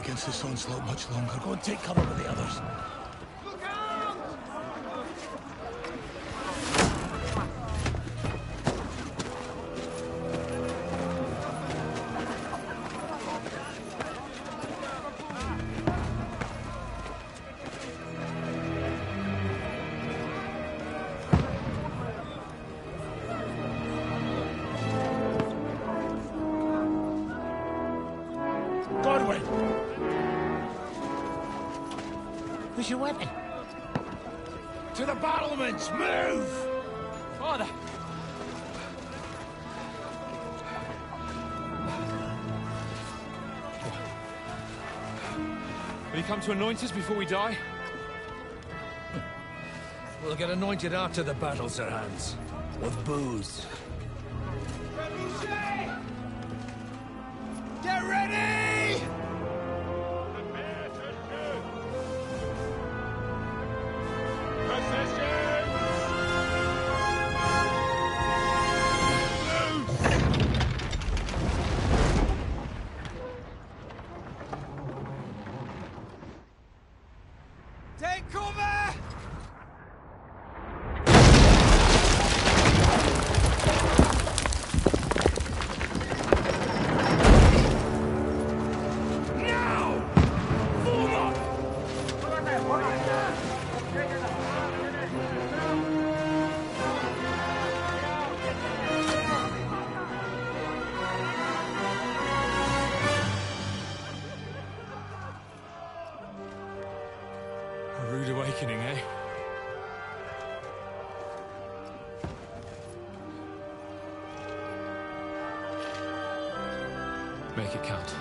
against this onslaught much longer. Go and take cover with the others. Where's your weapon? To the battlements! Move! Father! Will you come to anoint us before we die? We'll get anointed after the battles are hands. With booze. Get ready! Take cover! A rude awakening, eh? Make it count.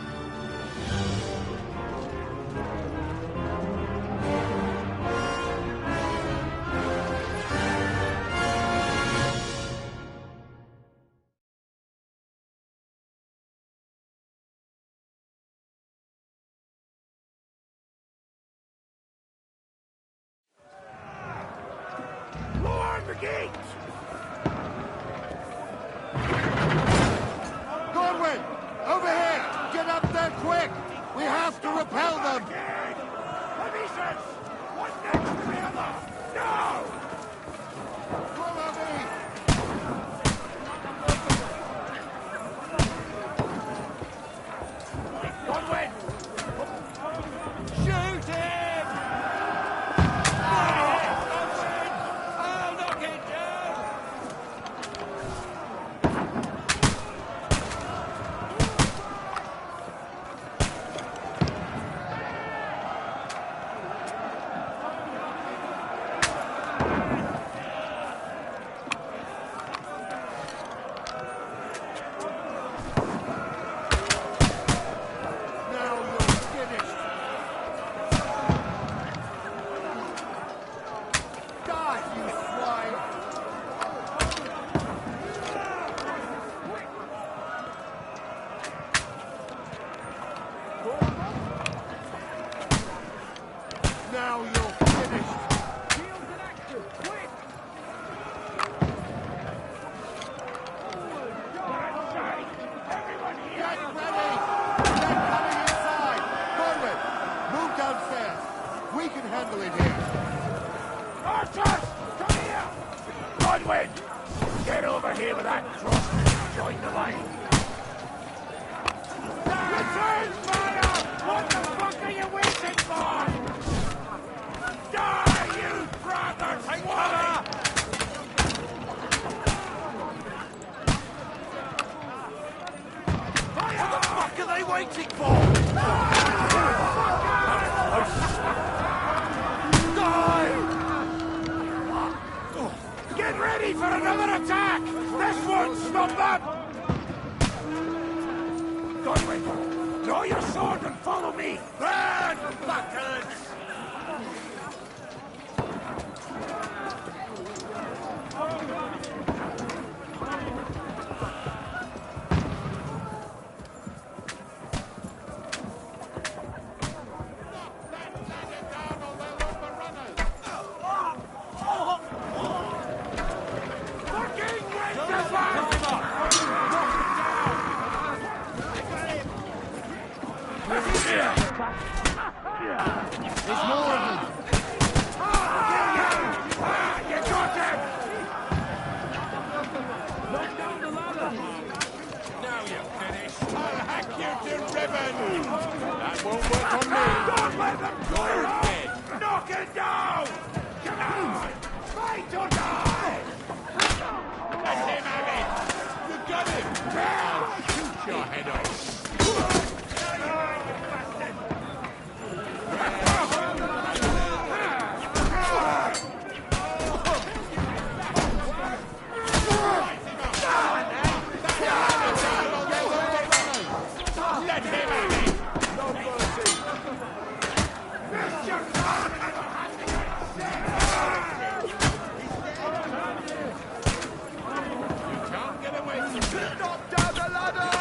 Lower the gate! Godwin! Over here! Get up there quick! We have to repel them! Provisions! One next to the other! No! Follow me! Godwin! Shoot him! I'll knock it down! Now you're finished! Die, you swine! Now you're finished! Get ready! They're coming inside! Godwin, move downstairs! We can handle it here! Archers! Come here! Godwin! Get over here with that cross and join the line! Return fire! What the fuck are you waiting for? Die, you brother! Take cover! What the fuck are they waiting for? Get ready for another attack! This won't stop them! Godwin, draw your sword and follow me! Burn, bastards! Fucking Here! Won't work on me. Don't let them go! Knock it down! Come on! Fight or die! Let him have it! You got him! I'll shoot your head off! Let him have it! No mercy! You can't get away from me! Knock down the ladder!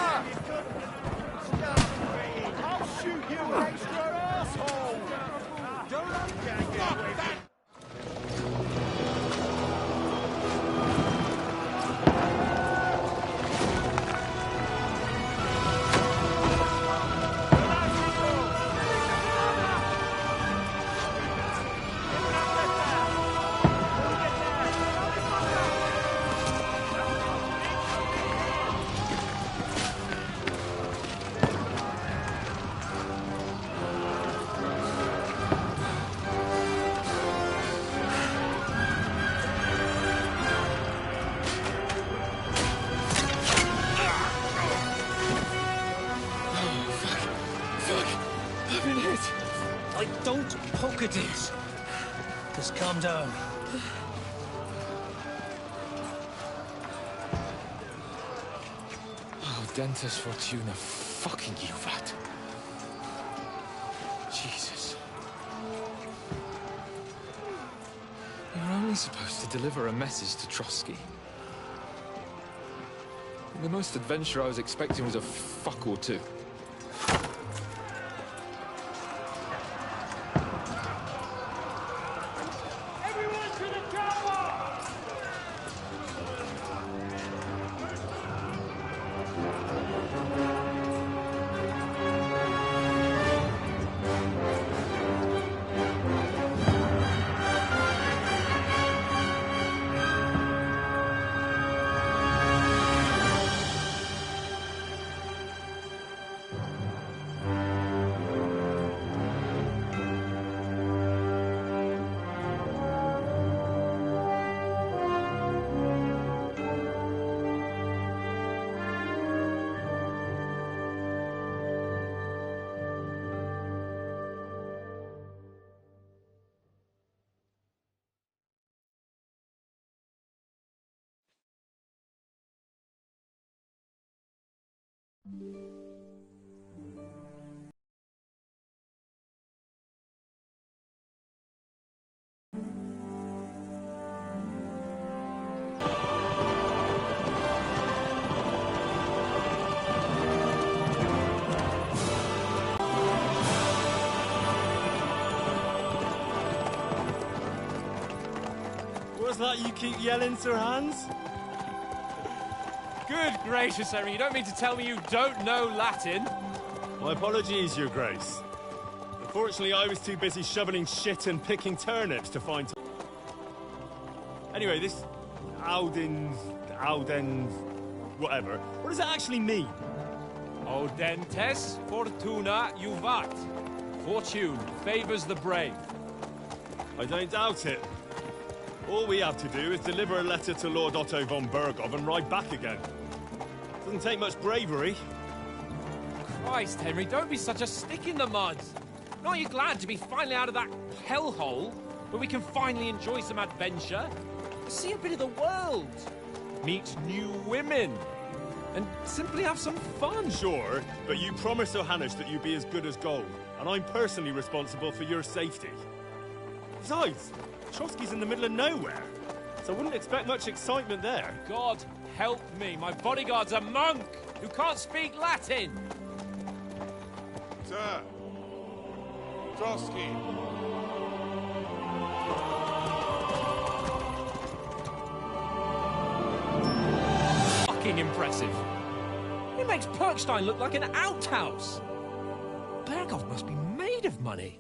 I'll shoot you, extra asshole! Don't get away from me! I've been hit. Don't poke at it. Just calm down. Oh, Dentes Fortuna, fucking you, vat. Jesus. You were only supposed to deliver a message to Trotsky. The most adventure I was expecting was a fuck or two. Everyone to the tower! What's that you keep yelling, Sir Hans? Good gracious, Henry, you don't mean to tell me you don't know Latin? My apologies, Your Grace. Unfortunately, I was too busy shoveling shit and picking turnips to find... Anyway, this... Auden... whatever. What does it actually mean? Audentes Fortuna Juvat. Fortune favors the brave. I don't doubt it. All we have to do is deliver a letter to Lord Otto von Bergov and ride back again. Doesn't take much bravery. Christ, Henry, don't be such a stick in the mud. Aren't you glad to be finally out of that hellhole where we can finally enjoy some adventure? See a bit of the world, meet new women, and simply have some fun. Sure, but you promised Johannes that you'd be as good as gold, and I'm personally responsible for your safety. Besides, Trotsky's in the middle of nowhere, so I wouldn't expect much excitement there. God help me, my bodyguard's a monk who can't speak Latin. Sir! Trotsky! Fucking impressive. It makes Perkstein look like an outhouse. Bergov must be made of money.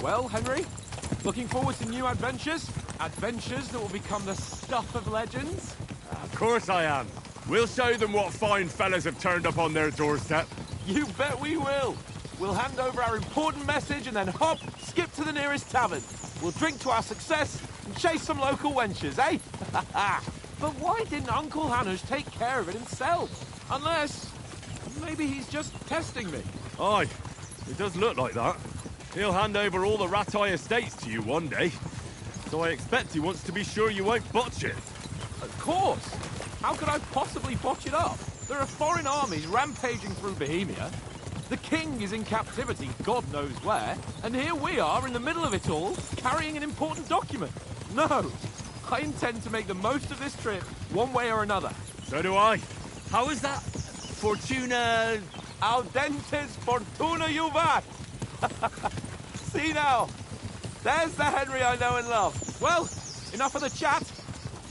Well, Henry, looking forward to new adventures? Adventures that will become the stuff of legends? Of course I am. We'll show them what fine fellas have turned up on their doorstep. You bet we will. We'll hand over our important message and then hop, skip to the nearest tavern. We'll drink to our success and chase some local wenches, eh? But why didn't Uncle Hanush take care of it himself? Unless, maybe he's just testing me. Aye, it does look like that. He'll hand over all the Ratai estates to you one day. So I expect he wants to be sure you won't botch it. Of course. How could I possibly botch it up? There are foreign armies rampaging through Bohemia. The king is in captivity, God knows where, and here we are in the middle of it all, carrying an important document. No, I intend to make the most of this trip, one way or another. So do I. How is that? Fortuna... Audentes fortuna juvat! See now, there's the Henry I know and love. Well, enough of the chat.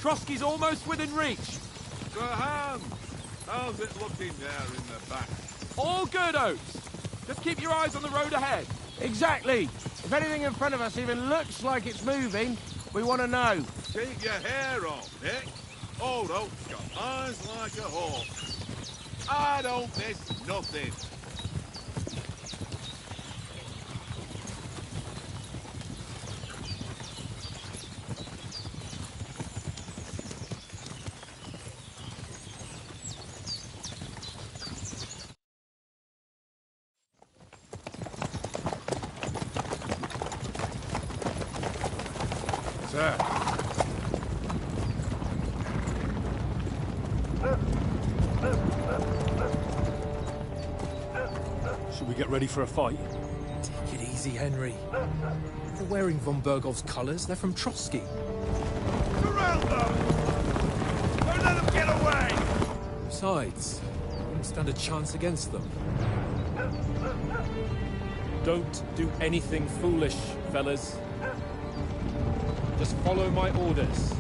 Trotsky's almost within reach. Sir Hans, how's it looking there in the back? All good, Oates. Just keep your eyes on the road ahead. Exactly. If anything in front of us even looks like it's moving, we want to know. Keep your hair on, Nick. Old Oak's got eyes like a hawk. I don't miss nothing. Sir. Should we get ready for a fight? Take it easy, Henry. They're wearing von Bergov's colours. They're from Trotsky. Surround them! Don't let them get away! Besides, we wouldn't stand a chance against them. Don't do anything foolish, fellas. Just follow my orders.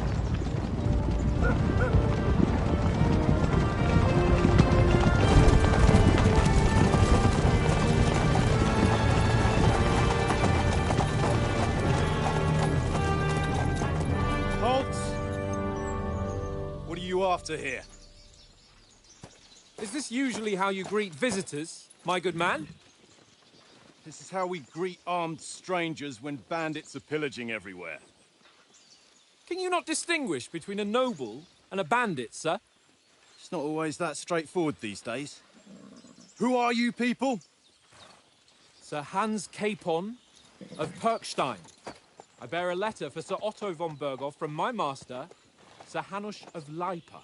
Halt! What are you after here? Is this usually how you greet visitors, my good man? This is how we greet armed strangers when bandits are pillaging everywhere. Can you not distinguish between a noble and a bandit, sir? It's not always that straightforward these days. Who are you people? Sir Hans Capon of Perkstein. I bear a letter for Sir Otto von Berghoff from my master, Sir Hanush of Lipa.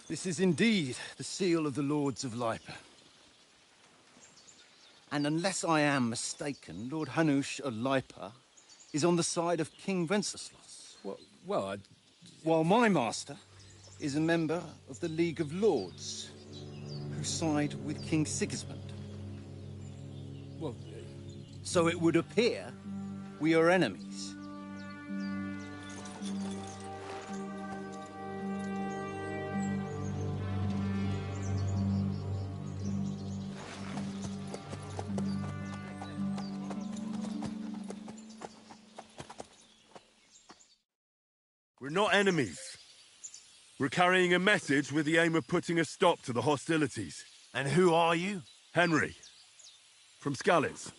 This is indeed the seal of the Lords of Lipa. And unless I am mistaken, Lord Hanush of Lipa is on the side of King Wenceslas. Well, While my master is a member of the League of Lords, who side with King Sigismund. well, So it would appear we are enemies. We're not enemies. We're carrying a message with the aim of putting a stop to the hostilities. And who are you? Henry, from Skalitz.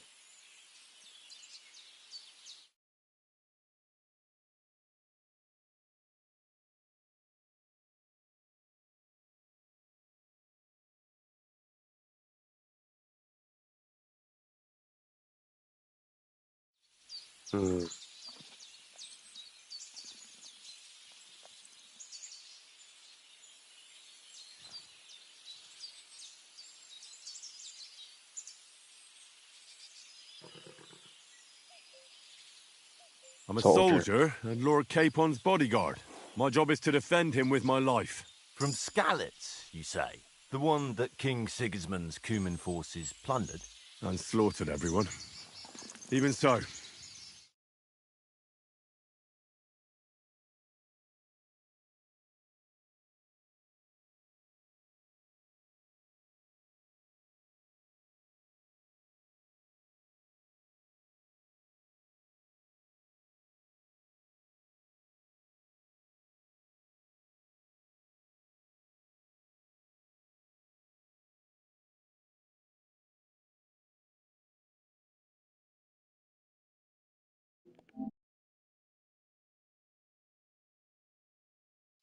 I'm a soldier and Lord Capon's bodyguard. My job is to defend him with my life. From Skalitz, you say? The one that King Sigismund's Cuman forces plundered? And slaughtered everyone. Even so,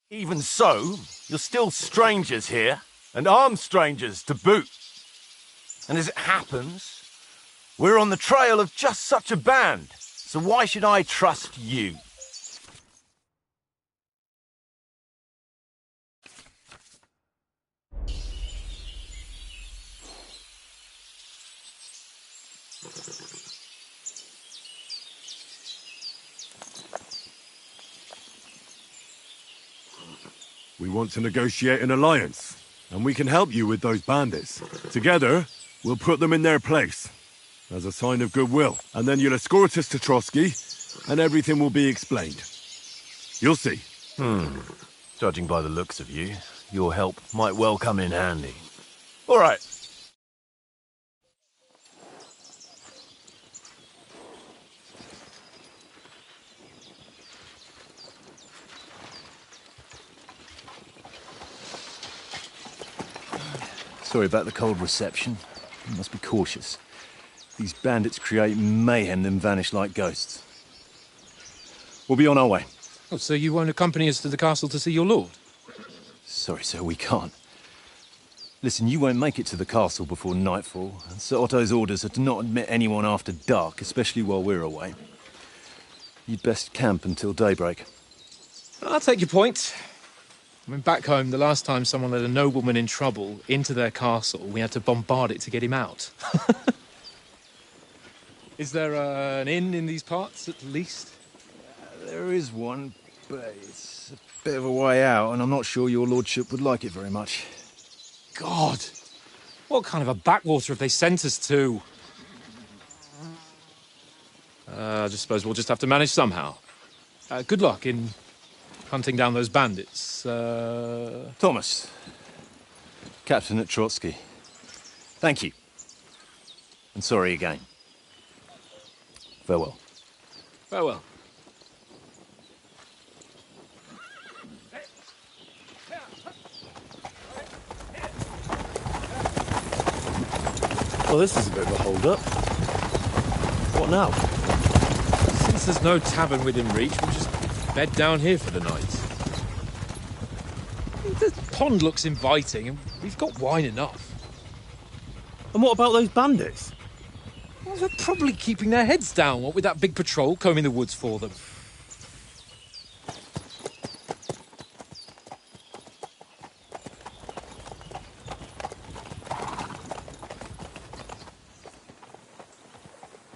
Even so, you're still strangers here, and armed strangers to boot. And as it happens, we're on the trail of just such a band, so why should I trust you? We want to negotiate an alliance, and we can help you with those bandits. Together, we'll put them in their place, as a sign of goodwill. And then you'll escort us to Trotsky, and everything will be explained. You'll see. Judging by the looks of you, your help might well come in handy. All right. Sorry about the cold reception. You must be cautious. These bandits create mayhem, then vanish like ghosts. We'll be on our way. Oh, so you won't accompany us to the castle to see your lord? Sorry, sir, we can't. Listen, you won't make it to the castle before nightfall, and Sir Otto's orders are to not admit anyone after dark, especially while we're away. You'd best camp until daybreak. I'll take your point. I mean, back home, the last time someone let a nobleman in trouble into their castle, we had to bombard it to get him out. Is there an inn in these parts, at least? There is one, but it's a bit of a way out, and I'm not sure your lordship would like it very much. God! What kind of a backwater have they sent us to? I just suppose we'll just have to manage somehow. Good luck in hunting down those bandits. Thomas, captain at Trotsky. Thank you. And sorry again. Farewell. Farewell. Well, this is a bit of a hold-up. What now? Since there's no tavern within reach, we'll just bed down here for the night. The pond looks inviting, and we've got wine enough. And what about those bandits? Well, they're probably keeping their heads down, what with that big patrol combing the woods for them.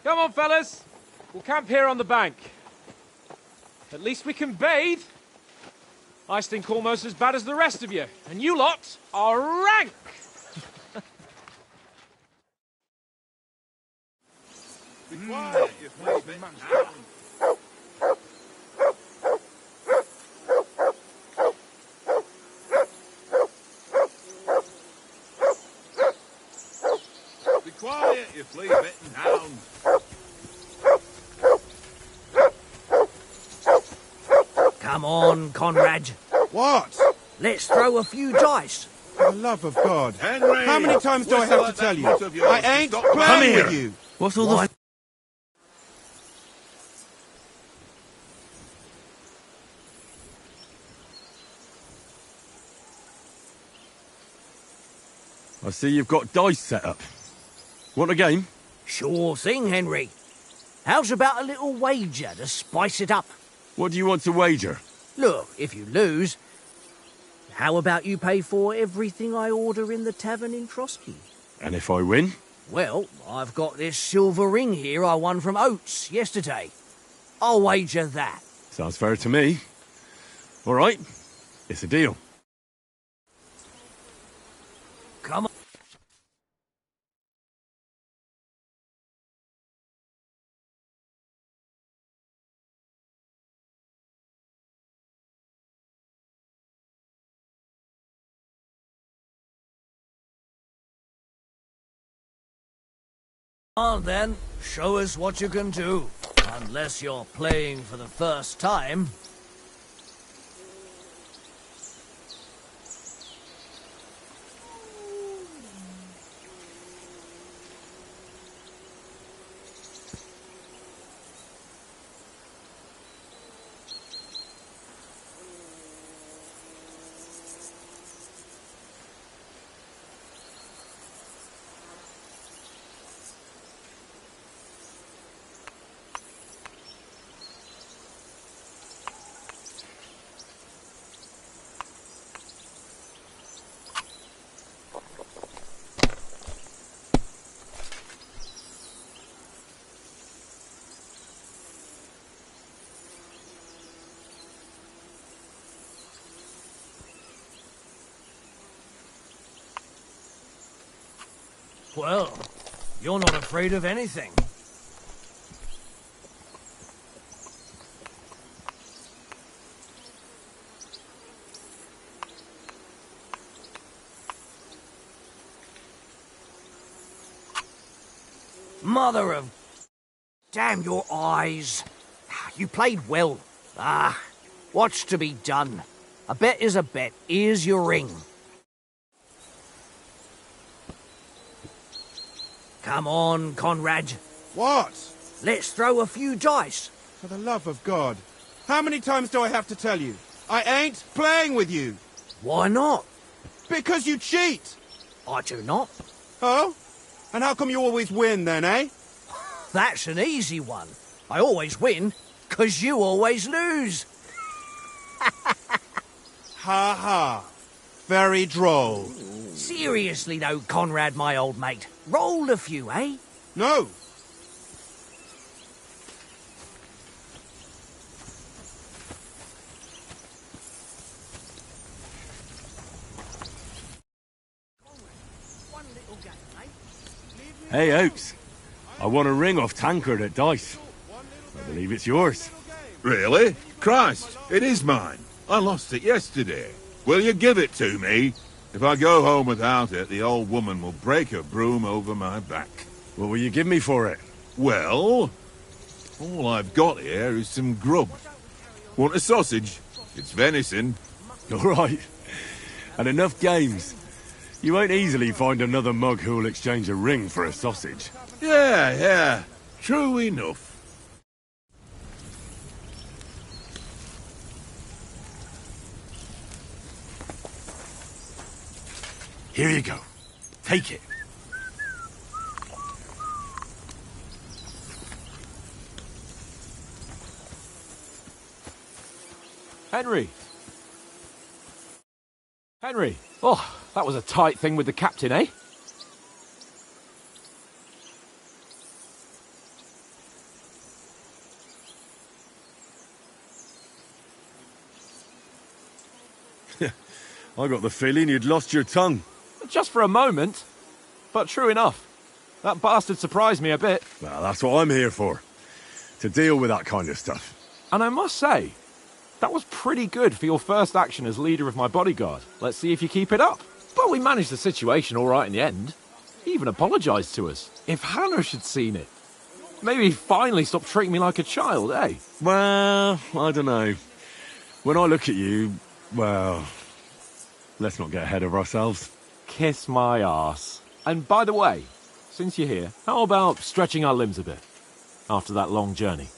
Come on, fellas. We'll camp here on the bank. At least we can bathe. I stink almost as bad as the rest of you, and you lot are rank! Be quiet, you fleabit. Be quiet, you flea-bitten hound. Come on, Conrad. What? Let's throw a few dice. For the love of God. Henry! How many times do I whistle have to at tell that you? mutt of yours I to ain't stop playing playing. with you. What's all the... I see you've got dice set up. Want a game? Sure thing, Henry. How's about a little wager to spice it up? What do you want to wager? Look, if you lose, how about you pay for everything I order in the tavern in Trotsky? And if I win? Well, I've got this silver ring here I won from Oates yesterday. I'll wager that. Sounds fair to me. All right, it's a deal. Come on. On then, show us what you can do. Unless you're playing for the first time. Well, you're not afraid of anything. Mother of... Damn your eyes. You played well. What's to be done? A bet is a bet. Here's your ring. Come on, Conrad. What? Let's throw a few dice. For the love of God. How many times do I have to tell you? I ain't playing with you. Why not? Because you cheat. I do not. Oh? And how come you always win then, eh? That's an easy one. I always win, 'cause you always lose. Ha ha. Very droll. Seriously though, Conrad, my old mate. Roll a few, eh? No. Hey, Oaks. I won a ring off Tankard at dice. I believe it's yours. Really? Christ, it is mine. I lost it yesterday. Will you give it to me? If I go home without it, the old woman will break her broom over my back. What will you give me for it? Well, all I've got here is some grub. Want a sausage? It's venison. All right. And enough games. You won't easily find another mug who'll exchange a ring for a sausage. Yeah. True enough. Here you go. Take it. Henry! Henry! Oh, that was a tight thing with the captain, eh? I got the feeling you'd lost your tongue. Just for a moment. But true enough. That bastard surprised me a bit. Well, that's what I'm here for. To deal with that kind of stuff. And I must say, that was pretty good for your first action as leader of my bodyguard. Let's see if you keep it up. But we managed the situation all right in the end. He even apologised to us. If Hannah had seen it. Maybe he finally stopped treating me like a child, eh? Well, I don't know. When I look at you, well, let's not get ahead of ourselves. Kiss my arse. And by the way, since you're here, how about stretching our limbs a bit? After that long journey.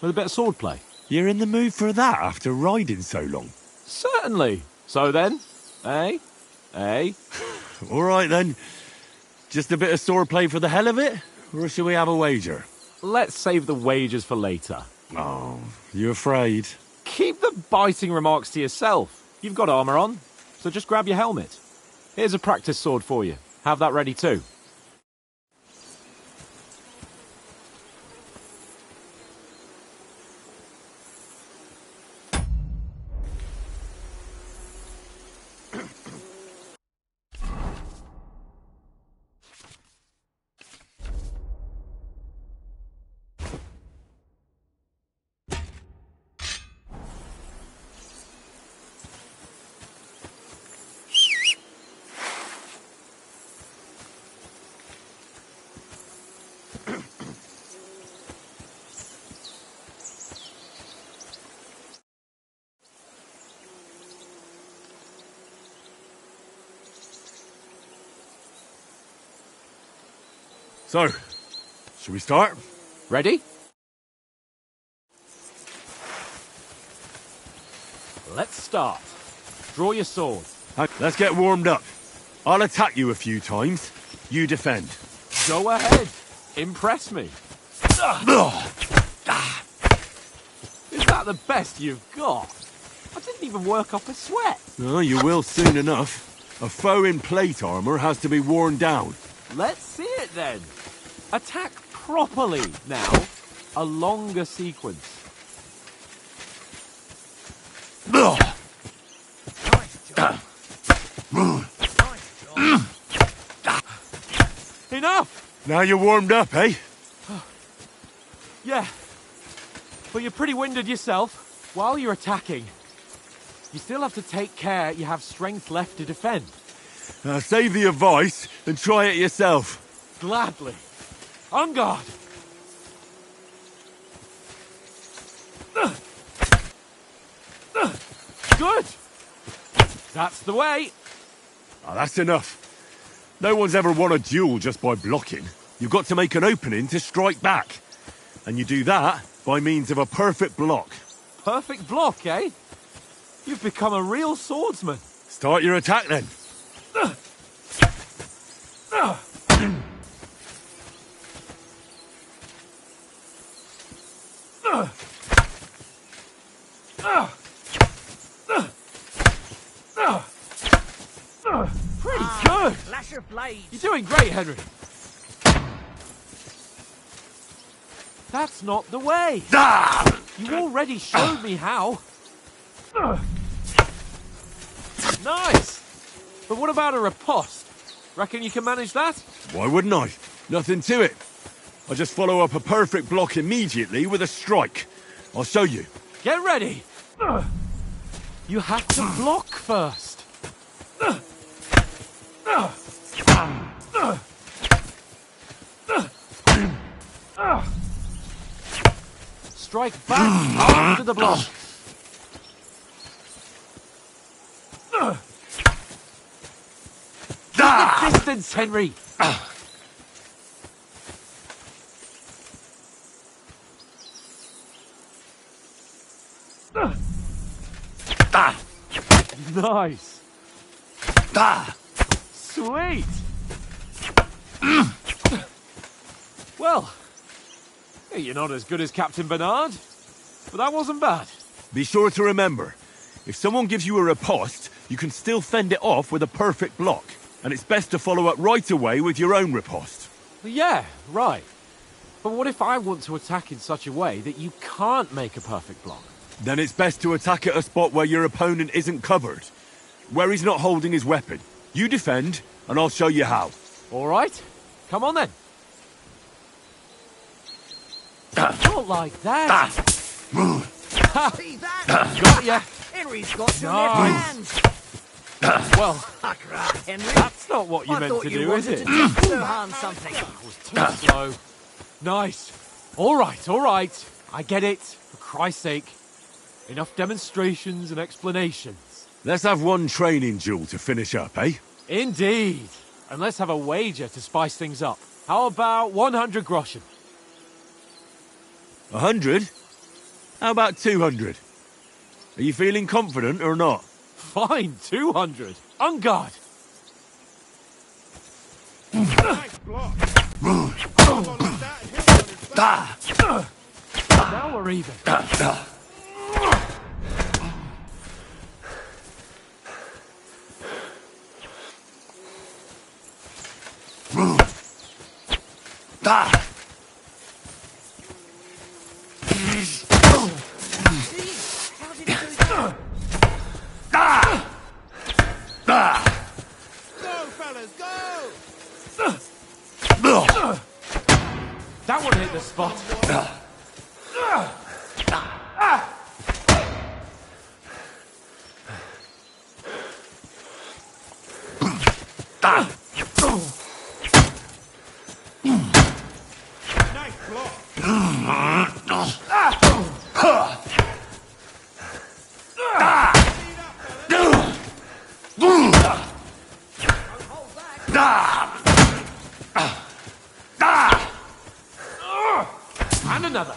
With a bit of swordplay. You're in the mood for that after riding so long? Certainly. So then, eh? All right then. Just a bit of swordplay for the hell of it? Or shall we have a wager? Let's save the wagers for later. Oh, you afraid? Keep the biting remarks to yourself. You've got armour on, so just grab your helmet. Here's a practice sword for you. Have that ready too. So, should we start? Ready? Let's start. Draw your sword. Let's get warmed up. I'll attack you a few times. You defend. Go ahead. Impress me. Is that the best you've got? I didn't even work up a sweat. Oh, you will soon enough. A foe in plate armour has to be worn down. Let's see it then. Attack properly now. A longer sequence. Now you're warmed up, eh? Yeah. But you're pretty winded yourself. While you're attacking, you still have to take care you have strength left to defend. Save the advice and try it yourself. Gladly. On guard. Good. That's the way. Oh, that's enough. No one's ever won a duel just by blocking. You've got to make an opening to strike back. And you do that by means of a perfect block. Perfect block, eh? You've become a real swordsman. Start your attack then. Pretty good. Flash of blades. You're doing great, Henry. That's not the way. You already showed me how. Nice. But what about a riposte? Reckon you can manage that? Why wouldn't I? Nothing to it. I just follow up a perfect block immediately with a strike. I'll show you. Get ready. You have to block first. Strike back after the block. Keep the distance, Henry. Nice. Sweet. Well, you're not as good as Captain Bernard, but that wasn't bad. Be sure to remember, if someone gives you a riposte, you can still fend it off with a perfect block. And it's best to follow up right away with your own riposte. Yeah, right. But what if I want to attack in such a way that you can't make a perfect block? Then it's best to attack at a spot where your opponent isn't covered. Where he's not holding his weapon. You defend, and I'll show you how. All right. Come on then. Not like that. See that? Got ya. Henry's got some Nice. left hands. Well, Henry. that's not what you I meant thought to you do, is wanted it? to teach Johan something. Was too slow. Nice. All right. I get it. For Christ's sake. Enough demonstrations and explanations. Let's have one training duel to finish up, eh? Indeed. And let's have a wager to spice things up. How about 100 groschen? 100? How about 200? Are you feeling confident or not? Fine, 200. On guard. Nice block. Come on like that and hit him on his back. Now we're even. How did he do that? Go, fellas, go! That one hit the spot. Nice block. And another.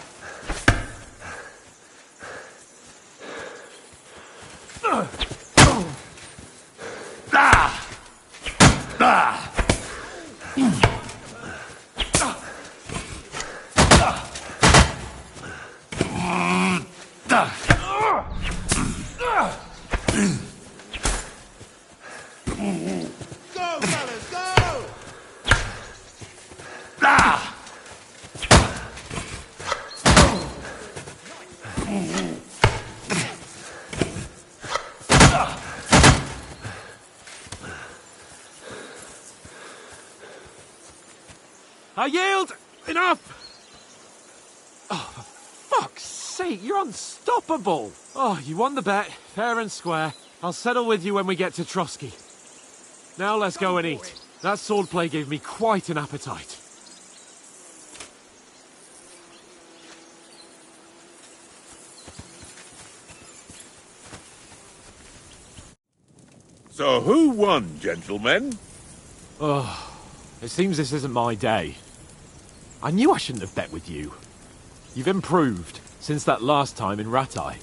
Go, fellas, go! I yield! Enough! Oh, for fuck's sake, you're unstoppable! Oh, you won the bet, fair and square. I'll settle with you when we get to Trotsky. Now let's go and eat. That swordplay gave me quite an appetite. So who won, gentlemen? Oh, it seems this isn't my day. I knew I shouldn't have bet with you. You've improved since that last time in Ratai.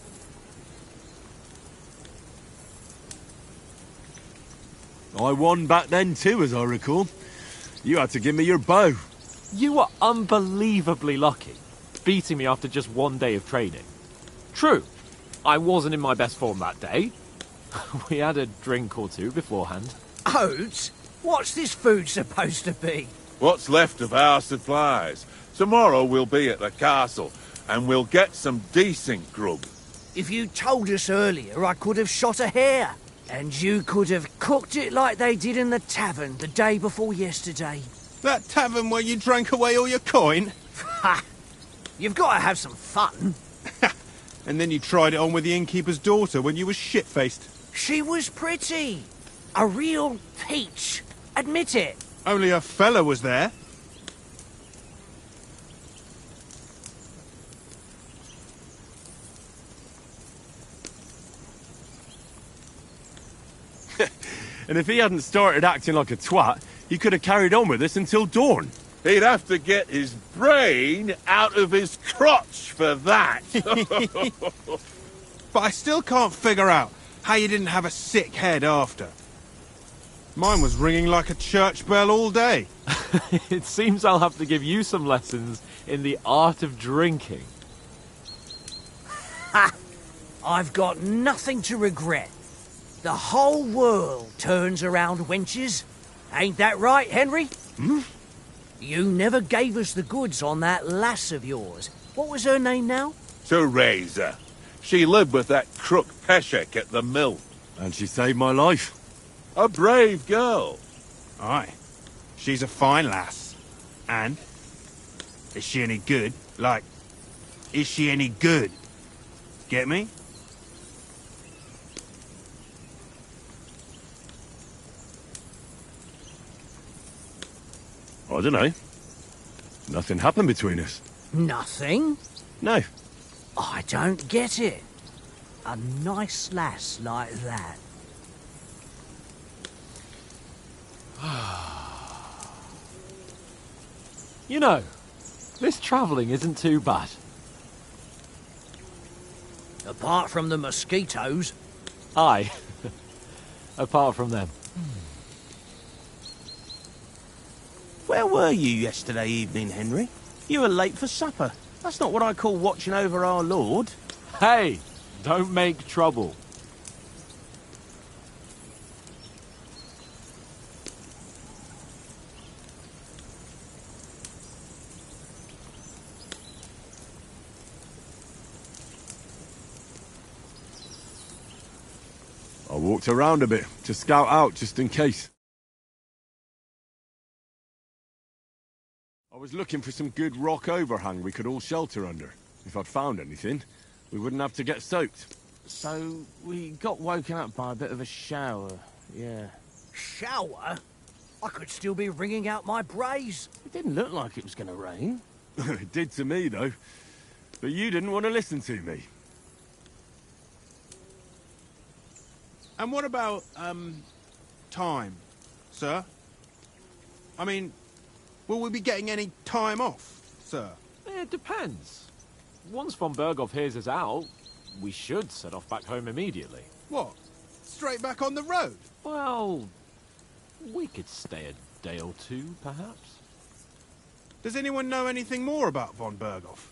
I won back then too, as I recall. You had to give me your bow. You were unbelievably lucky, beating me after just one day of training. True, I wasn't in my best form that day. We had a drink or two beforehand. Oates? What's this food supposed to be? What's left of our supplies. Tomorrow we'll be at the castle, and we'll get some decent grub. If you told us earlier, I could have shot a hare. And you could have cooked it like they did in the tavern the day before yesterday. That tavern where you drank away all your coin? Ha! You've got to have some fun. And then you tried it on with the innkeeper's daughter when you were shit-faced. She was pretty. A real peach. Admit it. Only a fella was there. And if he hadn't started acting like a twat, he could have carried on with us until dawn. He'd have to get his brain out of his crotch for that. But I still can't figure out how you didn't have a sick head after. Mine was ringing like a church bell all day. It seems I'll have to give you some lessons in the art of drinking. Ha! I've got nothing to regret. The whole world turns around wenches. Ain't that right, Henry? Hmm? You never gave us the goods on that lass of yours. What was her name now? Teresa. She lived with that crook Peshek at the mill. And she saved my life. A brave girl. Aye. She's a fine lass. And? Is she any good? Like, is she any good? Get me? I don't know. Nothing happened between us. Nothing? No. I don't get it. A nice lass like that. You know, this travelling isn't too bad. Apart from the mosquitoes. Aye. Apart from them. Where were you yesterday evening, Henry? You were late for supper. That's not what I call watching over our Lord. Hey, don't make trouble. I walked around a bit to scout out just in case. I was looking for some good rock overhang we could all shelter under. If I'd found anything, we wouldn't have to get soaked. So, we got woken up by a bit of a shower, yeah. Shower? I could still be wringing out my brace. It didn't look like it was going to rain. It did to me, though. But you didn't want to listen to me. And what about, time, sir? I mean, will we be getting any time off, sir? It depends. Once von Berghoff hears us out, we should set off back home immediately. What? Straight back on the road? Well, we could stay a day or two, perhaps. Does anyone know anything more about von Berghoff?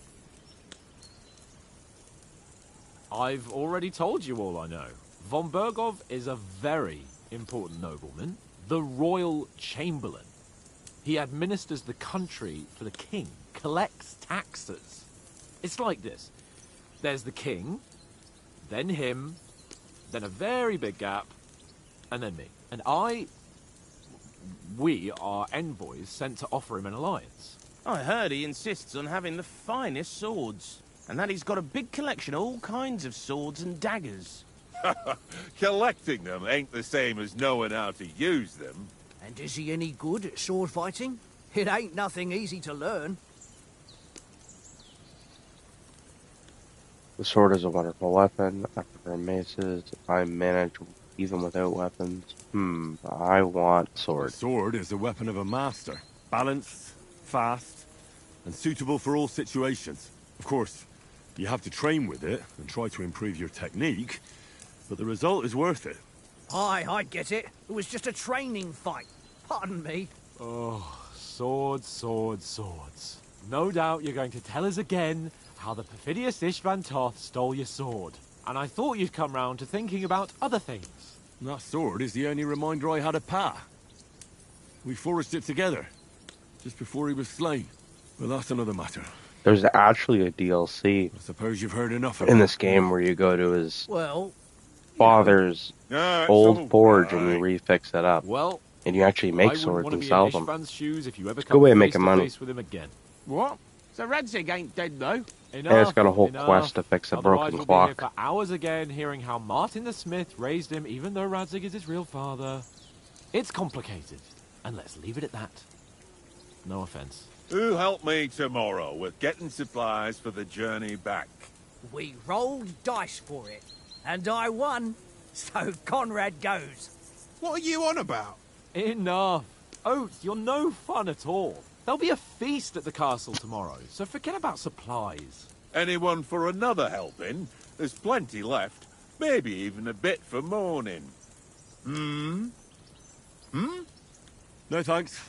I've already told you all I know. Von Berghoff is a very important nobleman, the Royal Chamberlain. He administers the country for the king, collects taxes. It's like this. There's the king, then him, then a very big gap, and then me. And We are envoys sent to offer him an alliance. I heard he insists on having the finest swords, and that he's got a big collection of all kinds of swords and daggers. Collecting them ain't the same as knowing how to use them. And is he any good at sword fighting? It ain't nothing easy to learn. The sword is a wonderful weapon. I prefer maces. I manage even without weapons. I want sword. The sword is the weapon of a master. Balanced, fast, and suitable for all situations. Of course, you have to train with it and try to improve your technique, but the result is worth it. Aye, I get it. It was just a training fight. Pardon me. Oh, swords, swords, swords. No doubt you're going to tell us again how the perfidious Ishvan Toth stole your sword. And I thought you'd come round to thinking about other things. That sword is the only reminder I had of Pa. We forged it together, just before he was slain. But that's another matter. There's actually a DLC I suppose you've heard enough of in it. this game where you go to his Well, father's old forge and you refix it up. Well, and you actually make I wouldn't swords want to and be sell in them. Ishvan's shoes if you ever It's a come good way of face making to money. face with him again. What? So Radzig ain't dead, though? And it's got a whole quest to fix a Otherwise, broken we'll be here clock. for hours again, hearing how Martin the Smith raised him, even though Radzig is his real father. It's complicated, and let's leave it at that. No offense. Who help me tomorrow with getting supplies for the journey back? we rolled dice for it, and I won. So Conrad goes. What are you on about? Enough. Oates, you're no fun at all. There'll be a feast at the castle tomorrow, so forget about supplies. Anyone for another helping? There's plenty left. Maybe even a bit for morning. No thanks.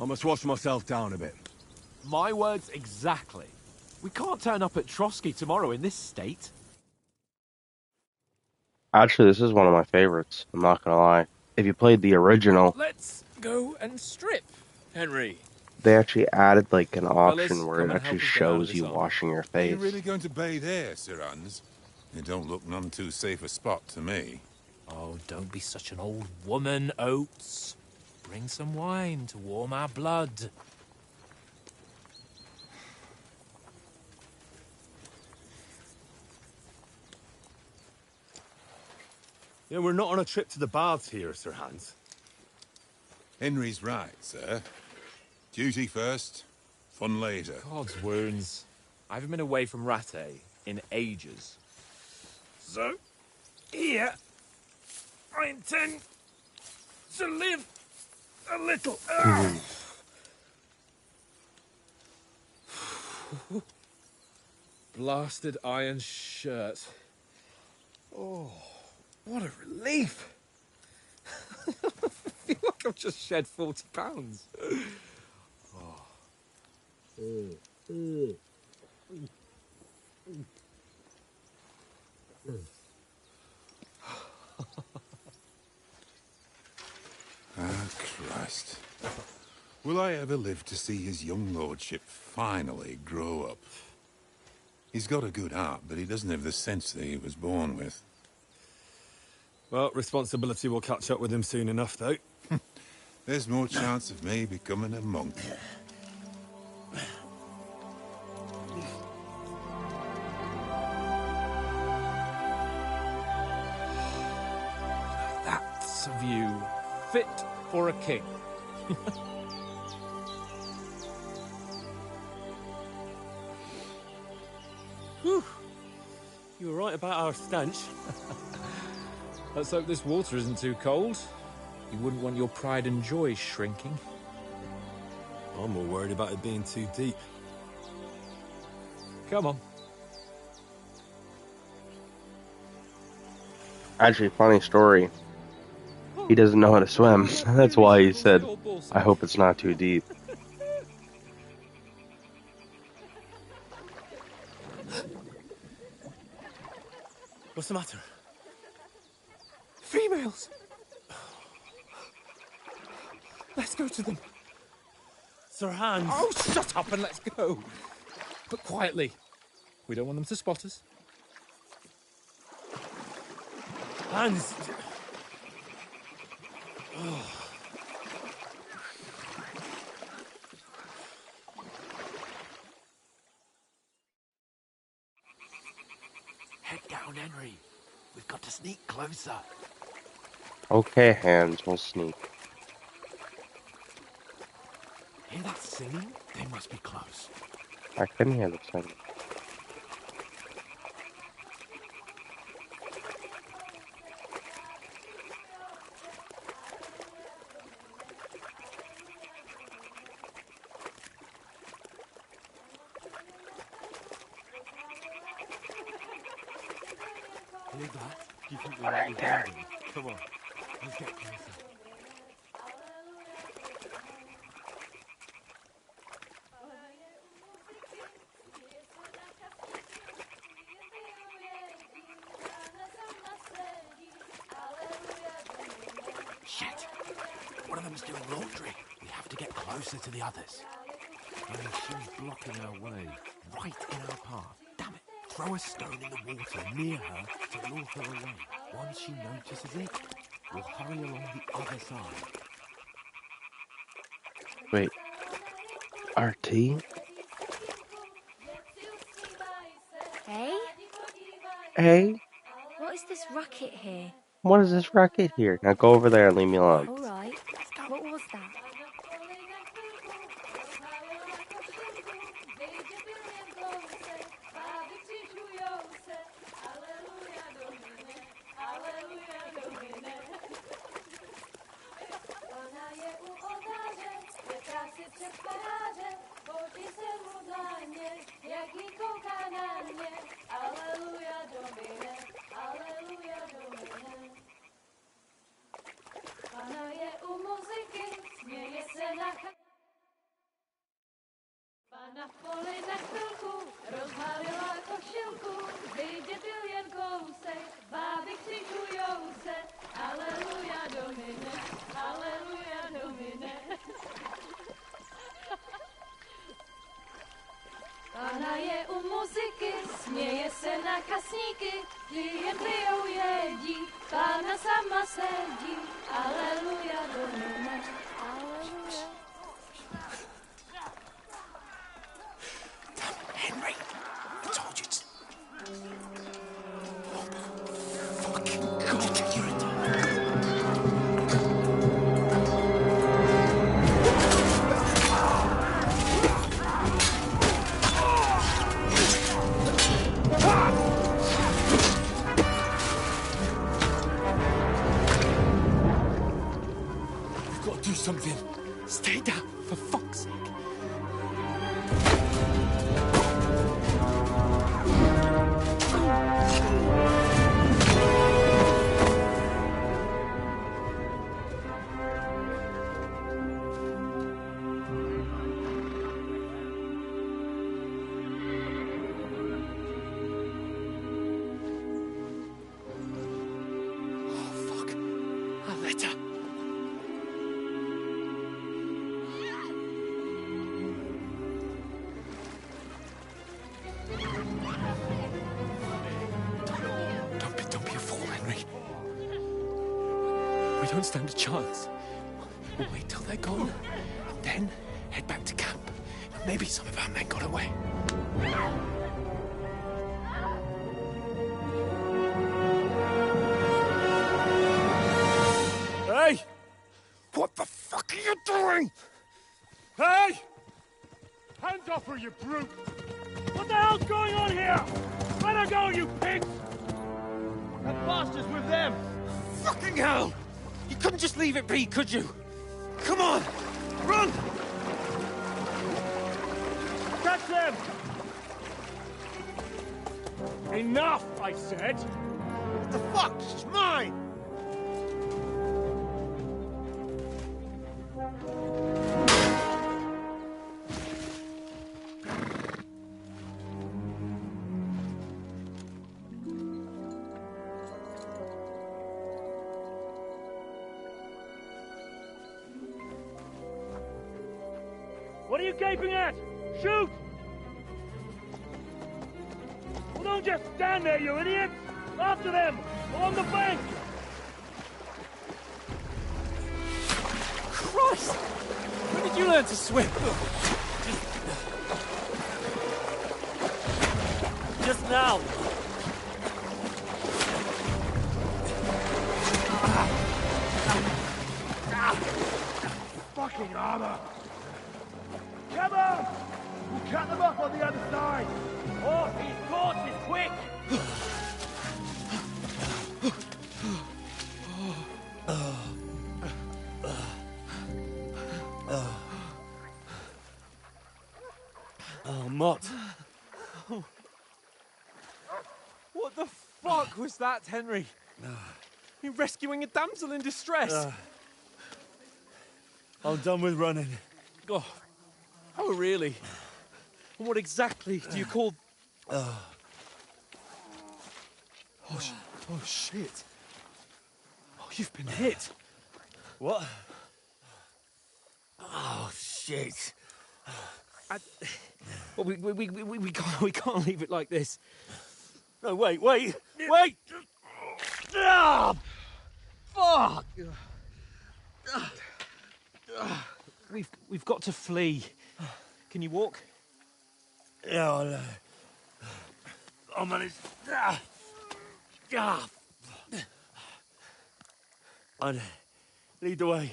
I must wash myself down a bit. My words exactly. We can't turn up at Trotsky tomorrow in this state. Actually, this is one of my favorites. I'm not gonna lie. If you played the original, Let's go and strip, Henry. they actually added like an option Fellas, where come it and actually help us get out of shows this you armor. washing your Are face. you really going to bathe here, Sir Hans? It don't look none too safe a spot to me. Oh, don't be such an old woman, Oates. Bring some wine to warm our blood. Yeah, we're not on a trip to the baths here, Sir Hans. Henry's right, sir. Duty first, fun later. God's wounds. I haven't been away from Rattay in ages. So, here, I intend to live a little. Blasted iron shirt. Oh, what a relief. I feel like I've just shed 40 pounds. Ah, Christ. Will I ever live to see his young lordship finally grow up? He's got a good heart, but he doesn't have the sense that he was born with. Well, responsibility will catch up with him soon enough, though. There's more chance of me becoming a monk. That's a view fit for a king. Whew. You were right about our stench. Let's hope this water isn't too cold. You wouldn't want your pride and joy shrinking. I'm more worried about it being too deep. Come on. Actually, funny story. He doesn't know how to swim. That's why he said, I hope it's not too deep. What's the matter? Females! Let's go to them. Sir Hans! Oh, shut up and let's go. But quietly. We don't want them to spot us. Hans! down, Henry. We've got to sneak closer. Okay, hands, we'll sneak. Hear that singing? They must be close. I couldn't hear the singing. Hear that? Do you think What are there? Come on, let's get closer. Shit! One of them's doing laundry. We have to get closer to the others. I mean, she's blocking our way, right in our path. Damn it! Throw a stone in the water near her to lure her away. Once she notices it, we'll hurry along the other side. Wait. RT? Hey? Hey? What is this racket here? What is this racket here? Now go over there and leave me alone. Alright. What was that? Na poli na chvilku rozhalila košilku, vyjde byl jen kousek, báby křičujou se, aleluja domine, aleluja domine. Pána je u muziky, směje se na kasníky, ti jen pijou jedí, Pána sama sedí, aleluja domine, aleluja. Henry, I told you to... Oh, fucking God, you're a We've got to do something. Stay down, for fuck's sake. Don't be a fool, Henry. We don't stand a chance. We'll wait till they're gone, and then head back to camp. Maybe some of our men got away. Hey! What the fuck are you doing? Hey! Hands off her, you brute! What the hell's going on here? Let her go, you pigs! That bastard's with them! Fucking hell! You couldn't just leave it be, could you? Come on! Run! Catch them! Enough, I said! What the fuck? She's mine! What are you gaping at? Shoot! Well, don't just stand there, you idiots! After them! Along the bank! Christ! When did you learn to swim? Just now. Fucking armor! Come on! We'll cut them off on the other side! Off his horses, quick! Oh, Mott. What the fuck was that, Henry? You're rescuing a damsel in distress. I'm done with running. Oh, really? And what exactly do you call... Oh, shit. Oh, you've been hit. What? Oh, shit. Well, we can't leave it like this. No, wait! Ah, fuck! We've got to flee. Can you walk? Yeah, I'll manage. I'd lead the way.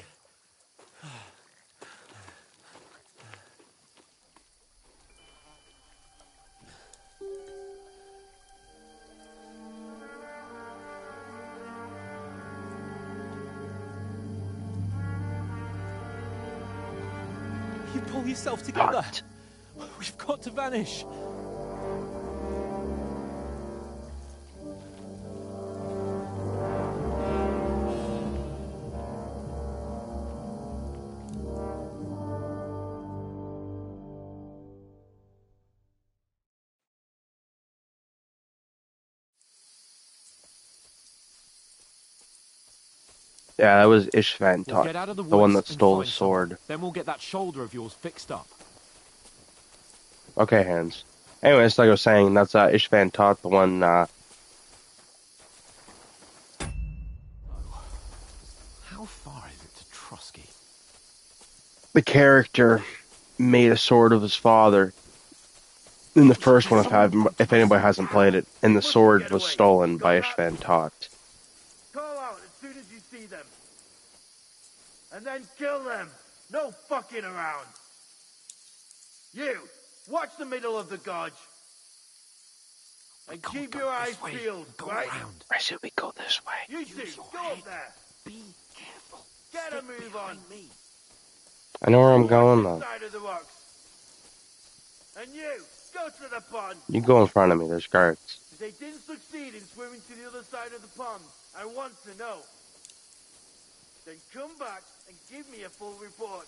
You pull yourself together. We've got to vanish. Yeah, that was Ishvan We'll get out of the the one woods that and stole the find someone. sword. Then we'll get that shoulder of yours fixed up. Okay, Hans. Anyways, like I was saying, that's Ishvan Tot, the one. How far is it to Trotsky? The character made a sword of his father in the first one, if anybody hasn't played it, and the sword was stolen by Ishvan Tot. Call out as soon as you see them. And then kill them. No fucking around. You, watch the middle of the gorge. And keep your eyes peeled, right? I said we go this way. You two, go up there. Be careful. Get a move on. Me. I know where I'm going, though. Side of the rocks. And you, go to the pond. You go in front of me, there's guards. If they didn't succeed in swimming to the other side of the pond, I want to know. Then come back and give me a full report.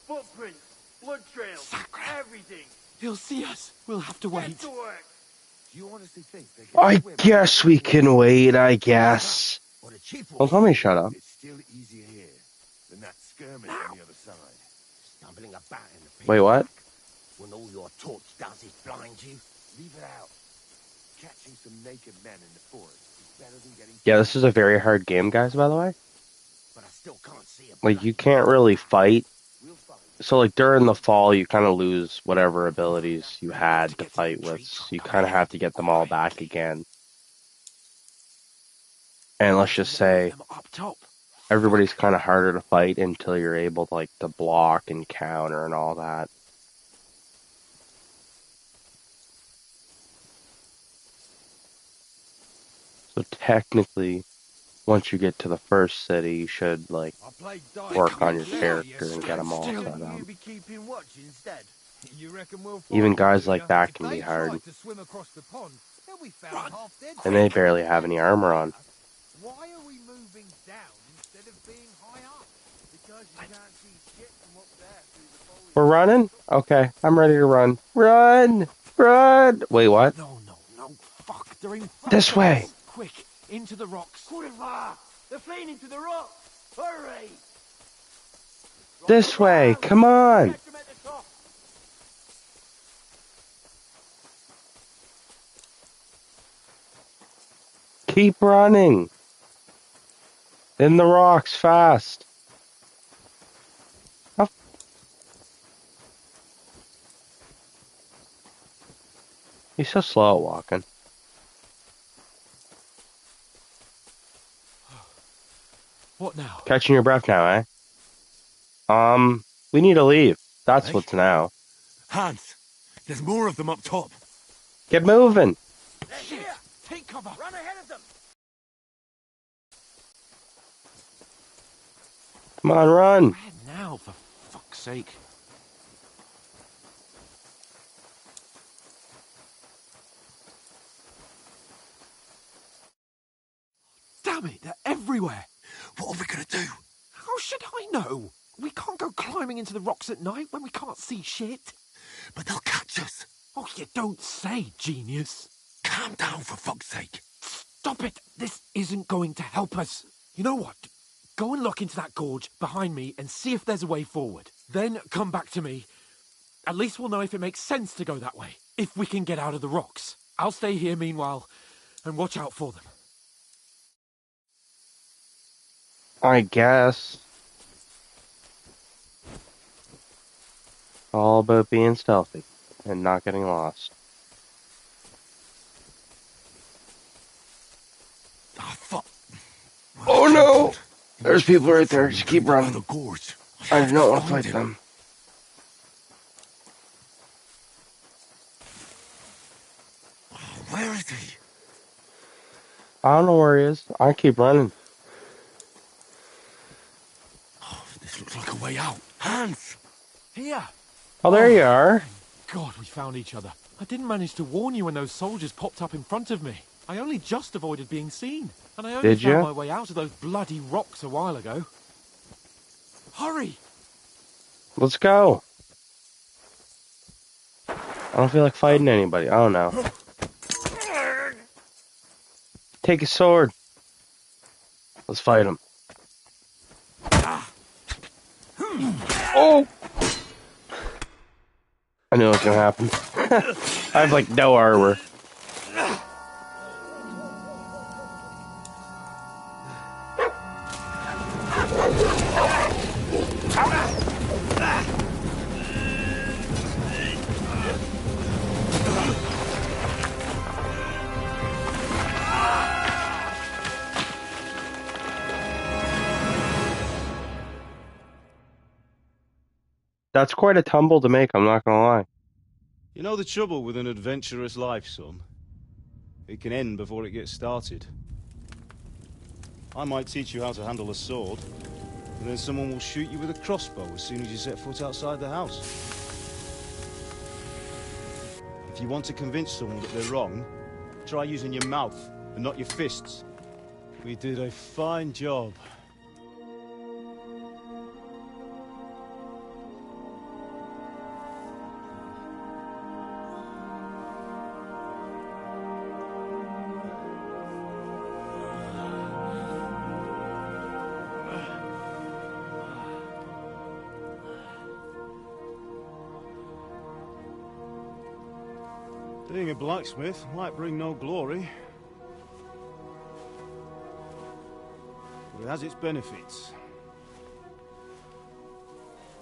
Footprints, blood trails, everything. He'll see us. We'll have to wait. Get to work. Do you honestly think they can I swim? guess we can wait, I guess. Don't tell me shut up. It's still easier here than that skirmish on the other side. Stumbling about in the pitch Wait, what? black, when all your torch does is blind you. Leave it out. Catching some naked men in the forest is better than getting... Yeah, this is a very hard game, guys, by the way. But I still can't see a Like, you can't really fight. So, like, during the fall, you kind of lose whatever abilities you had to fight with. So you kind of have to get them all back again. And let's just say, everybody's kind of harder to fight until you're able, like, to block and counter and all that. So technically, once you get to the first city, you should, like, work on your character and get them all set up. Even guys like that can be hard. And they barely have any armor on. Why are we moving down instead of being high up? Because you can't see shit from up there through the foliage. We're running? Okay, I'm ready to run. Run! Run! Wait, what? No, fuck. They're in front This of way. us. Quick, into the rocks. They're fleeing into the rocks. Hurry! This way, come on! Catch them at the top. Keep running! In the rocks, fast! How... He's so slow at walking. What now? Catching your breath now, eh? We need to leave. That's what's now. Hans, there's more of them up top. Get moving. Shit! Take cover! Run ahead of them! Come on, run. Where now, for fuck's sake? Damn it, they're everywhere! What are we gonna do? How should I know? We can't go climbing into the rocks at night when we can't see shit. But they'll catch us. Oh, you don't say, genius. Calm down, for fuck's sake. Stop it! This isn't going to help us. You know what? Go and look into that gorge behind me and see if there's a way forward. Then come back to me. At least we'll know if it makes sense to go that way. If we can get out of the rocks. I'll stay here meanwhile and watch out for them. I guess. All about being stealthy and not getting lost. Oh, fuck. Oh no! There's people right there. Just keep running. The gorge. I do not want to fight them. Where is he? I don't know where he is. I keep running. Oh, this looks like a way out. Hans! Here! Oh, there you are. God, we found each other. I didn't manage to warn you when those soldiers popped up in front of me. I only just avoided being seen. And I only Did found ya? my way out of those bloody rocks a while ago. Hurry! Let's go. I don't feel like fighting anybody. I don't know. Take a sword. Let's fight him. Oh! I knew it was gonna happen. I have like no armor. That's quite a tumble to make, I'm not gonna lie. You know the trouble with an adventurous life, son? It can end before it gets started. I might teach you how to handle a sword, and then someone will shoot you with a crossbow as soon as you set foot outside the house. If you want to convince someone that they're wrong, try using your mouth and not your fists. We did a fine job. Being a blacksmith might bring no glory, but it has its benefits.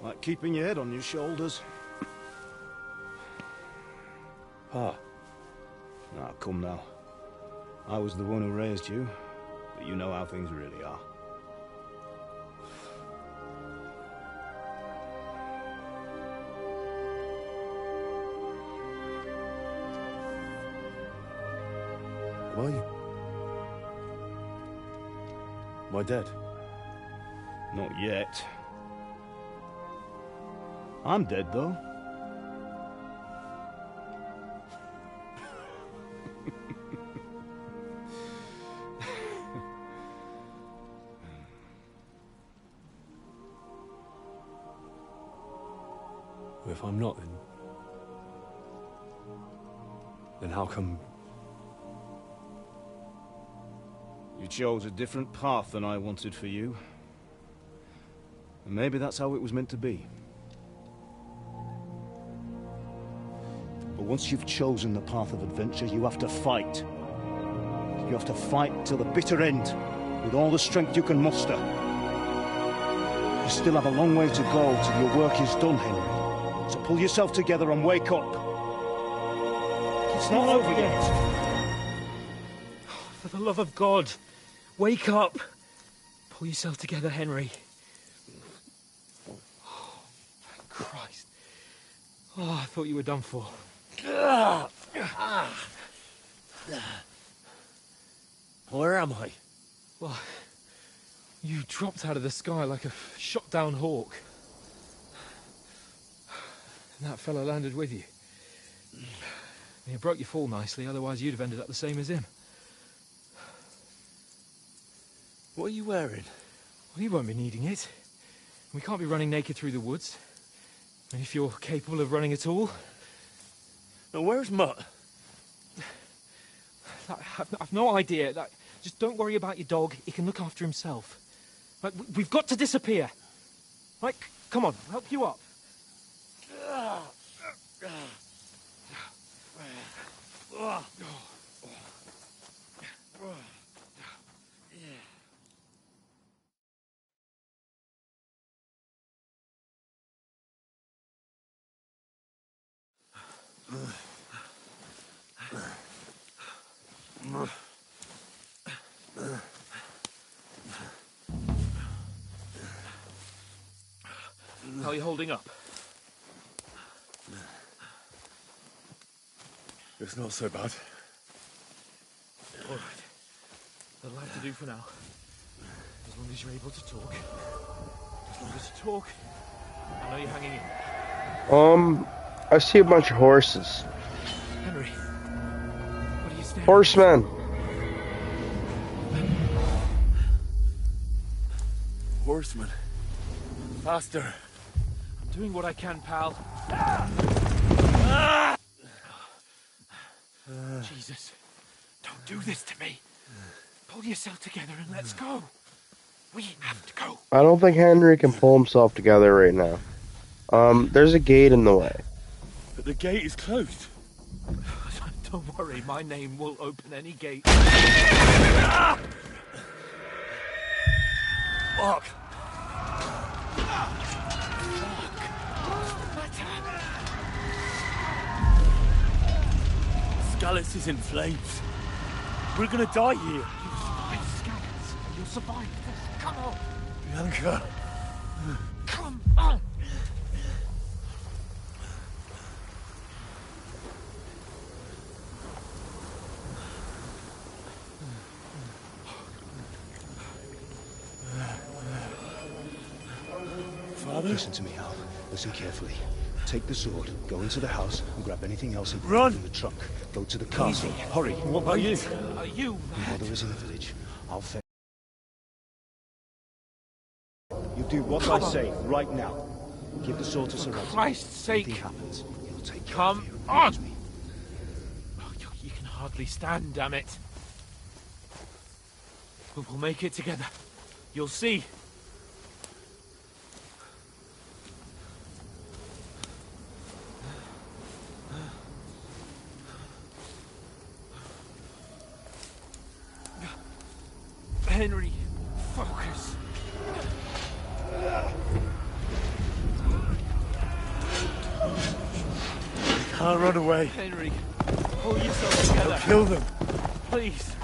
Like keeping your head on your shoulders. Pa. Now, come now. I was the one who raised you, but you know how things really are. Am I dead? Not yet. I'm dead, though. If I'm not, then how come... You chose a different path than I wanted for you. And maybe that's how it was meant to be. But once you've chosen the path of adventure, you have to fight. You have to fight till the bitter end, with all the strength you can muster. You still have a long way to go till your work is done, Henry. So pull yourself together and wake up. It's not over yet. For the love of God, wake up. Pull yourself together, Henry. Oh, thank Christ. Oh, I thought you were done for. Where am I? Well, you dropped out of the sky like a shot-down hawk. And that fella landed with you. You broke your fall nicely, otherwise you'd have ended up the same as him. What are you wearing? Well, you won't be needing it. We can't be running naked through the woods. And if you're capable of running at all... Now, where's Mutt? I've no idea. Just don't worry about your dog. He can look after himself. We've got to disappear. Right, come on, I'll help you up. How are you holding up? It's not so bad. All right. That'll have to do for now. As long as you're able to talk. As long as you talk, I know you're hanging in. I see a bunch of horses. Henry, what are you staring Horsemen. Horsemen. Faster. I'm doing what I can, pal. Jesus, don't do this to me. Pull yourself together and let's go. We have to go. I don't think Henry can pull himself together right now. There's a gate in the way. But the gate is closed. Don't worry, my name will open any gate. Fuck. Scallis is in flames. We're gonna die here. You survive, Scallis. You'll survive this. Come on. Bianca. Come on. Father? Listen to me, Hal. Listen carefully. Take the sword, go into the house, and grab anything else Run! in the trunk. Go to the castle. Hurry. What about you? Are you Your mother is in the village. I'll fetch. You do what I say right now. Give the sword to Sir Otto. Christ's sake. Anything happens, he'll take care Come of you. on. Me. Oh, you can hardly stand, damn it. But we'll make it together. You'll see. Henry, focus. Can't run away. Henry, pull yourself together. I'll kill them. Please.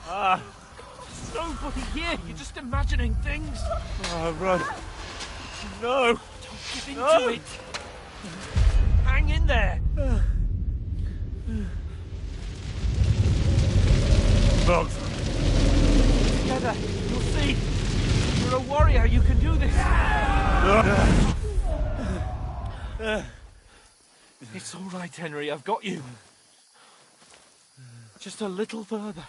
There's nobody here. You're just imagining things. Run. No. Don't give in to it. Hang in there. Bugs. Together, you'll see. You're a warrior. You can do this. It's all right, Henry. I've got you. Just a little further.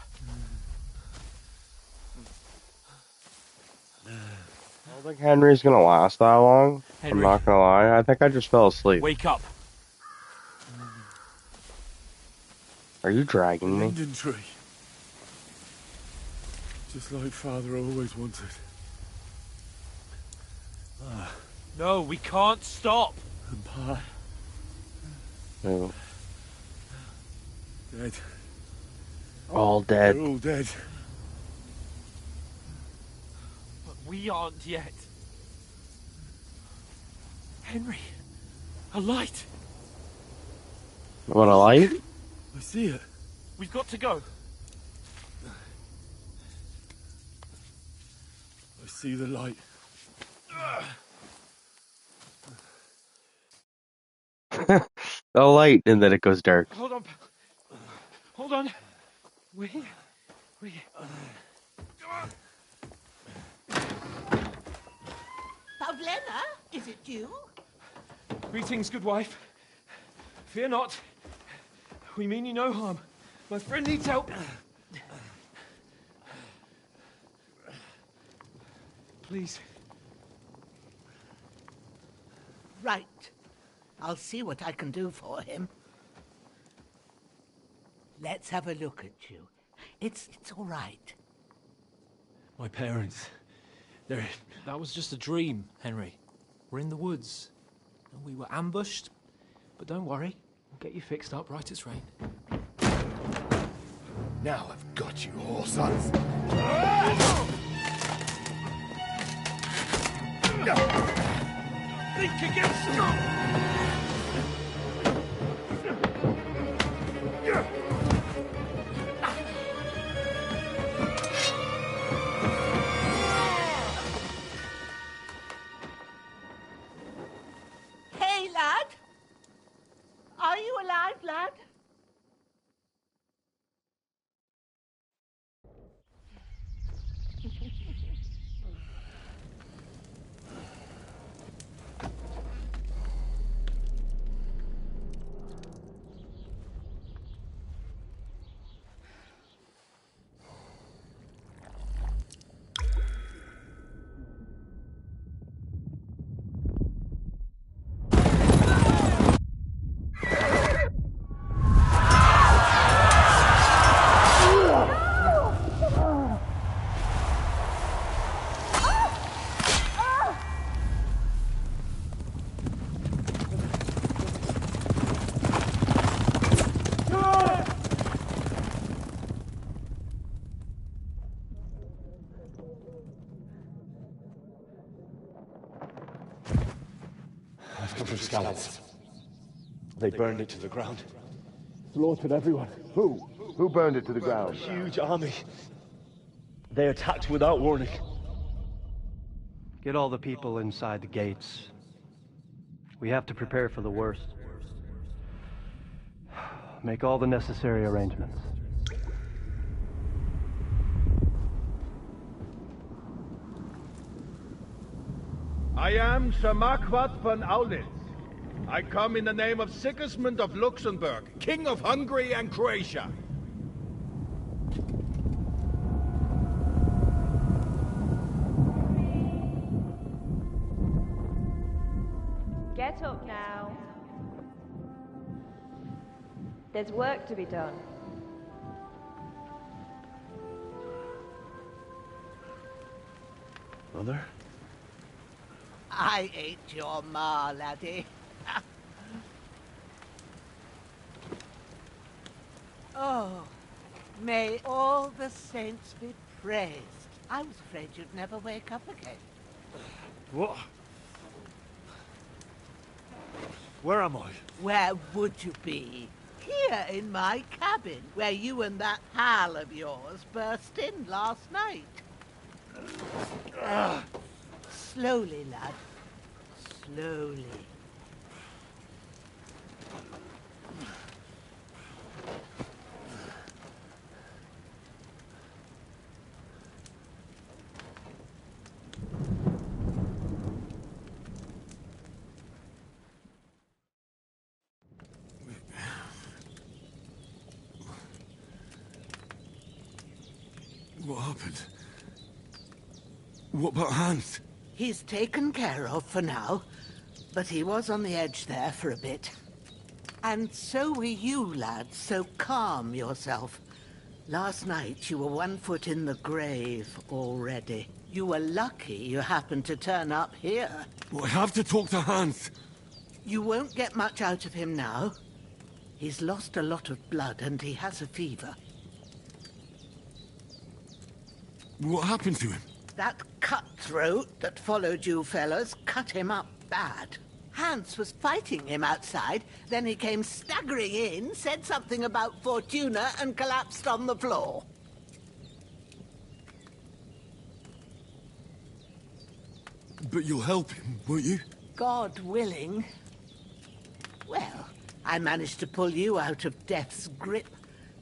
I don't think Henry's gonna last that long. Henry. I'm not gonna lie. I think I just fell asleep. Wake up. Are you dragging me? Linden tree. Just like Father always wanted. No, we can't stop. And Pa. No. Dead. All dead. They're all dead. But we aren't yet. Henry, a light. What, a light? I see it. We've got to go. see the light. The light, and then it goes dark. Hold on. Hold on. We. Pavlena, is it you? Greetings, good wife. Fear not. We mean you no harm. My friend needs help. Please. Right. I'll see what I can do for him. Let's have a look at you. It's all right. My parents. That was just a dream, Henry. We're in the woods. And we were ambushed. But don't worry. We'll get you fixed up right as rain. Now I've got you, whoresons. Think again, Hey, lad! Are you alive, lad? I've come from Scallops. They burned it to the ground. Slaughtered everyone. Who? Who burned it to the ground? A huge army. They attacked without warning. Get all the people inside the gates. We have to prepare for the worst. Make all the necessary arrangements. I am Sir Marquardt von Aulitz. I come in the name of Sigismund of Luxembourg, King of Hungary and Croatia. Get up now. There's work to be done. Mother? I ain't your ma, laddie. Oh, may all the saints be praised. I was afraid you'd never wake up again. What? Where am I? Where would you be? Here in my cabin, where you and that pal of yours burst in last night. Slowly, lad. Slowly. What happened? What about Hans? He's taken care of for now, but he was on the edge there for a bit. And so were you, lad, so calm yourself. Last night you were 1 foot in the grave already. You were lucky you happened to turn up here. Well, I have to talk to Hans. You won't get much out of him now. He's lost a lot of blood and he has a fever. What happened to him? That cutthroat that followed you fellas cut him up bad. Hans was fighting him outside, then he came staggering in, said something about Fortuna, and collapsed on the floor. But you'll help him, won't you? God willing. Well, I managed to pull you out of death's grip,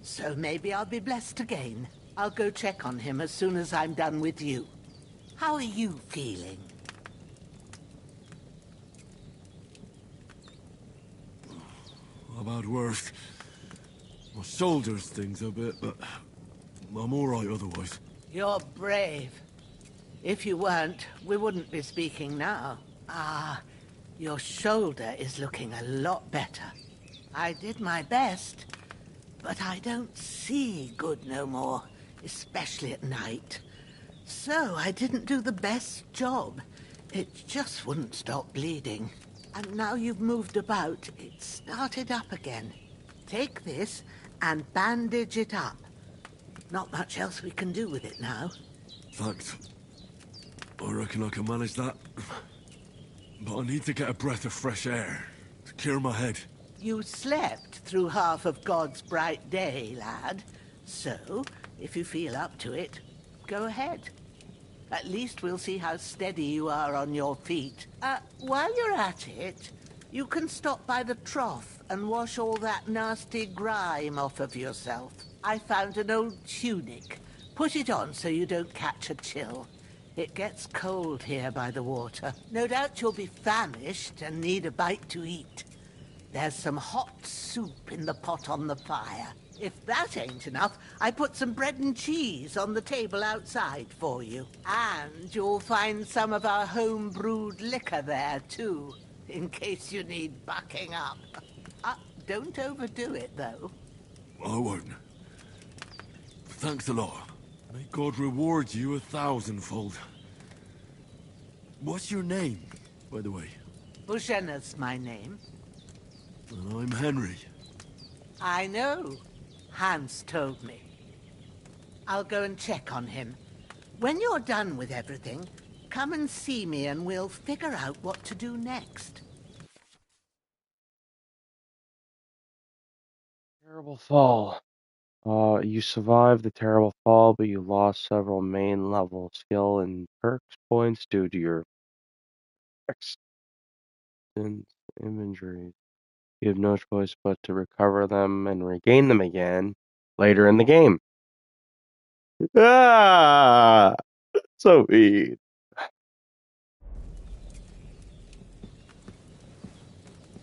so maybe I'll be blessed again. I'll go check on him as soon as I'm done with you. How are you feeling? I've had worse. My shoulder stings a bit, but I'm all right otherwise. You're brave. If you weren't, we wouldn't be speaking now. Ah, your shoulder is looking a lot better. I did my best, but I don't see good no more, especially at night. So I didn't do the best job. It just wouldn't stop bleeding. And now you've moved about, it started up again. Take this and bandage it up. Not much else we can do with it now. Thanks. I reckon I can manage that. But I need to get a breath of fresh air to clear my head. You slept through half of God's bright day, lad. So, if you feel up to it, go ahead. At least we'll see how steady you are on your feet. While you're at it, you can stop by the trough and wash all that nasty grime off of yourself. I found an old tunic. Put it on so you don't catch a chill. It gets cold here by the water. No doubt you'll be famished and need a bite to eat. There's some hot soup in the pot on the fire. If that ain't enough, I put some bread and cheese on the table outside for you. And you'll find some of our home-brewed liquor there, too, in case you need bucking up. Don't overdo it, though. I won't. Thanks a lot. May God reward you 1,000-fold. What's your name, by the way? Bushenna's my name. And I'm Henry. I know. Hans told me. I'll go and check on him. When you're done with everything, come and see me and we'll figure out what to do next. Terrible fall. You survived the terrible fall, but you lost several main level skill and perks points due to your extant injuries. You have no choice but to recover them and regain them again later in the game. Ah, so mean.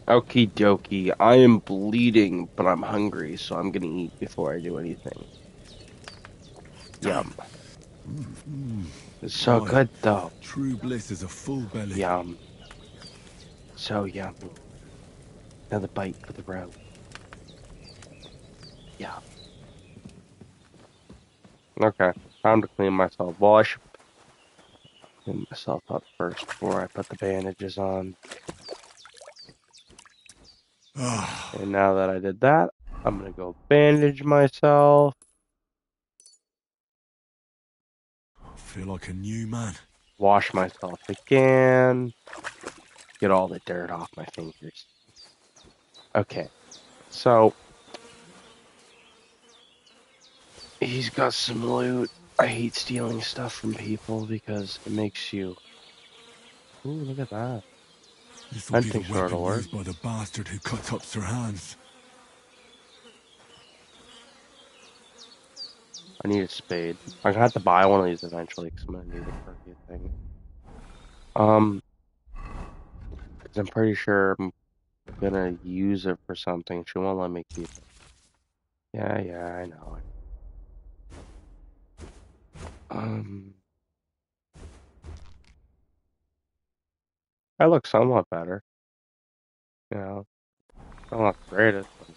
Okie dokie. I am bleeding, but I'm hungry, so I'm gonna eat before I do anything. Yum. It's so Aye. good, though. True bliss is a full belly. Yum. So yummy. Another bite for the road. Yum. Okay, time to clean myself. Well, I should clean myself up first before I put the bandages on. And now that I did that, I'm gonna go bandage myself. I feel like a new man. Wash myself again. Get all the dirt off my fingers. Okay, so he's got some loot. I hate stealing stuff from people because it makes you... Ooh, look at that. This will be the Hunting sword weapon will work. used by the bastard who cuts up Sir Hans. I need a spade. I'm gonna have to buy one of these eventually because I'm gonna need it for a few things. Because I'm pretty sure I'm gonna use it for something. She won't let me keep it. Yeah, I know. I look somewhat better. You know, I'm not the greatest, but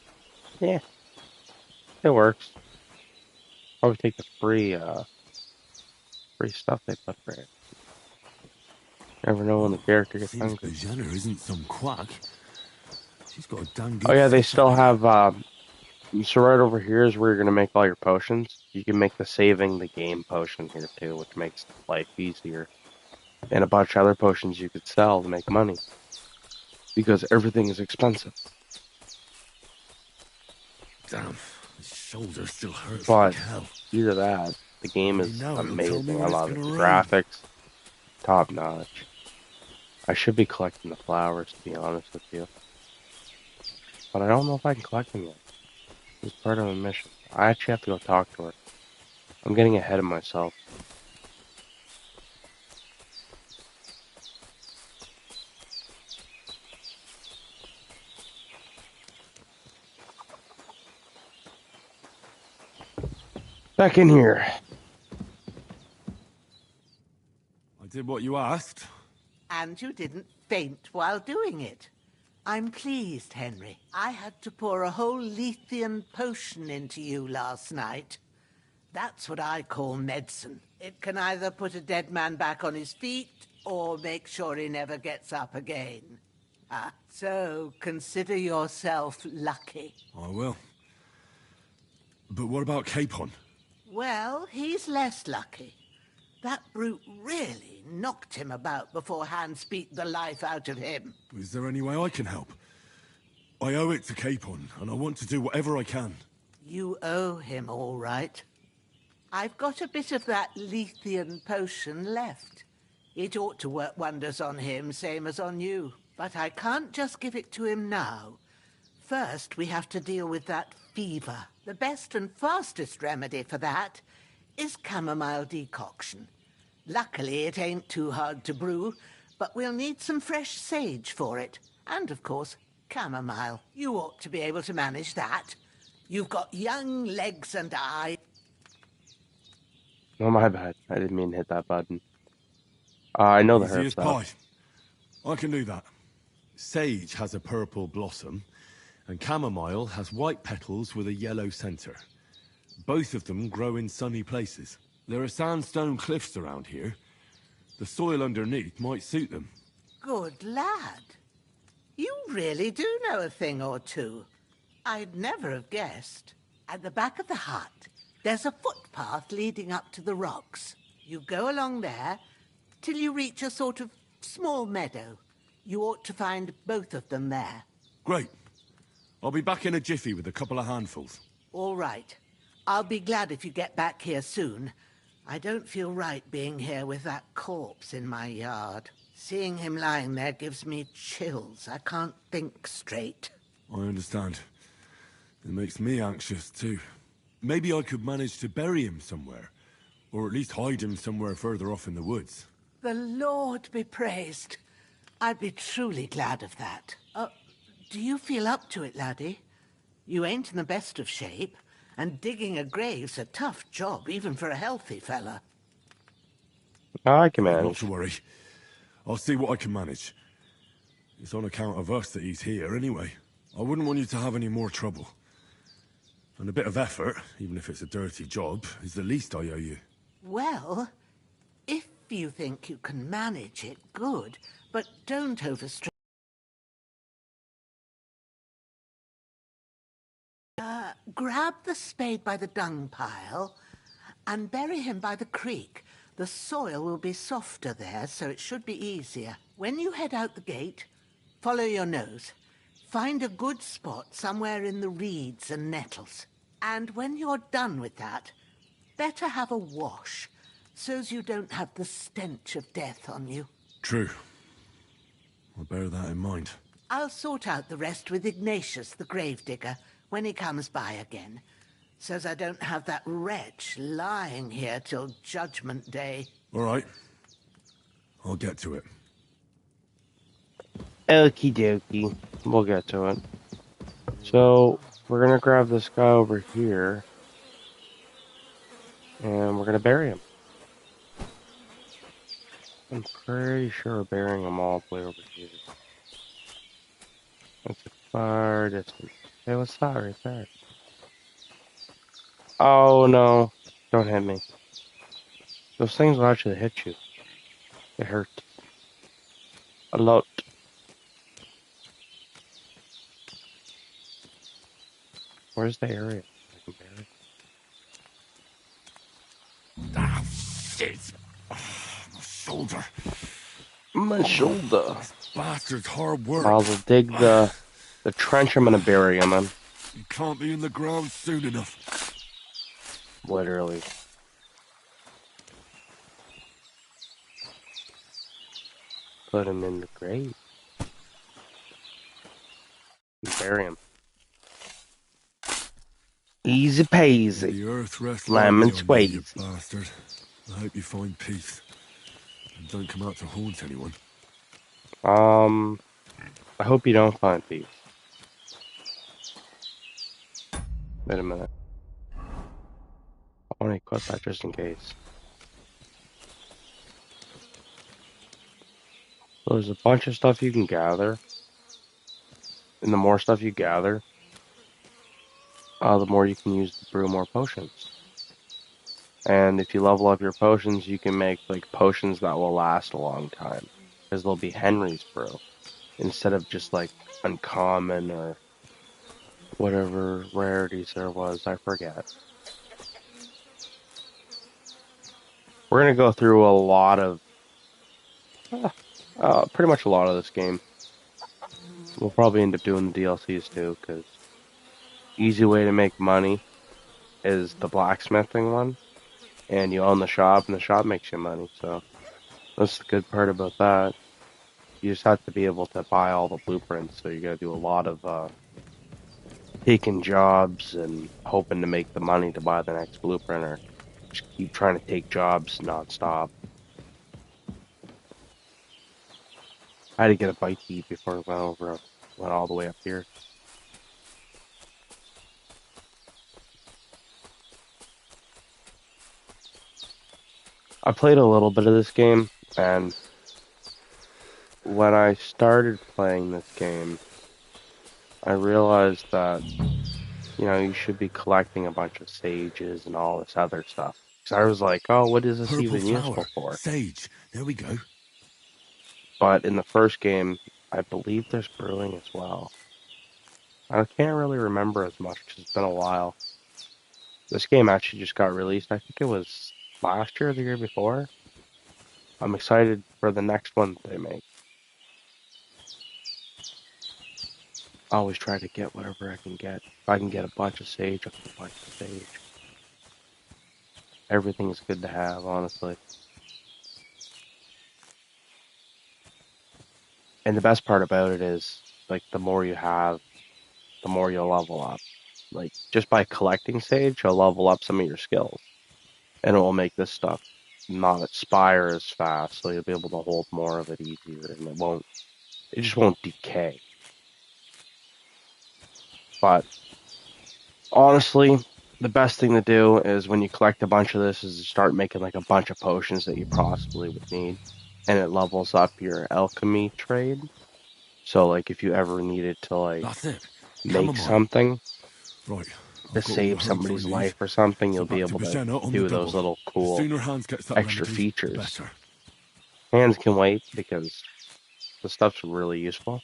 yeah, it works. Probably take the free stuff they put for it. Never know when the character gets Seems hungry. Bujana isn't some quack. She's got a dang good Oh yeah, they fix still at it. have, so right over here is where you're gonna make all your potions. You can make the saving the game potion here too, which makes life easier. And a bunch of other potions you could sell to make money. Because everything is expensive. Damn, his shoulder still hurts But like hell. either that, the game Maybe is now it'll tell me amazing. I when it's love it. gonna The rain. graphics, top notch. I should be collecting the flowers, to be honest with you. But I don't know if I can collect them yet. It's part of a mission. I actually have to go talk to her. I'm getting ahead of myself. Back in here. I did what you asked. And you didn't faint while doing it. I'm pleased, Henry. I had to pour a whole Lethean potion into you last night. That's what I call medicine. It can either put a dead man back on his feet or make sure he never gets up again. So consider yourself lucky. I will. But what about Capon? Well, he's less lucky. That brute really knocked him about before Hans beat the life out of him. Is there any way I can help? I owe it to Capon, and I want to do whatever I can. You owe him, all right. I've got a bit of that Lethean potion left. It ought to work wonders on him, same as on you. But I can't just give it to him now. First, we have to deal with that fever. The best and fastest remedy for that is chamomile decoction. Luckily, it ain't too hard to brew, but we'll need some fresh sage for it. And, of course, chamomile. You ought to be able to manage that. You've got young legs and eyes. Oh, my bad. I didn't mean to hit that button. I know the Easy herbs, as though. pie. I can do that. Sage has a purple blossom, and chamomile has white petals with a yellow center. Both of them grow in sunny places. There are sandstone cliffs around here. The soil underneath might suit them. Good lad. You really do know a thing or two. I'd never have guessed. At the back of the hut, there's a footpath leading up to the rocks. You go along there till you reach a sort of small meadow. You ought to find both of them there. Great. I'll be back in a jiffy with a couple of handfuls. All right. I'll be glad if you get back here soon. I don't feel right being here with that corpse in my yard. Seeing him lying there gives me chills. I can't think straight. I understand. It makes me anxious, too. Maybe I could manage to bury him somewhere. Or at least hide him somewhere further off in the woods. The Lord be praised. I'd be truly glad of that. Do you feel up to it, laddie? You ain't in the best of shape, and digging a grave's a tough job, even for a healthy fella. I can manage. Not to worry. I'll see what I can manage. It's on account of us that he's here, anyway. I wouldn't want you to have any more trouble. And a bit of effort, even if it's a dirty job, is the least I owe you. Well, if you think you can manage it, good, but don't overstress. Grab the spade by the dung pile and bury him by the creek. The soil will be softer there, so it should be easier. When you head out the gate, follow your nose. Find a good spot somewhere in the reeds and nettles. And when you're done with that, better have a wash, so's you don't have the stench of death on you. True. I'll bear that in mind. I'll sort out the rest with Ignatius, the gravedigger, when he comes by again, so's I don't have that wretch lying here till Judgment Day. All right. I'll get to it. Okie dokie. We'll get to it. So, we're gonna grab this guy over here. And we're gonna bury him. I'm pretty sure we're burying him all the way over here. That's a far distance. Hey, what's that right there? Oh no. Don't hit me. Those things will actually hit you. It hurt. A lot. Where's the area? I can bury? Ah, shit! Oh, my shoulder. My shoulder. This bastard's hard work. I'll dig the trench I'm gonna bury him in. You can't be in the ground soon enough. Literally. put him in the grave. Bury him. Easy peasy. May the earth rest Lemon lightly on you, you squeeze. bastard. I hope you find peace. And don't come out to haunt anyone. I hope you don't find peace. Wait a minute. I want to equip that just in case. So there's a bunch of stuff you can gather. And the more stuff you gather, the more you can use to brew more potions. And if you level up your potions, you can make like potions that will last a long time. Because they'll be Henry's brew. Instead of just like uncommon or whatever rarities there was, I forget. We're gonna go through a lot of, pretty much a lot of this game. We'll probably end up doing the DLCs too, because easy way to make money is the blacksmithing one, and you own the shop, and the shop makes you money. So that's the good part about that. You just have to be able to buy all the blueprints. So you got to do a lot of taking jobs and hoping to make the money to buy the next blueprint, or just keep trying to take jobs nonstop. I had to get a bite to eat before I went all the way up here. I played a little bit of this game, and when I started playing this game, I realized that, you know, you should be collecting a bunch of sages and all this other stuff. So I was like, oh, what is this Purple even flower. useful for? Sage. There we go. But in the first game, I believe there's brewing as well. I can't really remember as much because it's been a while. This game actually just got released. I think it was last year or the year before. I'm excited for the next one they make. I always try to get whatever I can get. If I can get a bunch of sage, I'll get a bunch of sage. Everything is good to have, honestly. And the best part about it is, like, the more you have, the more you'll level up. Like, just by collecting sage, you'll level up some of your skills. And it will make this stuff not expire as fast, so you'll be able to hold more of it easier, and it just won't decay. But, honestly, the best thing to do is when you collect a bunch of this is to start making, like, a bunch of potions that you possibly would need. And it levels up your alchemy trade. So, like, if you ever needed to, like, make something Right. to save somebody's life or something, you'll be able to do those little cool Sooner hands get that extra remedies, features. better. Hands can wait because the stuff's really useful.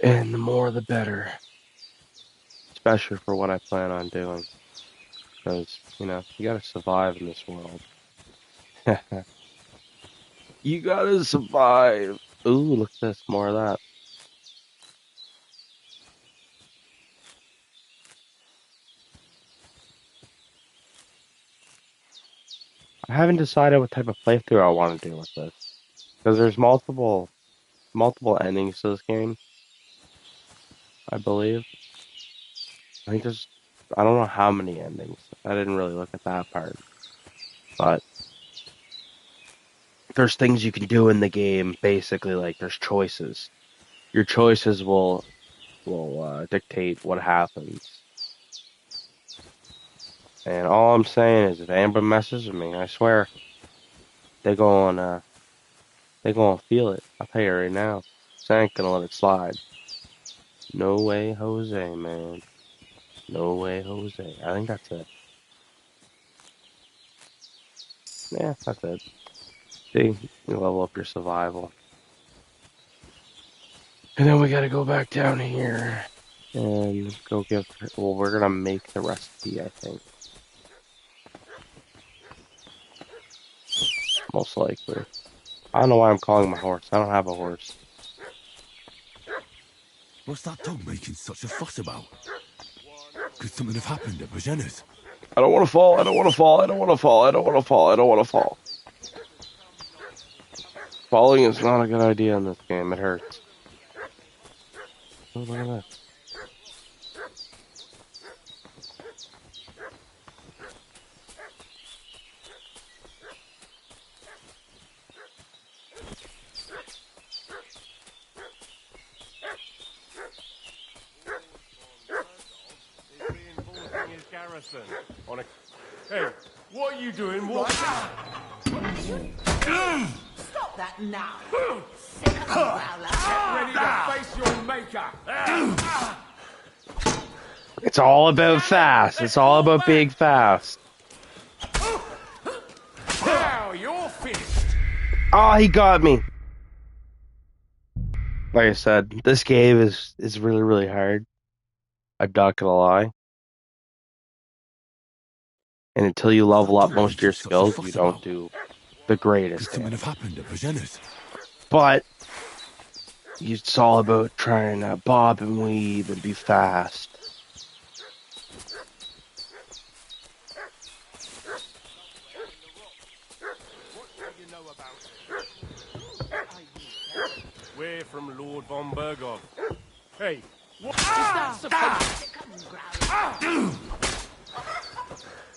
And the more the better. Especially for what I plan on doing. Because, you know, you gotta survive in this world. You gotta survive. Ooh, look at this, more of that. I haven't decided what type of playthrough I want to do with this. Because there's multiple endings to this game, I believe. I think I don't know how many endings. I didn't really look at that part. But there's things you can do in the game, basically, like there's choices. Your choices will dictate what happens. And all I'm saying is if Amber messes with me, I swear, they're gonna feel it. I'll tell you right now. So I ain't gonna let it slide. No way, Jose, man. No way, Jose. I think that's it. Yeah, that's it. See, you level up your survival. And then we gotta go back down here and go give her, well, we're gonna make the recipe, I think. Most likely. I don't know why I'm calling my horse. I don't have a horse. What's that dog making such a fuss about? Could something have happened at Bajena's? I don't want to fall. I don't want to fall. I don't want to fall. I don't want to fall. I don't want to fall. Falling is not a good idea in this game. It hurts. Oh, look at that. Hey, what are you doing? What? Stop that now! Sick of growler! Get ready to face your maker! It's all about fast. It's all about being fast. Now you're finished. Oh, he got me. Like I said, this game is really, really hard. I'm not gonna lie. And until you level up most of your skills, you don't do the greatest. Something have happened at Virginis. But it's all about trying to bob and weave and be fast. We're from Lord von Bergov. Hey, what is that supposed to...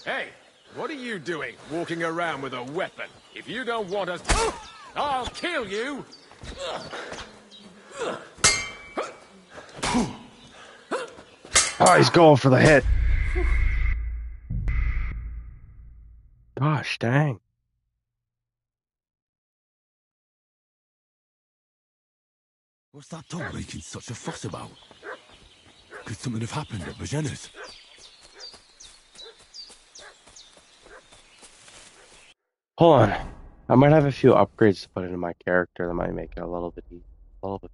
Hey, what are you doing, walking around with a weapon? If you don't want us to... I'll kill you! Oh, he's going for the hit. Gosh, dang. What's that dog making such a fuss about? Could something have happened at Virginis? Hold on. I might have a few upgrades to put into my character that might make it a little bit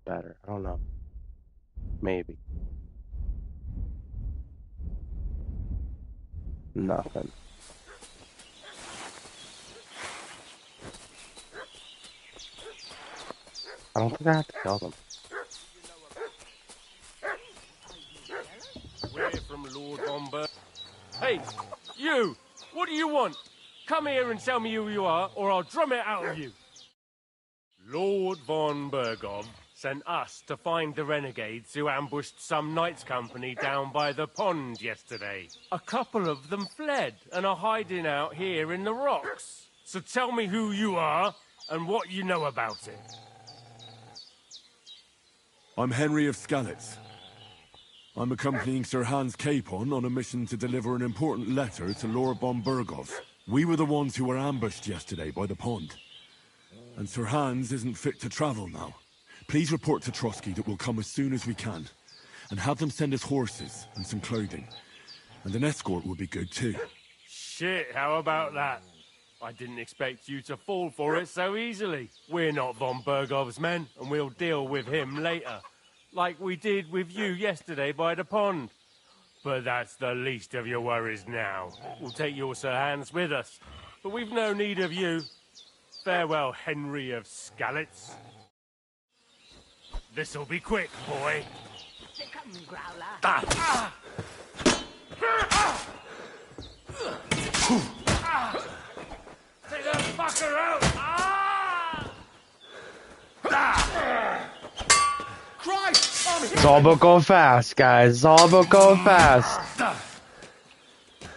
better. I don't know. Maybe. Nothing. I don't think I have to kill them. We're from Lord von Bergov. Hey, you! What do you want? Come here and tell me who you are, or I'll drum it out of you. Lord von Bergov sent us to find the renegades who ambushed some knights' company down by the pond yesterday. A couple of them fled and are hiding out here in the rocks. So tell me who you are and what you know about it. I'm Henry of Skalitz. I'm accompanying Sir Hans Capon on a mission to deliver an important letter to Lord von Bergov. We were the ones who were ambushed yesterday by the pond. And Sir Hans isn't fit to travel now. Please report to Trotsky that we'll come as soon as we can. And have them send us horses and some clothing. And an escort would be good too. Shit, how about that? I didn't expect you to fall for it so easily. We're not von Bergov's men, and we'll deal with him later. Like we did with you yesterday by the pond. But that's the least of your worries now. We'll take your Sir Hans with us. But we've no need of you. Farewell, Henry of Skalitz. This'll be quick, boy. Take that fucker out! Christ! It's all about going fast, guys. It's all about going fast.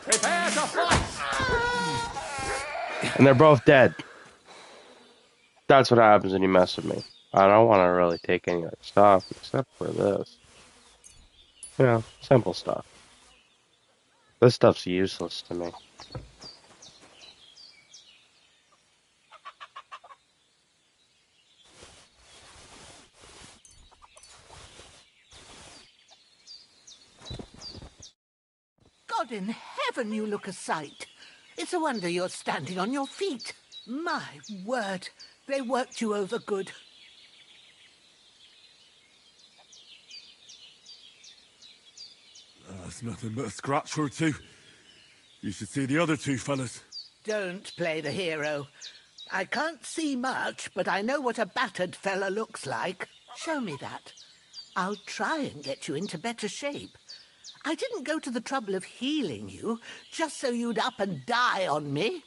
Prepare to fight! And they're both dead. That's what happens when you mess with me. I don't want to really take any other stuff except for this. You know, simple stuff. This stuff's useless to me. God in heaven, you look a sight. It's a wonder you're standing on your feet. My word, they worked you over good. That's nothing but a scratch or two. You should see the other two fellas. Don't play the hero. I can't see much, but I know what a battered fella looks like. Show me that. I'll try and get you into better shape. I didn't go to the trouble of healing you, just so you'd up and die on me.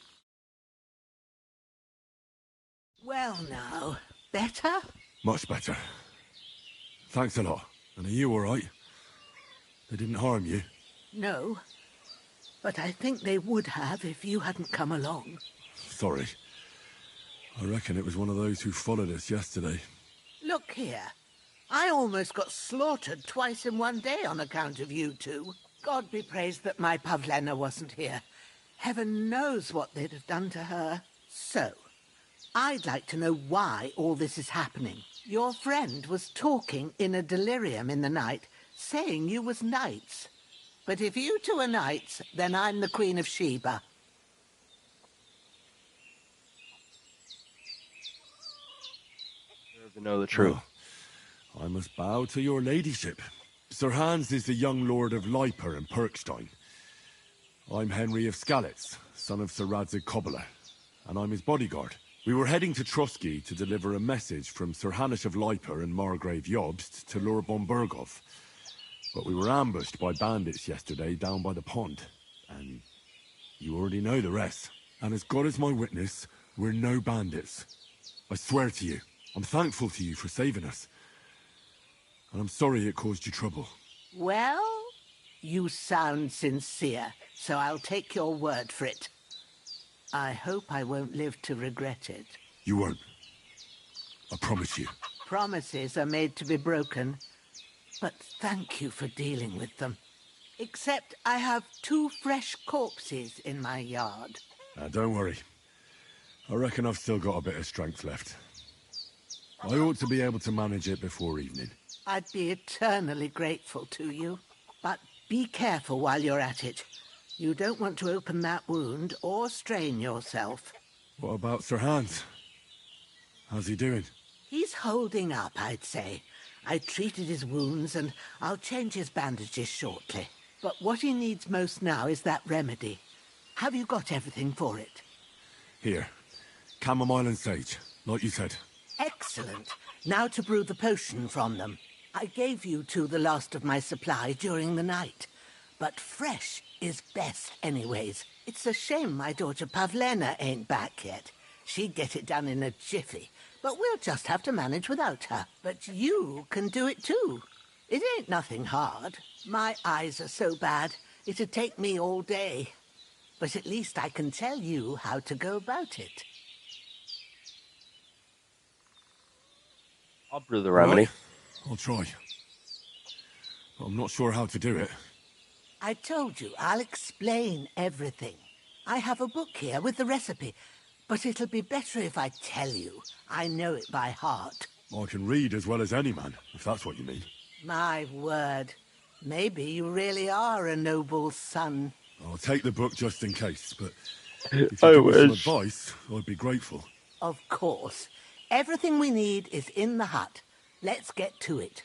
Well now, better? Much better. Thanks a lot. And are you all right? They didn't harm you? No, but I think they would have if you hadn't come along. Sorry. I reckon it was one of those who followed us yesterday. Look here. I almost got slaughtered twice in one day on account of you two. God be praised that my Pavlena wasn't here. Heaven knows what they'd have done to her. So, I'd like to know why all this is happening. Your friend was talking in a delirium in the night, saying you was knights. But if you two are knights, then I'm the Queen of Sheba. To know the truth. Well, I must bow to your ladyship. Sir Hans is the young lord of Leiper and Perkstein. I'm Henry of Skalitz, son of Sir Radzig Kobyla, and I'm his bodyguard. We were heading to Trotsky to deliver a message from Sir Hanush of Leiper and Margrave Jobst to Lord Bombergov. But we were ambushed by bandits yesterday down by the pond, and you already know the rest. And as God is my witness, we're no bandits. I swear to you, I'm thankful to you for saving us. And I'm sorry it caused you trouble. Well, you sound sincere, so I'll take your word for it. I hope I won't live to regret it. You won't. I promise you. Promises are made to be broken, but thank you for dealing with them. Except I have 2 fresh corpses in my yard. Now, don't worry. I reckon I've still got a bit of strength left. I ought to be able to manage it before evening. I'd be eternally grateful to you. But be careful while you're at it. You don't want to open that wound or strain yourself. What about Sir Hans? How's he doing? He's holding up, I'd say. I treated his wounds and I'll change his bandages shortly. But what he needs most now is that remedy. Have you got everything for it? Here. Chamomile and sage, like you said. Excellent. Now to brew the potion from them. I gave you two the last of my supply during the night. But fresh is best anyways. It's a shame my daughter Pavlena ain't back yet. She'd get it done in a jiffy. But we'll just have to manage without her. But you can do it too. It ain't nothing hard. My eyes are so bad, it'd take me all day. But at least I can tell you how to go about it. I'll brew the remedy. Right. I'll try. But I'm not sure how to do it. I told you, I'll explain everything. I have a book here with the recipe, but it'll be better if I tell you. I know it by heart. I can read as well as any man, if that's what you mean. My word. Maybe you really are a noble son. I'll take the book just in case, but if you give me some advice, I'd be grateful. Of course. Everything we need is in the hut. Let's get to it.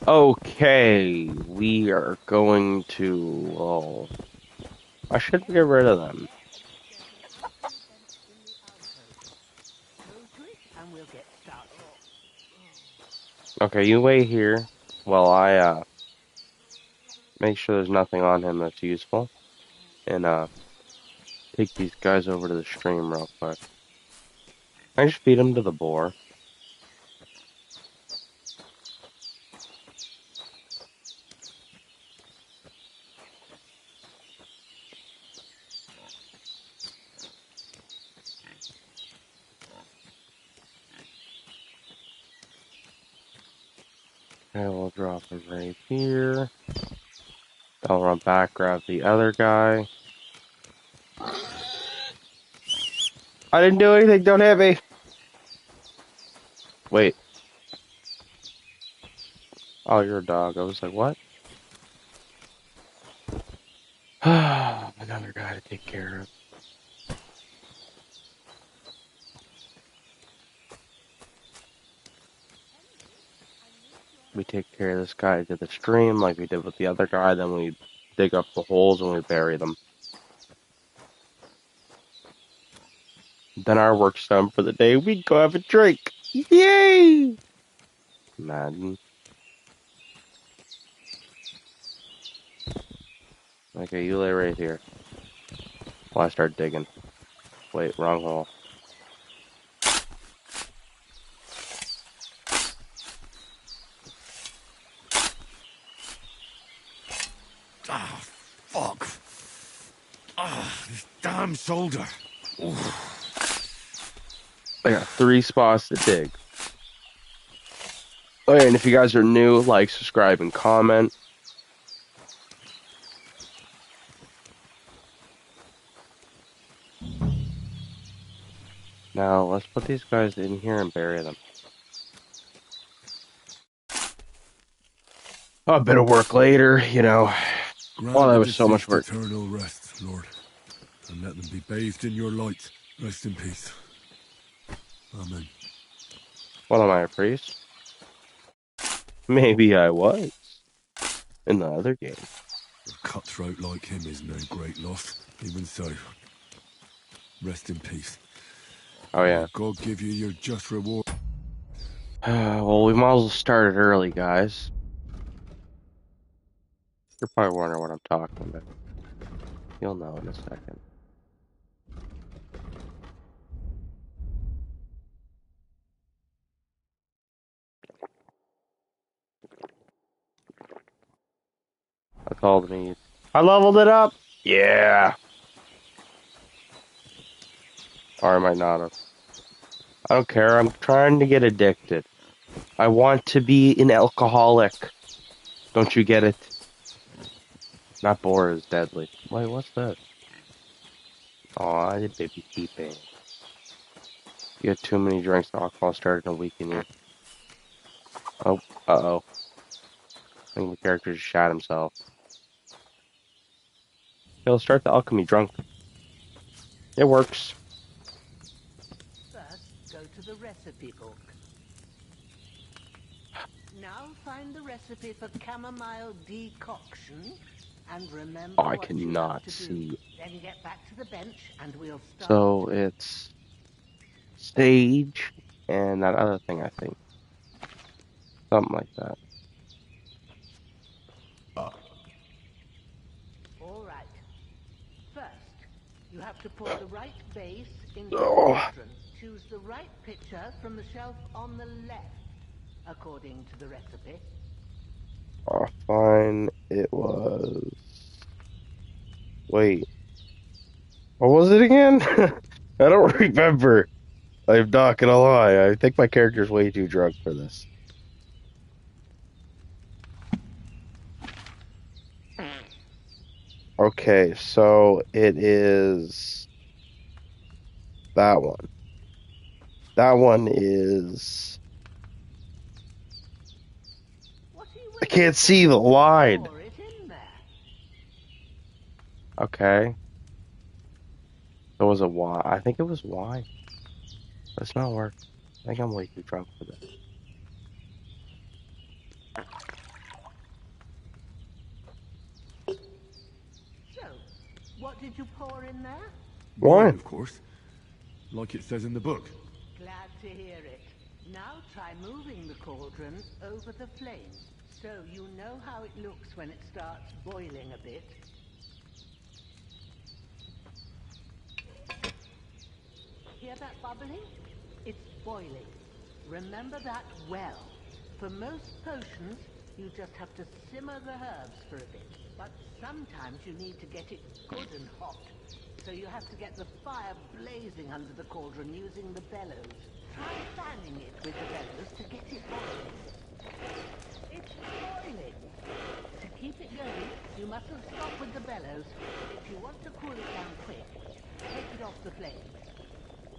Okay, we are going to... Oh, I should get rid of them. Okay, you wait here while I make sure there's nothing on him that's useful. And take these guys over to the stream real quick. I just feed them to the boar. Okay, we'll drop him right here. I'll run back, grab the other guy. I didn't do anything, don't hit me! Wait. Oh, you're a dog. I was like, what? Another guy to take care of. We take care of this guy to the stream like we did with the other guy, then we dig up the holes and we bury them. Then our work's done for the day. We go have a drink. Yay! Madden. Okay, you lay right here. While I start digging. Wait, wrong hole. Ah, fuck. Ah, this damn shoulder. I got 3 spots to dig. Oh yeah, and if you guys are new, like, subscribe, and comment. Now, let's put these guys in here and bury them. A bit of work later, you know. Grant Oh, that the was so much deceased work. eternal rest, Lord, and let them be bathed in your light. Rest in peace. Amen. What am I, a priest? Maybe I was. In the other game. A cutthroat like him is no great loss. Even so, rest in peace. Oh yeah. May God give you your just reward. Well, we might as well start it early, guys. You're probably wondering what I'm talking about. You'll know in a second. That's all the need. I leveled it up! Yeah! Or I might not have. I don't care, I'm trying to get addicted. I want to be an alcoholic. Don't you get it? Not boar is deadly. Wait, what's that? Aw, the baby keeping. You had too many drinks, alcohol started to weaken you. Oh, uh-oh. I think the character just shot himself. He'll start the alchemy drunk. It works. First, go to the recipe book. Now find the recipe for chamomile decoction, and remember Oh, I what you have cannot to do. see. Then get back to the bench, and we'll start. So it's sage and that other thing, I think. Something like that. All right. First, you have to pour the right base into the Oh. cauldron. Choose the right pitcher from the shelf on the left, according to the recipe. Oh, fine. It was... Wait. What was it again? I don't remember. I'm not gonna lie. I think my character's way too drunk for this. Okay, so it is that one. That one is... I can't see the line. Okay. It was a Y. I think it was Y. But it's not working. I think I'm way too drunk for this. So, what did you pour in there? Why? Wine, of course. Like it says in the book. Glad to hear it. Now try moving the cauldron over the flame, so you know how it looks when it starts boiling a bit. Hear that bubbling? It's boiling. Remember that well. For most potions, you just have to simmer the herbs for a bit. But sometimes you need to get it good and hot. So you have to get the fire blazing under the cauldron using the bellows. Try fanning it with the bellows to get it boiling. It's boiling. To keep it going, you mustn't stop with the bellows. If you want to cool it down quick, take it off the flame.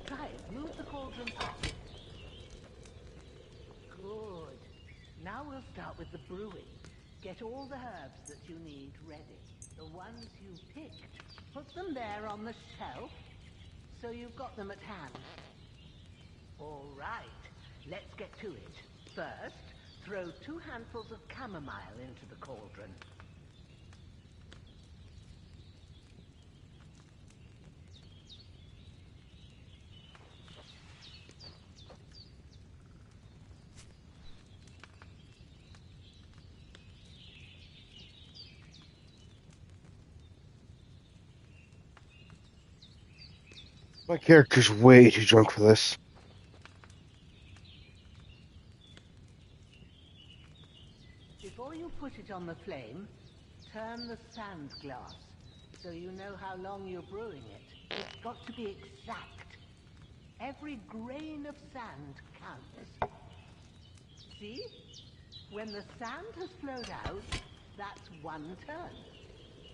Try it. Move the cauldron up. Good. Now we'll start with the brewing. Get all the herbs that you need ready. The ones you picked. Put them there on the shelf, so you've got them at hand. All right. Let's get to it. First, throw 2 handfuls of chamomile into the cauldron. My character's way too drunk for this. Before you put it on the flame, turn the sand glass so you know how long you're brewing it. It's got to be exact. Every grain of sand counts. See? When the sand has flowed out, that's 1 turn.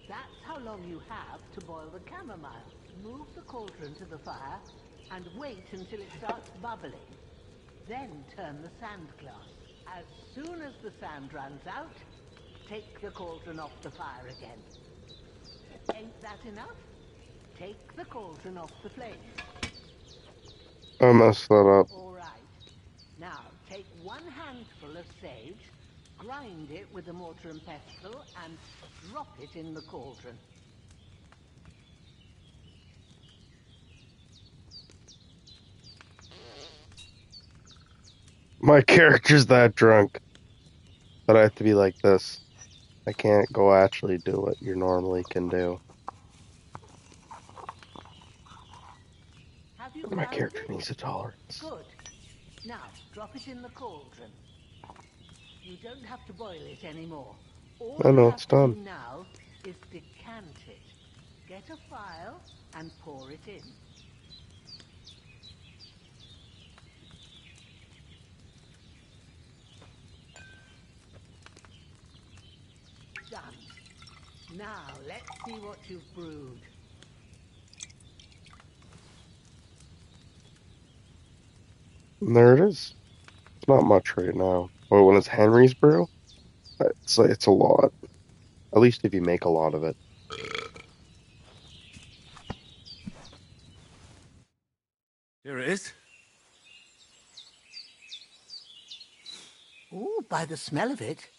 That's how long you have to boil the chamomile. Move the cauldron to the fire and wait until it starts bubbling. Then turn the sand glass. As soon as the sand runs out, take the cauldron off the fire again. Ain't that enough? Take the cauldron off the flame. I messed that up. All right. Now, take 1 handful of sage, grind it with a mortar and pestle, and drop it in the cauldron. My character's that drunk that I have to be like this. I can't go actually do what you normally can do. Have you My found character it? needs a tolerance. Good. Now, drop it in the cauldron. You don't have to boil it anymore. All I you know have it's to do done. now is decant it. Get a phial and pour it in. Done. Now, let's see what you've brewed. And there it is. It's not much right now. But when it's Henry's brew, it's a lot. At least if you make a lot of it. Here it is. Oh, by the smell of it,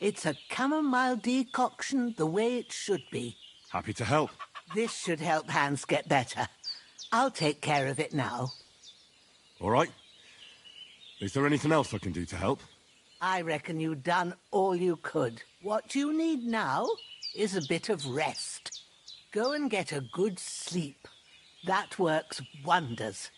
it's a chamomile decoction the way it should be. Happy to help. This should help Hans get better. I'll take care of it now. All right. Is there anything else I can do to help? I reckon you've done all you could. What you need now is a bit of rest. Go and get a good sleep. That works wonders.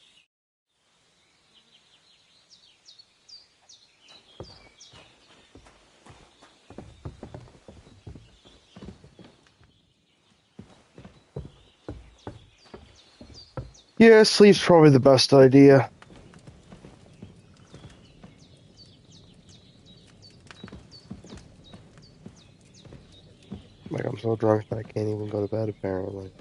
Yeah, sleep's probably the best idea. Like, I'm so drunk that I can't even go to bed, apparently.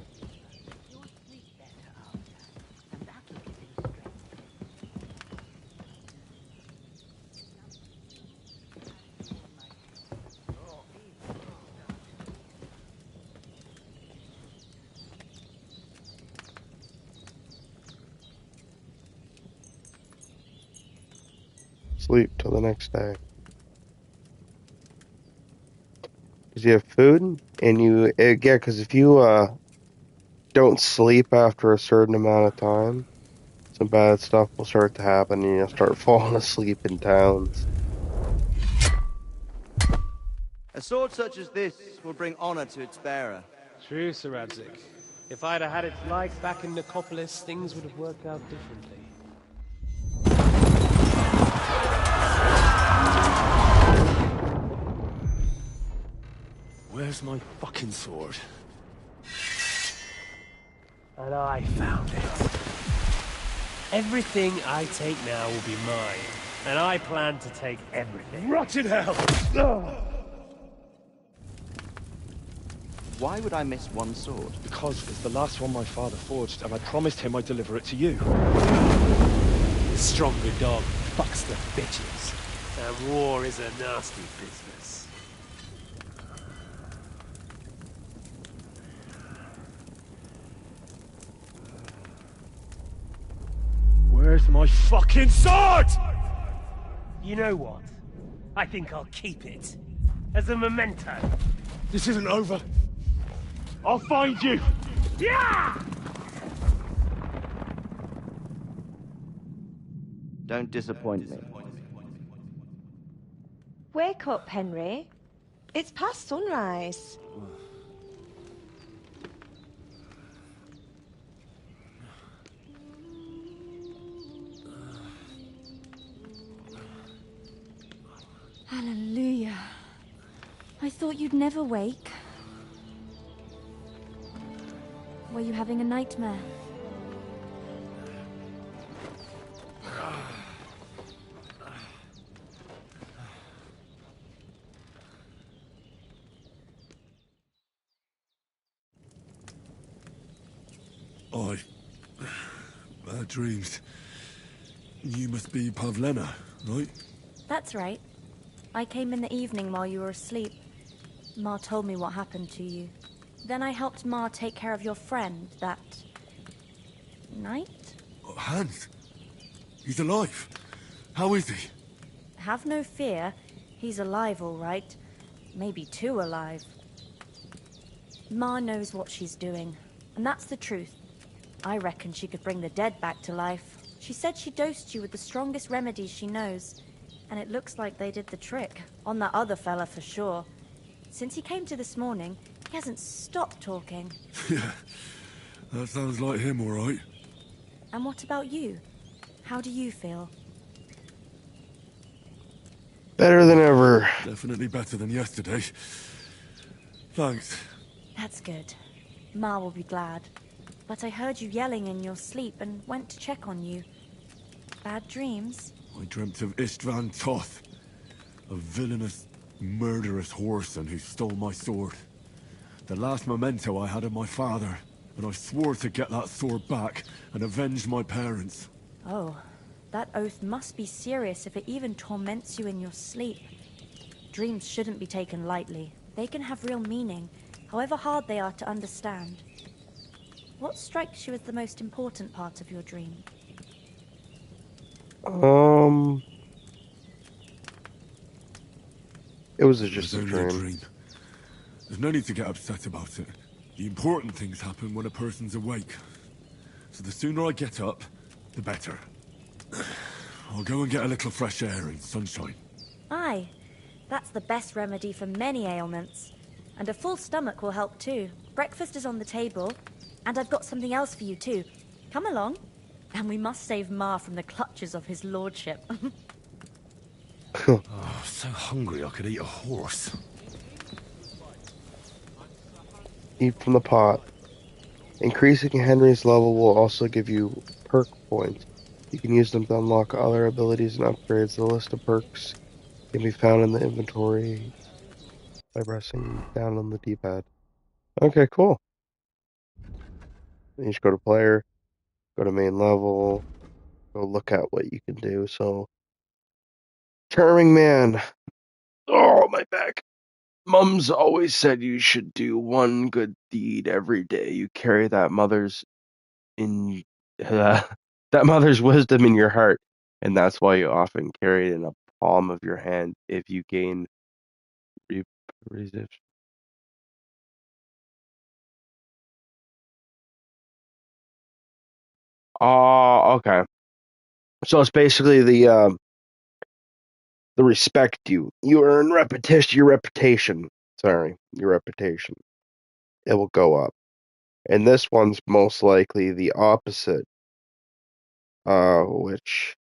Sleep till the next day. Because you have food, and yeah, because if you, don't sleep after a certain amount of time, some bad stuff will start to happen, and you'll start falling asleep in towns. A sword such as this will bring honor to its bearer. True, Sir Radzik. If I'd have had its like back in Nicopolis, things would have worked out differently. Where's my fucking sword? And I found it. Everything I take now will be mine, and I plan to take everything. Rotted hell! Why would I miss one sword? Because it's the last one my father forged, and I promised him I'd deliver it to you. The stronger dog fucks the bitches, and war is a nasty business. Where's my fucking sword? You know what? I think I'll keep it. As a memento. This isn't over. I'll find you! Yeah! Don't disappoint me. Wake up, Henry. It's past sunrise. Hallelujah. I thought you'd never wake. Were you having a nightmare? Bad dreams. You must be Pavlena, right? That's right. I came in the evening while you were asleep. Ma told me what happened to you. Then I helped Ma take care of your friend that night? Hans? He's alive. How is he? Have no fear. He's alive, all right. Maybe too alive. Ma knows what she's doing, and that's the truth. I reckon she could bring the dead back to life. She said she dosed you with the strongest remedies she knows, and it looks like they did the trick. On that other fella for sure. Since he came to this morning, he hasn't stopped talking. Yeah, that sounds like him, all right. And what about you? How do you feel? Better than ever. Definitely better than yesterday. Thanks. That's good. Ma will be glad. But I heard you yelling in your sleep and went to check on you. Bad dreams? I dreamt of Istvan Toth, a villainous, murderous whoreson who stole my sword. The last memento I had of my father, and I swore to get that sword back and avenge my parents. Oh, that oath must be serious if it even torments you in your sleep. Dreams shouldn't be taken lightly. They can have real meaning, however hard they are to understand. What strikes you as the most important part of your dream? It was just a only dream. There's no need to get upset about it. The important things happen when a person's awake. So the sooner I get up, the better. I'll go and get a little fresh air and sunshine. Aye, that's the best remedy for many ailments. And a full stomach will help too. Breakfast is on the table, and I've got something else for you too. Come along, and we must save Ma from the clutches of his lordship. Oh, so hungry I could eat a horse. Eat from the pot. Increasing Henry's level will also give you perk points. You can use them to unlock other abilities and upgrades. The list of perks can be found in the inventory by pressing down on the D-pad. Okay, cool. Then you just go to player, go to main level, go look at what you can do. So, Charming Man. Oh, my back. Mum's always said you should do one good deed every day. You carry that mother's that mother's wisdom in your heart, and that's why you often carry it in a palm of your hand. If you gain resist. Oh, okay. So it's basically the respect you earn repetition. Your reputation. Sorry, your reputation. It will go up, and this one's most likely the opposite. Which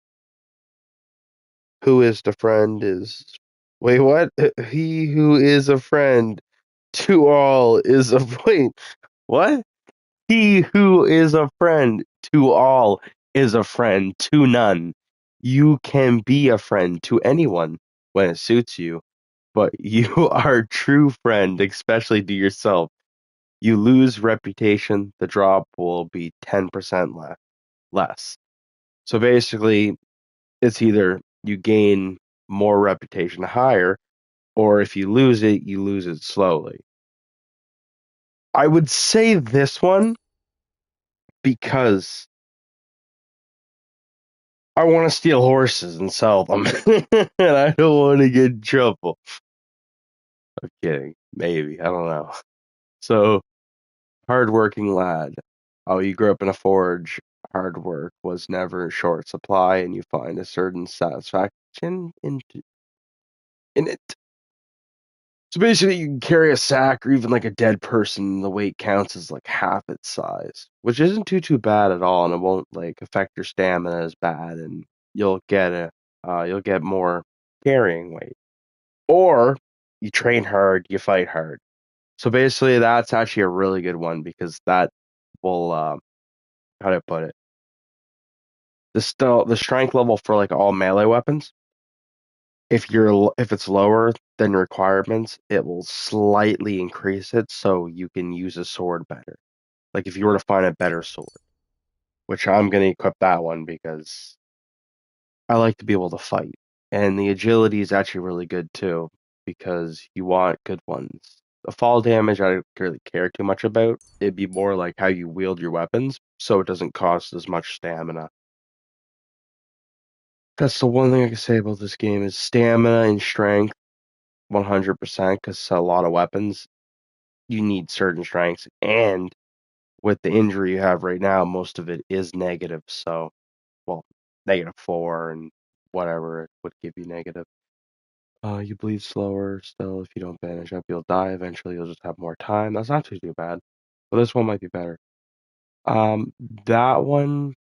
who is the friend is. Wait, what? He who is a friend to all is a wait. What? He who is a friend to all is a friend to none. You can be a friend to anyone when it suits you, but you are a true friend, especially to yourself. You lose reputation, the drop will be 10% less. So basically, it's either you gain more reputation higher, or if you lose it slowly. I would say this one because I want to steal horses and sell them, and I don't want to get in trouble. I'm kidding. Maybe. I don't know. So, hardworking lad. Oh, you grew up in a forge. Hard work was never in short supply, and you find a certain satisfaction in it. So basically, you can carry a sack or even like a dead person, and the weight counts as like half its size, which isn't too bad at all, and it won't like affect your stamina as bad, and you'll get more carrying weight. Or you train hard, you fight hard. So basically, that's actually a really good one because that will, how do I put it? The strength level for like all melee weapons, if it's lower than requirements, it will slightly increase it so you can use a sword better. Like if you were to find a better sword, which I'm gonna equip that one because I like to be able to fight. And the agility is actually really good too, because you want good ones. The fall damage I don't really care too much about. It'd be more like how you wield your weapons, so it doesn't cost as much stamina. That's the one thing I can say about this game is stamina and strength 100%, because a lot of weapons you need certain strengths, and with the injury you have right now, most of it is negative. So, well, -4 and whatever it would give you negative. You bleed slower still if you don't bandage up. You'll die eventually. You'll just have more time. That's not too bad. But this one might be better. Um, that one,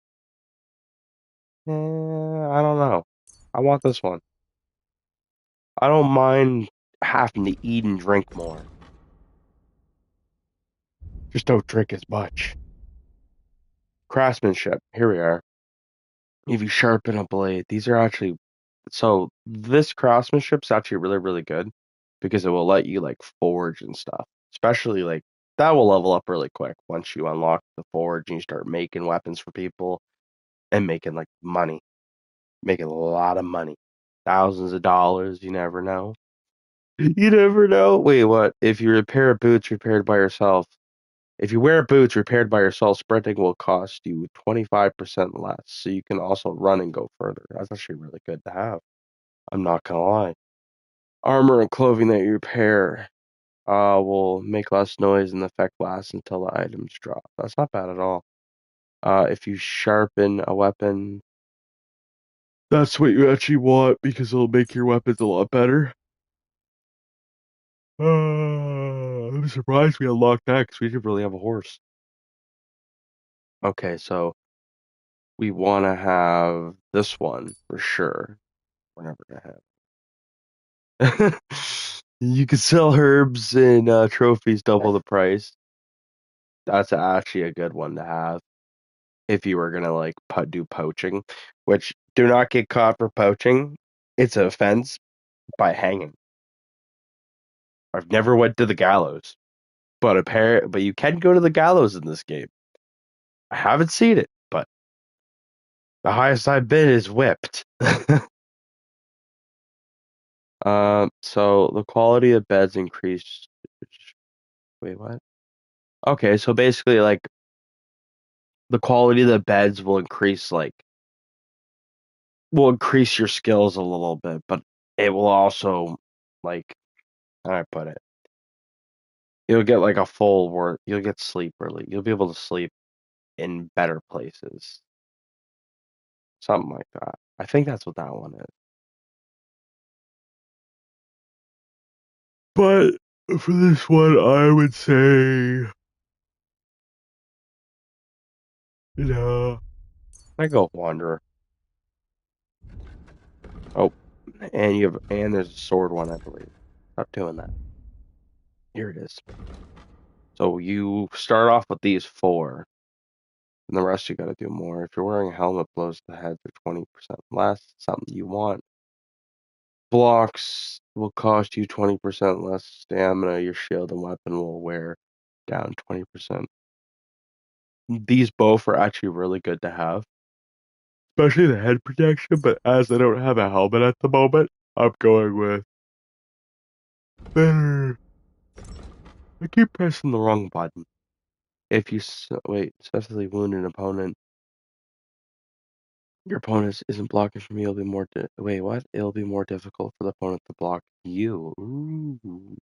I don't know. I want this one. I don't mind having to eat and drink more. Just don't drink as much. Craftsmanship. Here we are. If you sharpen a blade, these are actually so this craftsmanship's actually really, really good because it will let you like forge and stuff. Especially like that will level up really quick once you unlock the forge and you start making weapons for people and making like money. Making a lot of money. Thousands of dollars, you never know. You never know. Wait, what? If you repair boots repaired by yourself, if you wear boots repaired by yourself, sprinting will cost you 25% less, so you can also run and go further. That's actually really good to have. I'm not gonna lie. Armor and clothing that you repair will make less noise and the effect lasts until the items drop. That's not bad at all. If you sharpen a weapon, that's what you actually want because it'll make your weapons a lot better. I'm surprised we unlocked that because we didn't really have a horse. Okay, so we want to have this one for sure. We're never gonna have. You can sell herbs and trophies double the price. That's actually a good one to have if you were gonna like do poaching, which do not get caught for poaching. It's an offense by hanging. I've never went to the gallows, but you can go to the gallows in this game. I haven't seen it, but the highest I've been is whipped. So the quality of beds increased. Wait, what? Okay, so basically, like the quality of the beds will increase your skills a little bit, but it will also like how do I put it? You'll get like a full work. You'll get sleep early. You'll be able to sleep in better places. Something like that. I think that's what that one is. But for this one, I would say, I go Wanderer. Oh, and there's a sword one, I believe. Stop doing that. Here it is. So you start off with these 4, and the rest you got to do more. If you're wearing a helmet, blows to the head for 20% less. Something you want. Blocks will cost you 20% less stamina. Your shield and weapon will wear down 20%. These both are actually really good to have, especially the head protection. But as I don't have a helmet at the moment, I'm going with better. I keep pressing the wrong button. If you wait, successfully wound an opponent, your opponent isn't blocking from you. It'll be more. Wait, what? It'll be more difficult for the opponent to block you. Ooh.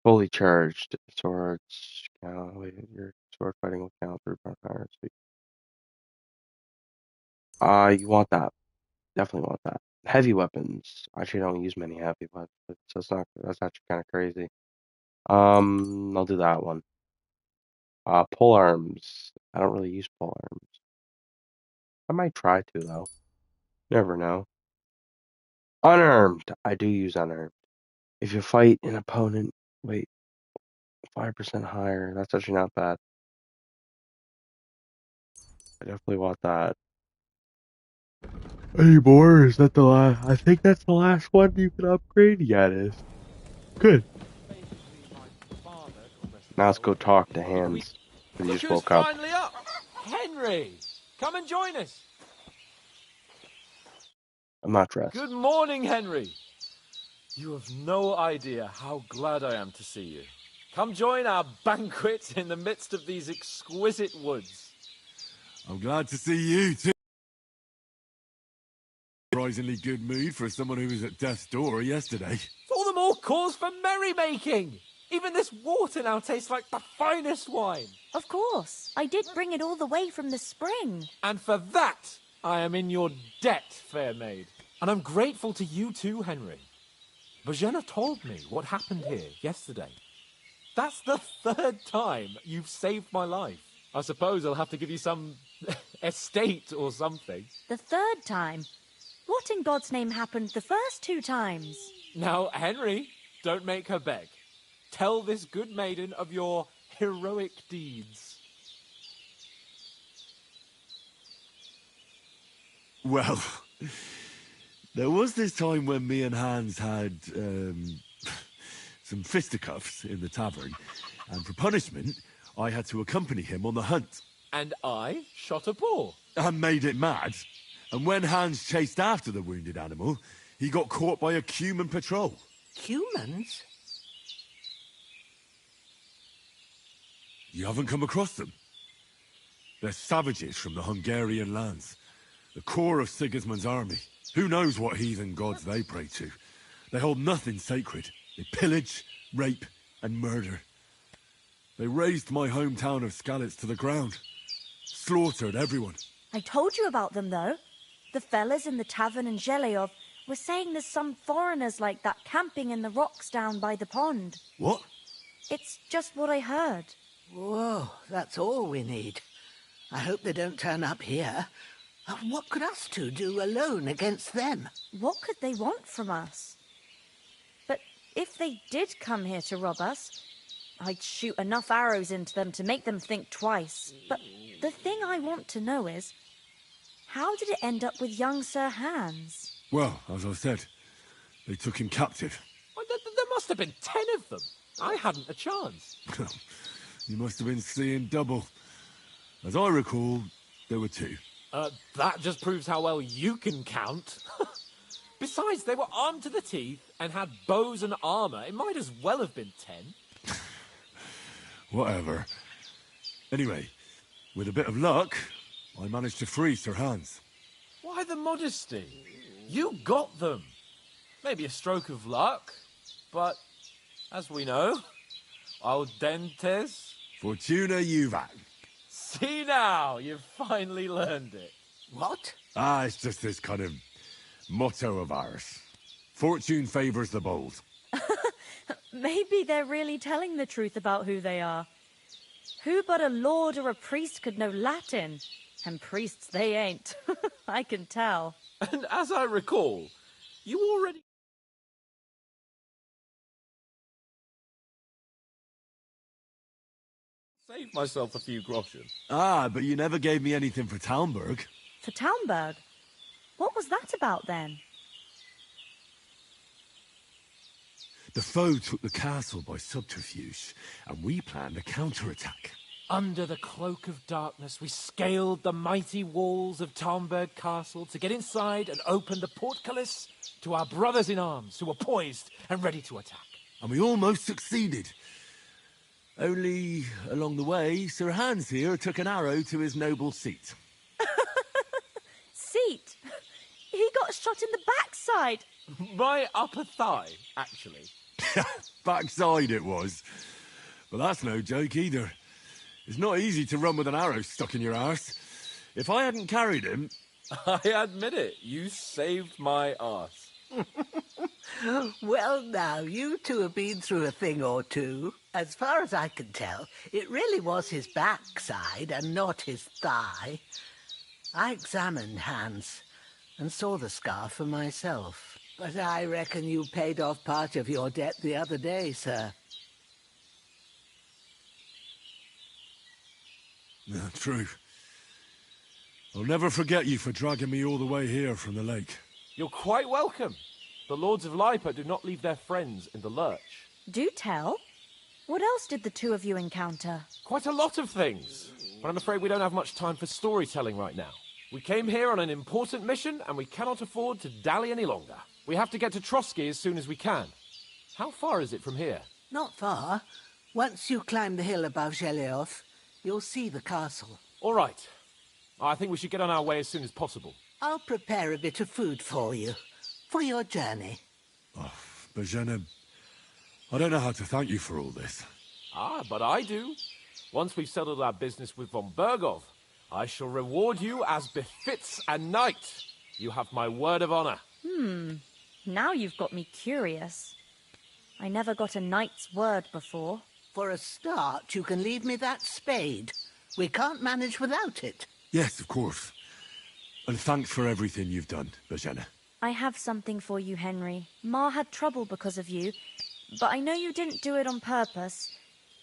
Fully charged swords. Wait, your sword fighting will count for power speed. You want that. Definitely want that. Heavy weapons. I actually don't use many heavy weapons, so that's actually kind of crazy. I'll do that one. Pole arms. I don't really use pole arms. I might try to though. Never know. Unarmed. I do use unarmed. If you fight an opponent, wait, 5% higher. That's actually not bad. I definitely want that. Any more? Is that the last? I think that's the last one you can upgrade. Yeah, it is. Good. Now let's go talk to Hans. He Look just who's woke up. finally up! Henry! Come and join us! I'm not dressed. Good morning, Henry! You have no idea how glad I am to see you. Come join our banquet in the midst of these exquisite woods. I'm glad to see you too. Surprisingly good mood for someone who was at death's door yesterday. All the more cause for merrymaking! Even this water now tastes like the finest wine. Of course. I did bring it all the way from the spring. And for that, I am in your debt, fair maid. And I'm grateful to you too, Henry. Bojena told me what happened here yesterday. That's the third time you've saved my life. I suppose I'll have to give you some estate or something. The third time? What in God's name happened the first 2 times? Now, Henry, don't make her beg. Tell this good maiden of your heroic deeds. Well, there was this time when me and Hans had some fisticuffs in the tavern, and for punishment, I had to accompany him on the hunt. And I shot a boar. And made it mad. And when Hans chased after the wounded animal, he got caught by a human patrol. Humans? You haven't come across them? They're savages from the Hungarian lands. The core of Sigismund's army. Who knows what heathen gods they pray to? They hold nothing sacred. They pillage, rape, and murder. They razed my hometown of Skalitz to the ground. Slaughtered everyone. I told you about them, though. The fellas in the tavern in Zheleov were saying there's some foreigners like that camping in the rocks down by the pond. What? It's just what I heard. Whoa, that's all we need. I hope they don't turn up here. What could us two do alone against them? What could they want from us? But if they did come here to rob us, I'd shoot enough arrows into them to make them think twice. But the thing I want to know is, how did it end up with young Sir Hans? Well, as I said, they took him captive. Well, there must have been 10 of them. I hadn't a chance. You must have been seeing double. As I recall, there were 2. That just proves how well you can count. Besides, they were armed to the teeth and had bows and armor. It might as well have been 10. Whatever. Anyway, with a bit of luck, I managed to free Sir Hans. Why the modesty? You got them. Maybe a stroke of luck, but as we know, audentes Fortuna juvat. See now, you've finally learned it. What? It's just this kind of motto of ours. Fortune favors the bold. Maybe they're really telling the truth about who they are. Who but a lord or a priest could know Latin? And priests they ain't. I can tell. And as I recall, you already... saved myself a few groschen. But you never gave me anything for Talmberg. For Talmberg? What was that about then? The foe took the castle by subterfuge, and we planned a counterattack. Under the cloak of darkness, we scaled the mighty walls of Talmberg Castle to get inside and open the portcullis to our brothers in arms who were poised and ready to attack. And we almost succeeded. Only, along the way, Sir Hans here took an arrow to his noble seat. Seat? He got shot in the backside. My upper thigh, actually. Backside it was. But that's no joke either. It's not easy to run with an arrow stuck in your arse. If I hadn't carried him... I admit it, you saved my arse. Well, now, you two have been through a thing or two. As far as I can tell, it really was his backside and not his thigh. I examined Hans and saw the scar for myself. But I reckon you paid off part of your debt the other day, sir. Yeah, true. I'll never forget you for dragging me all the way here from the lake. You're quite welcome. The Lords of Lipa do not leave their friends in the lurch. Do tell. What else did the two of you encounter? Quite a lot of things. But I'm afraid we don't have much time for storytelling right now. We came here on an important mission, and we cannot afford to dally any longer. We have to get to Trotsky as soon as we can. How far is it from here? Not far. Once you climb the hill above Geleoth, you'll see the castle. All right. I think we should get on our way as soon as possible. I'll prepare a bit of food for you, for your journey. Oh, Bajena, I don't know how to thank you for all this. Ah, but I do. Once we've settled our business with von Bergov, I shall reward you as befits a knight. You have my word of honor. Now you've got me curious. I never got a knight's word before. For a start, you can leave me that spade. We can't manage without it. Yes, of course. And thanks for everything you've done, Bajena. I have something for you, Henry. Ma had trouble because of you, but I know you didn't do it on purpose,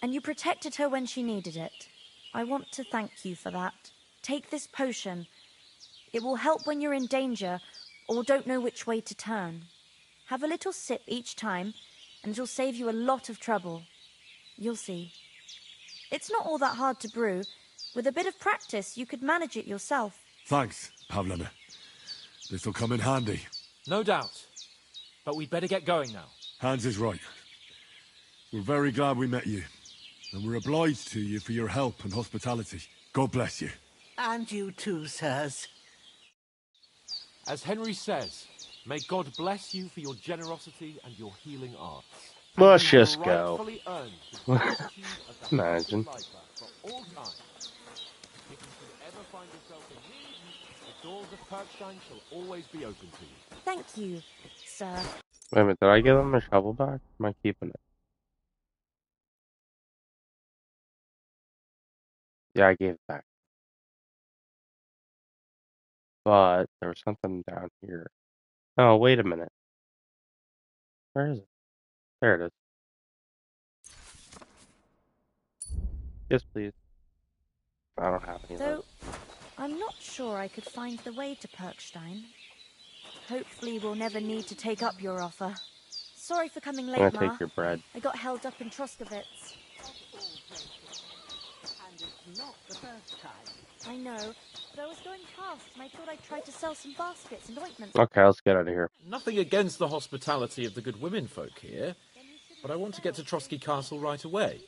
and you protected her when she needed it. I want to thank you for that. Take this potion. It will help when you're in danger or don't know which way to turn. Have a little sip each time, and it'll save you a lot of trouble. You'll see. It's not all that hard to brew. With a bit of practice, you could manage it yourself. Thanks, Pavlena. This'll come in handy. No doubt. But we'd better get going now. Hans is right. We're very glad we met you. And we're obliged to you for your help and hospitality. God bless you. And you too, sirs. As Henry says, may God bless you for your generosity and your healing arts. Let's just go. Rightfully earned the gratitude of the Imagine. House of Lipa for all time. If you should ever find yourself in need, the doors of Perkstein shall always be open to you. Thank you, sir. Wait a minute, did I give them a shovel back? Am I keeping it? Yeah, I gave it back. But there was something down here. Oh, wait a minute. Where is it? There it is. Yes, please. I don't have any of those. Though, I'm not sure I could find the way to Perkstein. Hopefully we'll never need to take up your offer. Sorry for coming late, I'm gonna Ma. take your bread. I got held up in Troskovitz. And it's not the first time. I know, but I was going past and I thought I'd try to sell some baskets and ointments. Okay, let's get out of here. Nothing against the hospitality of the good women folk here, but I want to get to Trotsky Castle right away.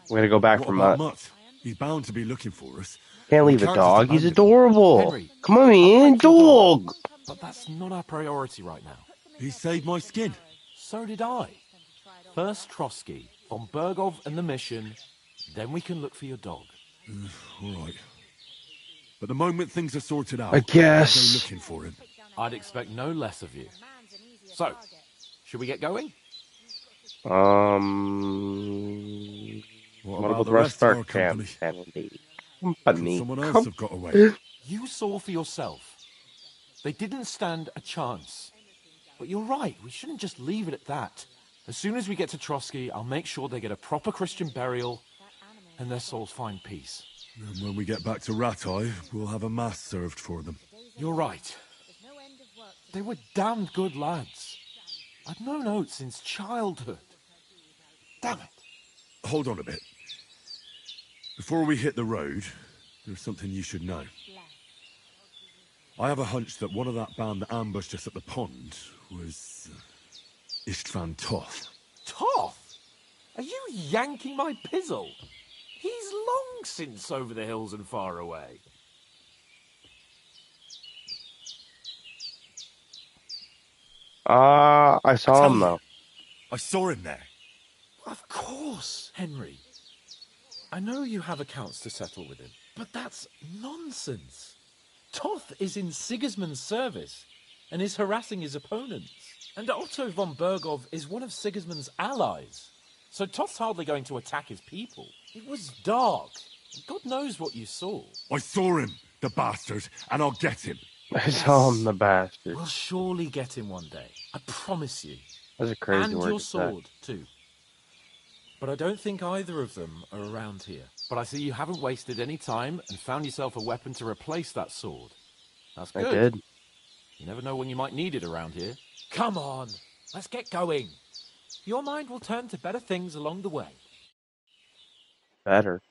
We're gonna go back What from about Mutt? He's bound to be looking for us. Can't leave a Can't dog. just He's abandon- adorable. Henry, Come on, man, dog. But that's not our priority right now. He saved my skin. So did I. First Trotsky, von Bergov and the mission, then we can look for your dog. All right. But the moment things are sorted out, I guess. I'll go looking for him. I'd expect no less of you. So, should we get going? What What about about the rest of our camp? company? Company. Someone else have got away. You saw for yourself. They didn't stand a chance. But you're right, we shouldn't just leave it at that. As soon as we get to Trotsky, I'll make sure they get a proper Christian burial and their souls find peace. And when we get back to Ratai, we'll have a mass served for them. You're right. They were damned good lads. I've known Oates since childhood. Damn it. Hold on a bit. Before we hit the road, there's something you should know. I have a hunch that one of that band that ambushed us at the pond was Istvan Toth. Toth? Are you yanking my pizzle? He's long since over the hills and far away. I saw him though. I saw him there. Of course, Henry. I know you have accounts to settle with him, but that's nonsense. Toth is in Sigismund's service and is harassing his opponents. And Otto von Bergov is one of Sigismund's allies. So Toth's hardly going to attack his people. It was dark. God knows what you saw. I saw him, the bastard, and I'll get him. I saw him, the bastard. We'll surely get him one day. I promise you. That's a crazy And word your to say. sword, too. But I don't think either of them are around here. But I see you haven't wasted any time and found yourself a weapon to replace that sword. That's good. I did. You never know when you might need it around here. Come on, let's get going. Your mind will turn to better things along the way. Better.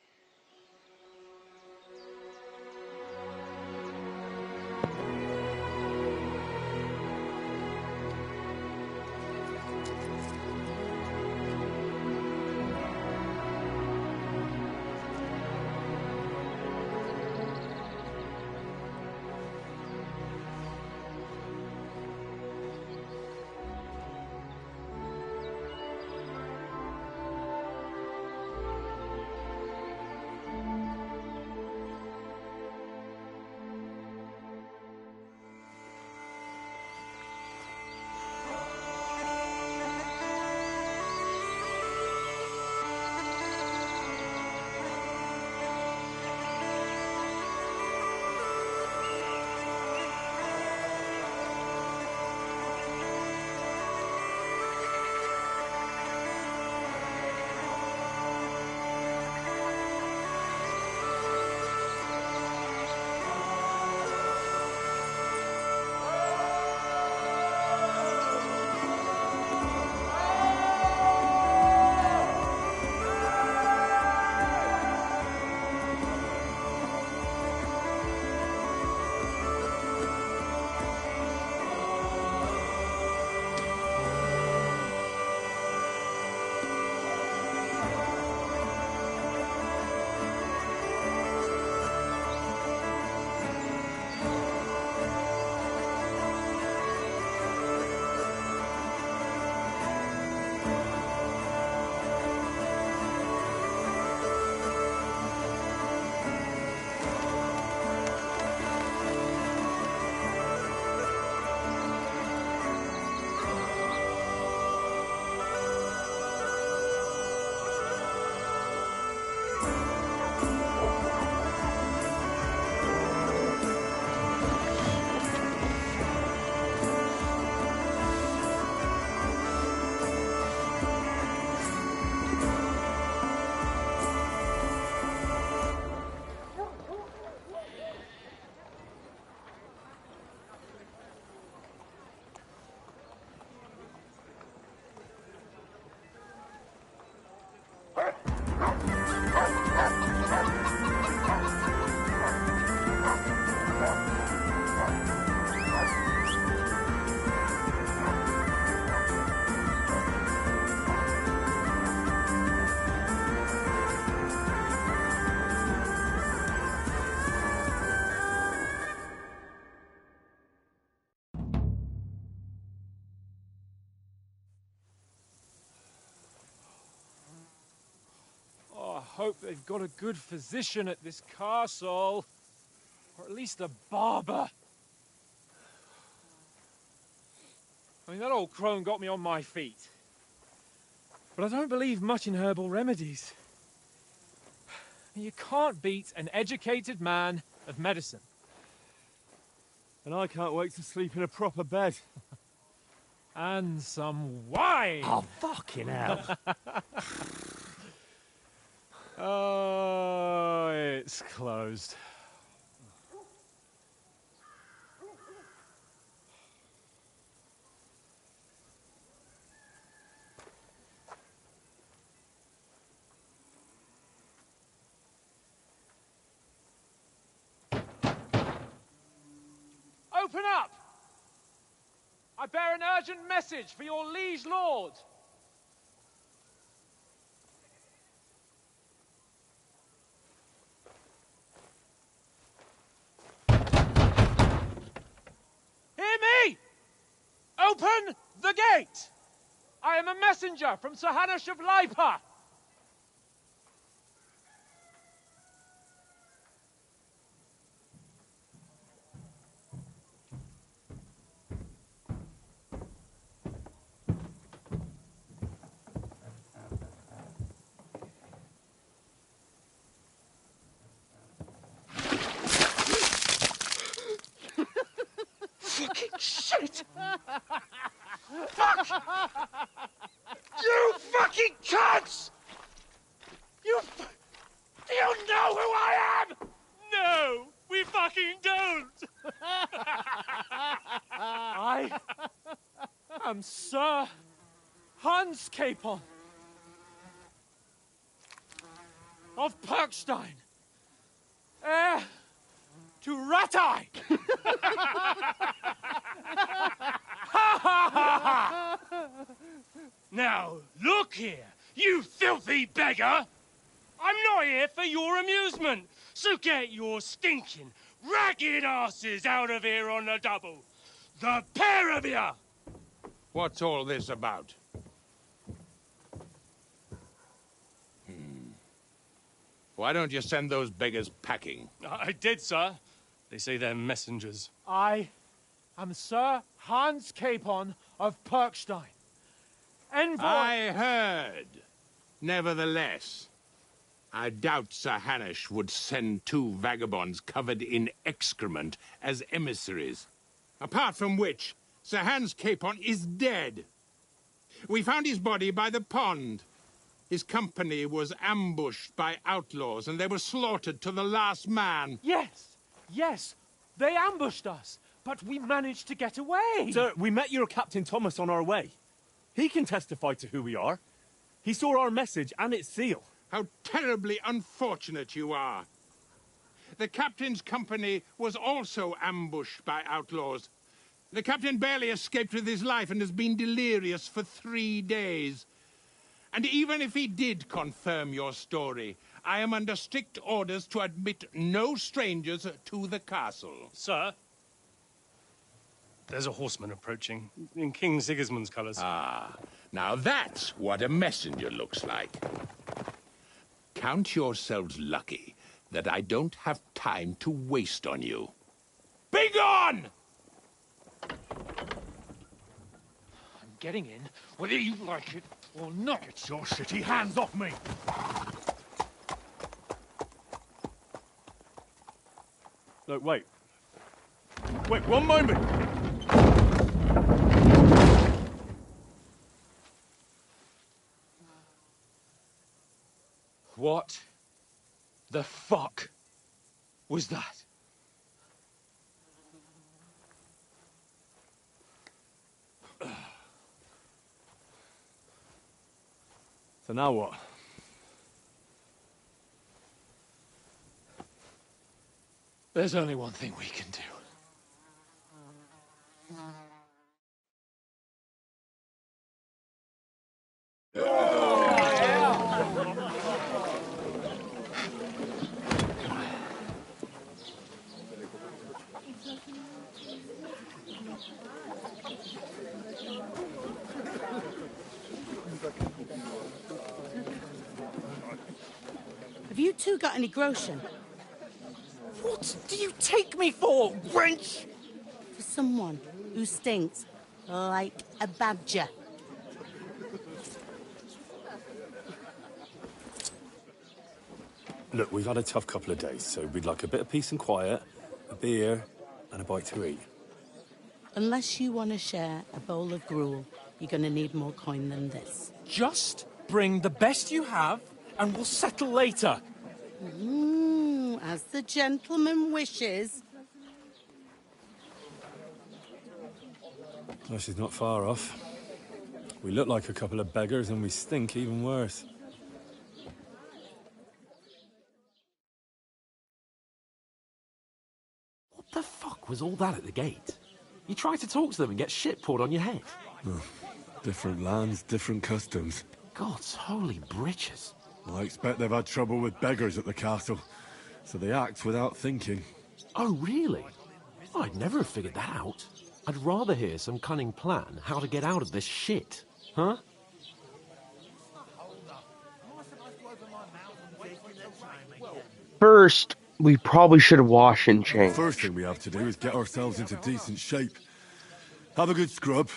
Oh, I hope they've got a good physician at this castle. Or at least a barber. I mean, that old crone got me on my feet. But I don't believe much in herbal remedies. You can't beat an educated man of medicine. And I can't wait to sleep in a proper bed. And some wine! Oh, fucking hell. Oh, it's closed. Open up! I bear an urgent message for your liege lord. Hear me! Open the gate! I am a messenger from Sir Hanush of Lipa. You fucking cunts! Do you know who I am? No, we fucking don't! I am Sir Hans Capon of Perkstein, heir to Ratai! Now, look here, you filthy beggar! I'm not here for your amusement, so get your stinking, ragged asses out of here on the double. The pair of you! What's all this about? Why don't you send those beggars packing? I did, sir. They say they're messengers. I am Sir Hans Capon of Perkstein. Envoy... I heard. Nevertheless, I doubt Sir Hanush would send two vagabonds covered in excrement as emissaries. Apart from which, Sir Hans Capon is dead. We found his body by the pond. His company was ambushed by outlaws, and they were slaughtered to the last man. Yes, they ambushed us, but we managed to get away. Sir, we met your Captain Thomas on our way. He can testify to who we are. He saw our message and its seal. How terribly unfortunate you are. The captain's company was also ambushed by outlaws. The captain barely escaped with his life and has been delirious for 3 days. And even if he did confirm your story, I am under strict orders to admit no strangers to the castle. Sir, there's a horseman approaching, in King Sigismund's colours. Ah, now that's what a messenger looks like. Count yourselves lucky that I don't have time to waste on you. Be gone! I'm getting in, whether you like it or not. Get your shitty hands off me! Look, wait. Wait, one moment! What the fuck was that? So now what? There's only one thing we can do. Have you two got any groschen? What do you take me for, wench? For someone who stinks like a badger. Look, we've had a tough couple of days, so we'd like a bit of peace and quiet, a beer, and a bite to eat. Unless you want to share a bowl of gruel, you're going to need more coin than this. Just bring the best you have, and we'll settle later. As the gentleman wishes. Well, she's not far off. We look like a couple of beggars, and we stink even worse. What the fuck was all that at the gate? You tried to talk to them and get shit poured on your head. Oh, different lands, different customs. God's holy britches. I expect they've had trouble with beggars at the castle, so they act without thinking. Oh, really? I'd never have figured that out. I'd rather hear some cunning plan how to get out of this shit. Huh? First, we probably should have washed and changed. First thing we have to do is get ourselves into decent shape. Have a good scrub,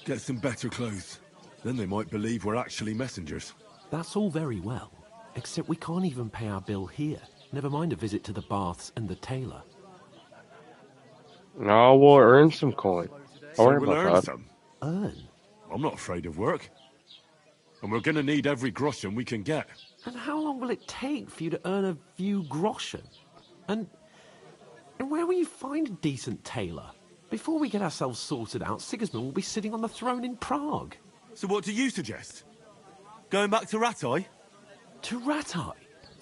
get some better clothes. Then they might believe we're actually messengers. That's all very well, except we can't even pay our bill here. Never mind a visit to the baths and the tailor. No, we'll earn some coin. Don't worry we'll about earn that. some. Earn? I'm not afraid of work. And we're gonna need every groschen we can get. And how long will it take for you to earn a few groschen? And where will you find a decent tailor? Before we get ourselves sorted out, Sigismund will be sitting on the throne in Prague. So what do you suggest? Going back to Ratai? To Ratai?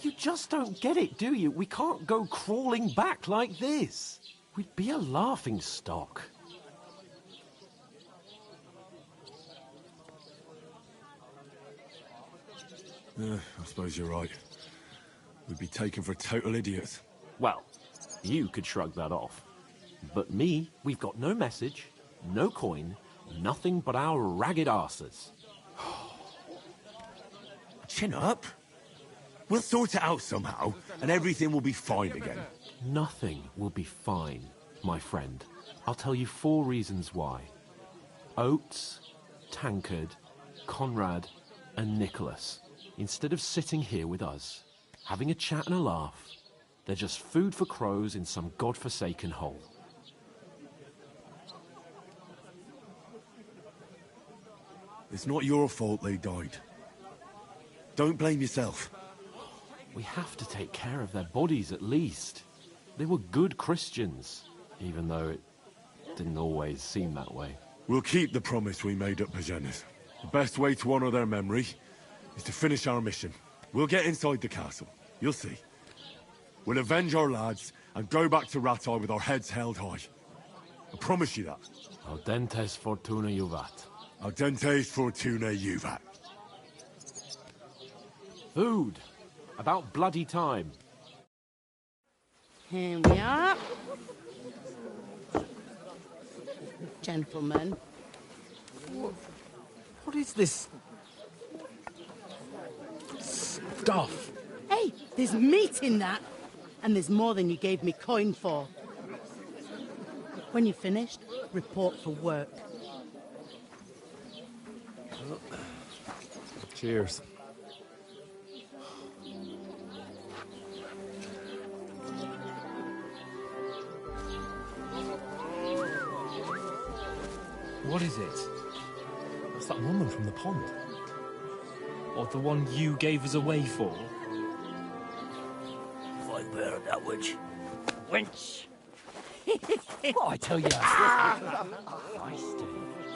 You just don't get it, do you? We can't go crawling back like this. We'd be a laughing stock. I suppose you're right. We'd be taken for total idiots. Well, you could shrug that off. But me, we've got no message, no coin, nothing but our ragged arses. Chin up. We'll sort it out somehow, and everything will be fine again. Nothing will be fine, my friend. I'll tell you 4 reasons why. Oates, Tankard, Conrad, and Nicholas, instead of sitting here with us, having a chat and a laugh, they're just food for crows in some godforsaken hole. It's not your fault they died. Don't blame yourself. We have to take care of their bodies at least. They were good Christians, even though it didn't always seem that way. We'll keep the promise we made at Pagenis. The best way to honor their memory is to finish our mission. We'll get inside the castle. You'll see. We'll avenge our lads and go back to Ratai with our heads held high. I promise you that. Audentes fortuna juvat. Audentes fortuna juvat. Food. About bloody time. Here we are. Gentlemen. What is this stuff? Hey, there's meat in that. And there's more than you gave me coin for. When you're finished, report for work. Cheers. What is it? That's that woman from the pond. Or the one you gave us away for? If I bear that witch. Wench! What I tell you?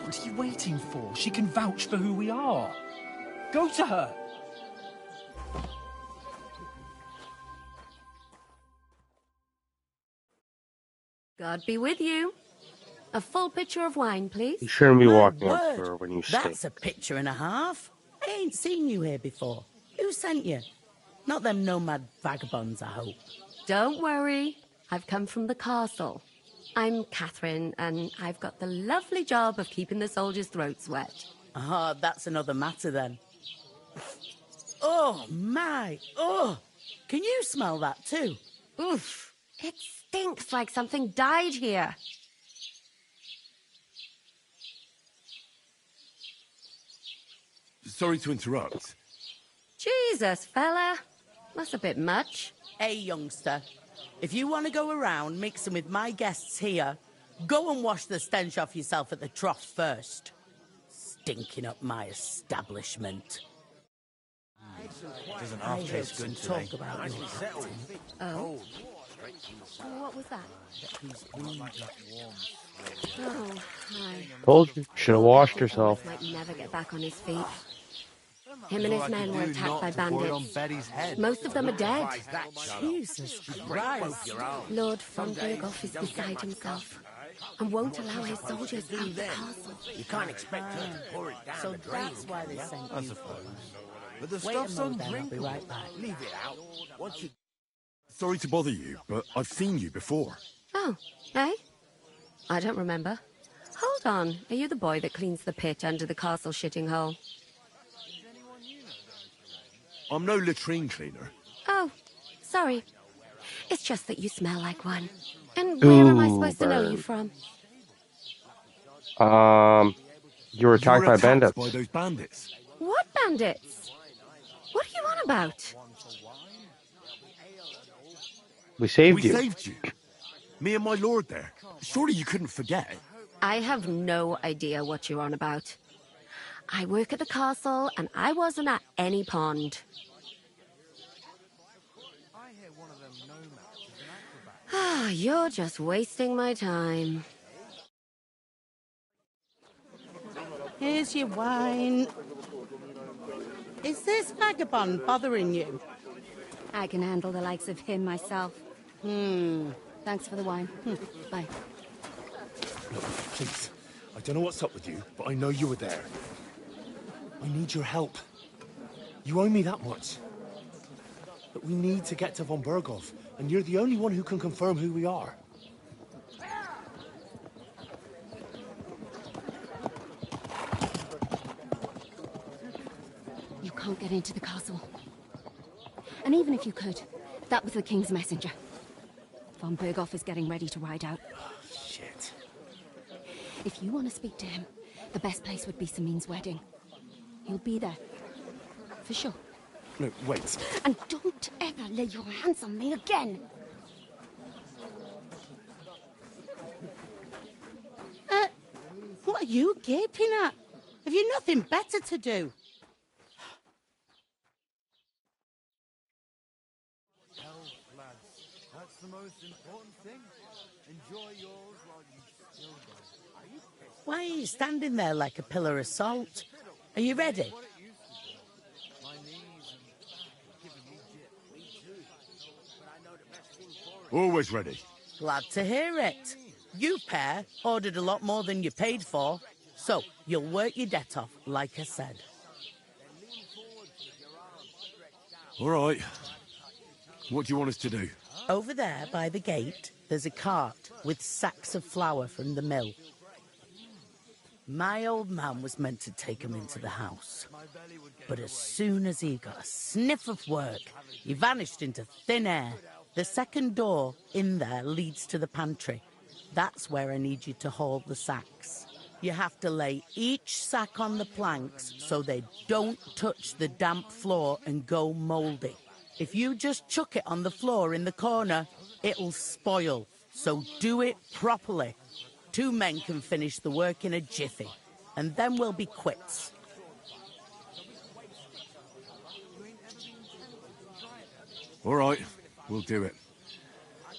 What are you waiting for? She can vouch for who we are. Go to her. God be with you. A full pitcher of wine, please. You shouldn't be walking up Word. to her when you That's stink. a picture and a half. I ain't seen you here before. Who sent you? Not them nomad vagabonds, I hope. Don't worry. I've come from the castle. I'm Catherine, and I've got the lovely job of keeping the soldiers' throats wet. Ah, that's another matter then. Oh, my. Oh, can you smell that too? Oof. It stinks like something died here. Sorry to interrupt. Jesus, fella. That's a bit much. Hey, youngster. If you want to go around mixing with my guests here, go and wash the stench off yourself at the trough first. Stinking up my establishment. Doesn't half taste good today. Talk about Nicely your settled. Oh. What was that? Oh, hi. Told you. Should have washed yourself. Might never get back on his feet. Him and his men were attacked by bandits. Most of them are dead. Jesus Christ. Lord von Berghoff is beside himself and won't allow his soldiers out the castle. You can't expect her to pour it down So the drain. that's why they sent you. I suppose. But the Wait a stuff's moment then, I'll be undrinkable. right back. Leave it out. Once you... Sorry to bother you, but I've seen you before. Oh, eh? I don't remember. Hold on. Are you the boy that cleans the pit under the castle shitting hole? I'm no latrine cleaner. Oh, sorry. It's just that you smell like one. And where am I supposed to know you from? You were attacked by bandits. by those bandits. What bandits? What are you on about? We saved We you. saved you. Me and my lord there. Surely you couldn't forget. I have no idea what you're on about. I work at the castle, and I wasn't at any pond. Ah, you're just wasting my time. Here's your wine. Is this vagabond bothering you? I can handle the likes of him myself. Thanks for the wine. Bye. Look, please. I don't know what's up with you, but I know you were there. I need your help. You owe me that much. But we need to get to von Berghoff, and you're the only one who can confirm who we are. You can't get into the castle. And even if you could, that was the King's messenger. Von Berghoff is getting ready to ride out. Shit. If you want to speak to him, the best place would be Samin's wedding. He'll be there. For sure. No, wait. And don't ever lay your hands on me again! What are you gaping at? Have you nothing better to do? That's the most important thing. Enjoy yours while you still go. Why are you standing there like a pillar of salt? Are you ready? Always ready. Glad to hear it. You pair ordered a lot more than you paid for, so you'll work your debt off, like I said. All right. What do you want us to do? Over there by the gate, there's a cart with sacks of flour from the mill. My old man was meant to take 'em into the house. But as soon as he got a sniff of work, he vanished into thin air. The second door in there leads to the pantry. That's where I need you to haul the sacks. You have to lay each sack on the planks so they don't touch the damp floor and go mouldy. If you just chuck it on the floor in the corner, it'll spoil. So do it properly. 2 men can finish the work in a jiffy, and then we'll be quits. All right, we'll do it.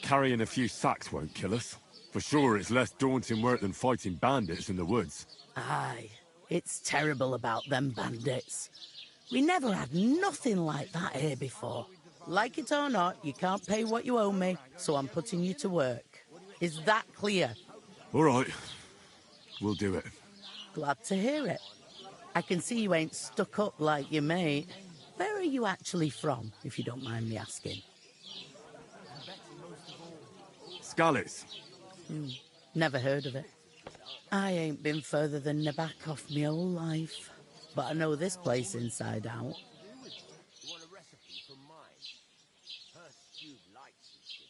Carrying a few sacks won't kill us. For sure, it's less daunting work than fighting bandits in the woods. Aye, it's terrible about them bandits. We never had nothing like that here before. Like it or not, you can't pay what you owe me, so I'm putting you to work. Is that clear? All right, we'll do it. Glad to hear it. I can see you ain't stuck up like your mate. Where are you actually from, if you don't mind me asking? Skalitz. Never heard of it. I ain't been further than Nabakov my whole life, but I know this place inside out.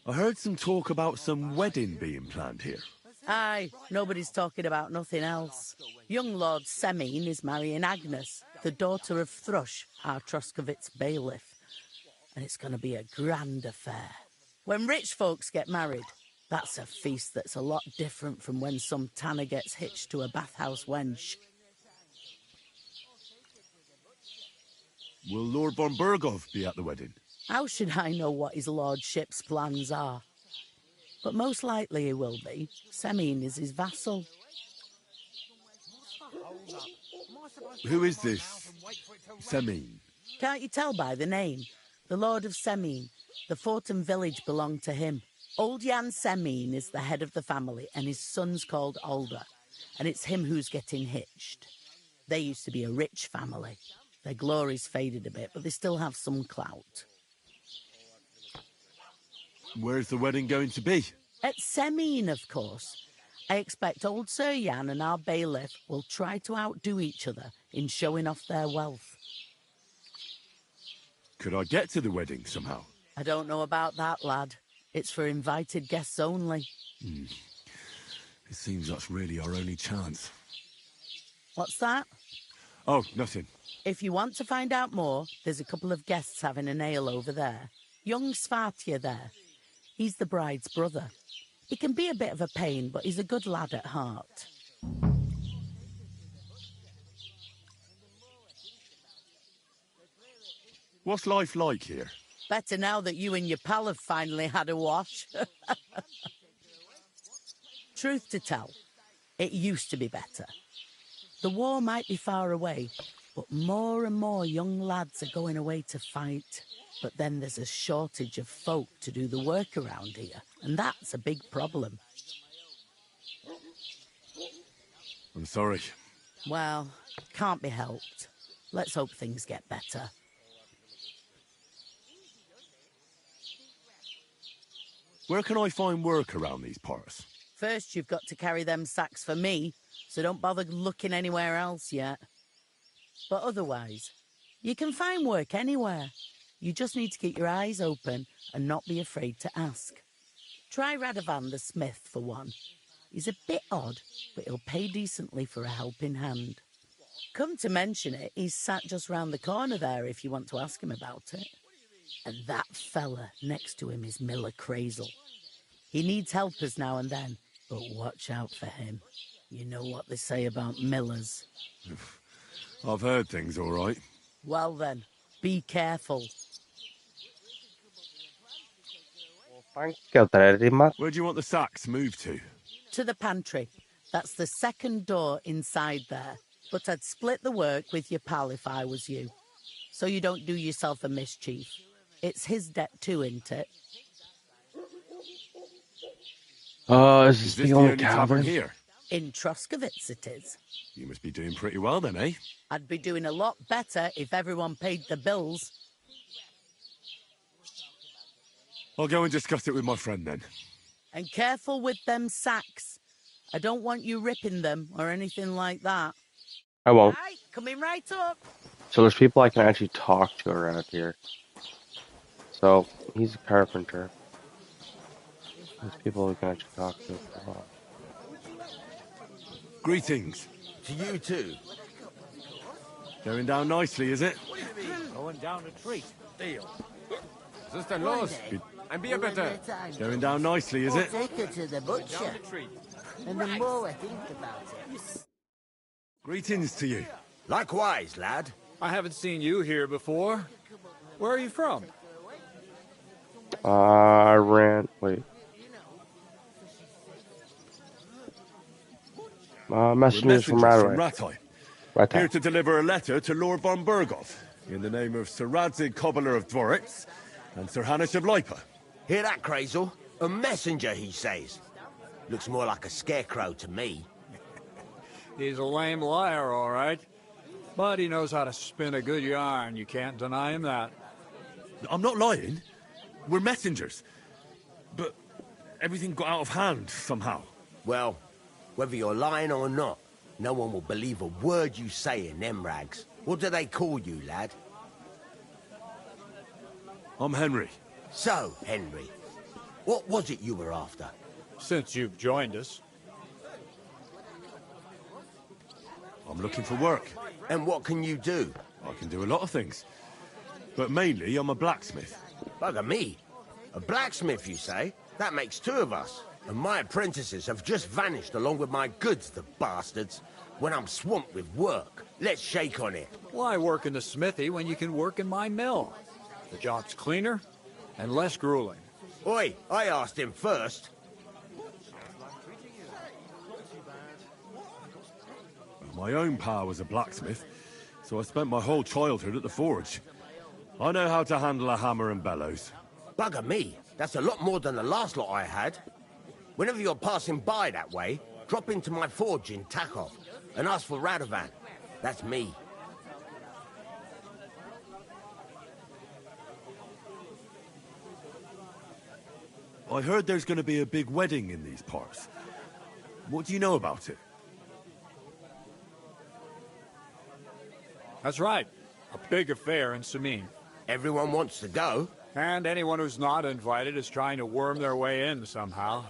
I heard some talk about some wedding being planned here. Aye, nobody's talking about nothing else. Young Lord Semin is marrying Agnes, the daughter of Thrush, our Troskovitz bailiff. And it's going to be a grand affair. When rich folks get married, that's a feast that's a lot different from when some tanner gets hitched to a bathhouse wench. Will Lord von Berghoff be at the wedding? How should I know what his lordship's plans are? But most likely he will be. Semin is his vassal. Who is this Semin? Can't you tell by the name? The Lord of Semin. The fort and village belong to him. Old Jan Semin is the head of the family, and his son's called Alder. And it's him who's getting hitched. They used to be a rich family. Their glory's faded a bit, but they still have some clout. Where's the wedding going to be? At Semin, of course. I expect old Sir Jan and our bailiff will try to outdo each other in showing off their wealth. Could I get to the wedding somehow? I don't know about that, lad. It's for invited guests only. It seems that's really our only chance. What's that? Oh, nothing. If you want to find out more, there's a couple of guests having an ale over there. Young Svartje there. He's the bride's brother. He can be a bit of a pain, but he's a good lad at heart. What's life like here? Better now that you and your pal have finally had a wash. Truth to tell, it used to be better. The war might be far away, but more and more young lads are going away to fight. But then there's a shortage of folk to do the work around here, and that's a big problem. I'm sorry. Well, can't be helped. Let's hope things get better. Where can I find work around these parts? First, you've got to carry them sacks for me, so don't bother looking anywhere else yet. But otherwise, you can find work anywhere. You just need to keep your eyes open and not be afraid to ask. Try Radovan the smith for one. He's a bit odd, but he'll pay decently for a helping hand. Come to mention it, he's sat just round the corner there if you want to ask him about it. And that fella next to him is Miller Crazel. He needs helpers now and then, but watch out for him. You know what they say about Millers. I've heard things, all right. Well then, be careful. Where do you want the sacks moved to? To the pantry. That's the second door inside there. But I'd split the work with your pal if I was you. So you don't do yourself a mischief. It's his debt too, isn't it? Is this the only tavern here? In Troskovitz it is. You must be doing pretty well then, eh? I'd be doing a lot better if everyone paid the bills. I'll go and discuss it with my friend then. And careful with them sacks. I don't want you ripping them or anything like that. I won't. Right, coming right up. So there's people I can actually talk to around here. So, he's a carpenter. There's people we can actually talk to. Oh. Greetings. To you too. Going down nicely, is it? Going down a treat. Deal. Sister Laws, and be a better. Going down nicely, is it? Take her to the butcher. And the more I think about it... Greetings to you. Likewise, lad. I haven't seen you here before. Where are you from? Wait. Messengers from Ratai. Ratai. Here to deliver a letter to Lord von Burgov, in the name of Sir Radzig Cobbler of Dworitz and Sir Hanush of Lipa. Hear that, Crazel? A messenger, he says. Looks more like a scarecrow to me. He's a lame liar, all right. But he knows how to spin a good yarn. You can't deny him that. I'm not lying. We're messengers. But everything got out of hand somehow. Well, whether you're lying or not, no one will believe a word you say in them rags. What do they call you, lad? I'm Henry. So, Henry, what was it you were after? Since you've joined us. I'm looking for work. And what can you do? I can do a lot of things. But mainly, I'm a blacksmith. Bugger me. A blacksmith, you say? That makes two of us. And my apprentices have just vanished along with my goods, the bastards. When I'm swamped with work, let's shake on it. Why work in the smithy when you can work in my mill? The job's cleaner and less grueling. Oi, I asked him first. My own pa was a blacksmith, so I spent my whole childhood at the forge. I know how to handle a hammer and bellows. Bugger me, that's a lot more than the last lot I had. Whenever you're passing by that way, drop into my forge in Takov and ask for Radovan. That's me. I heard there's going to be a big wedding in these parts. What do you know about it? That's right. A big affair in Samin. Everyone wants to go. And anyone who's not invited is trying to worm their way in somehow.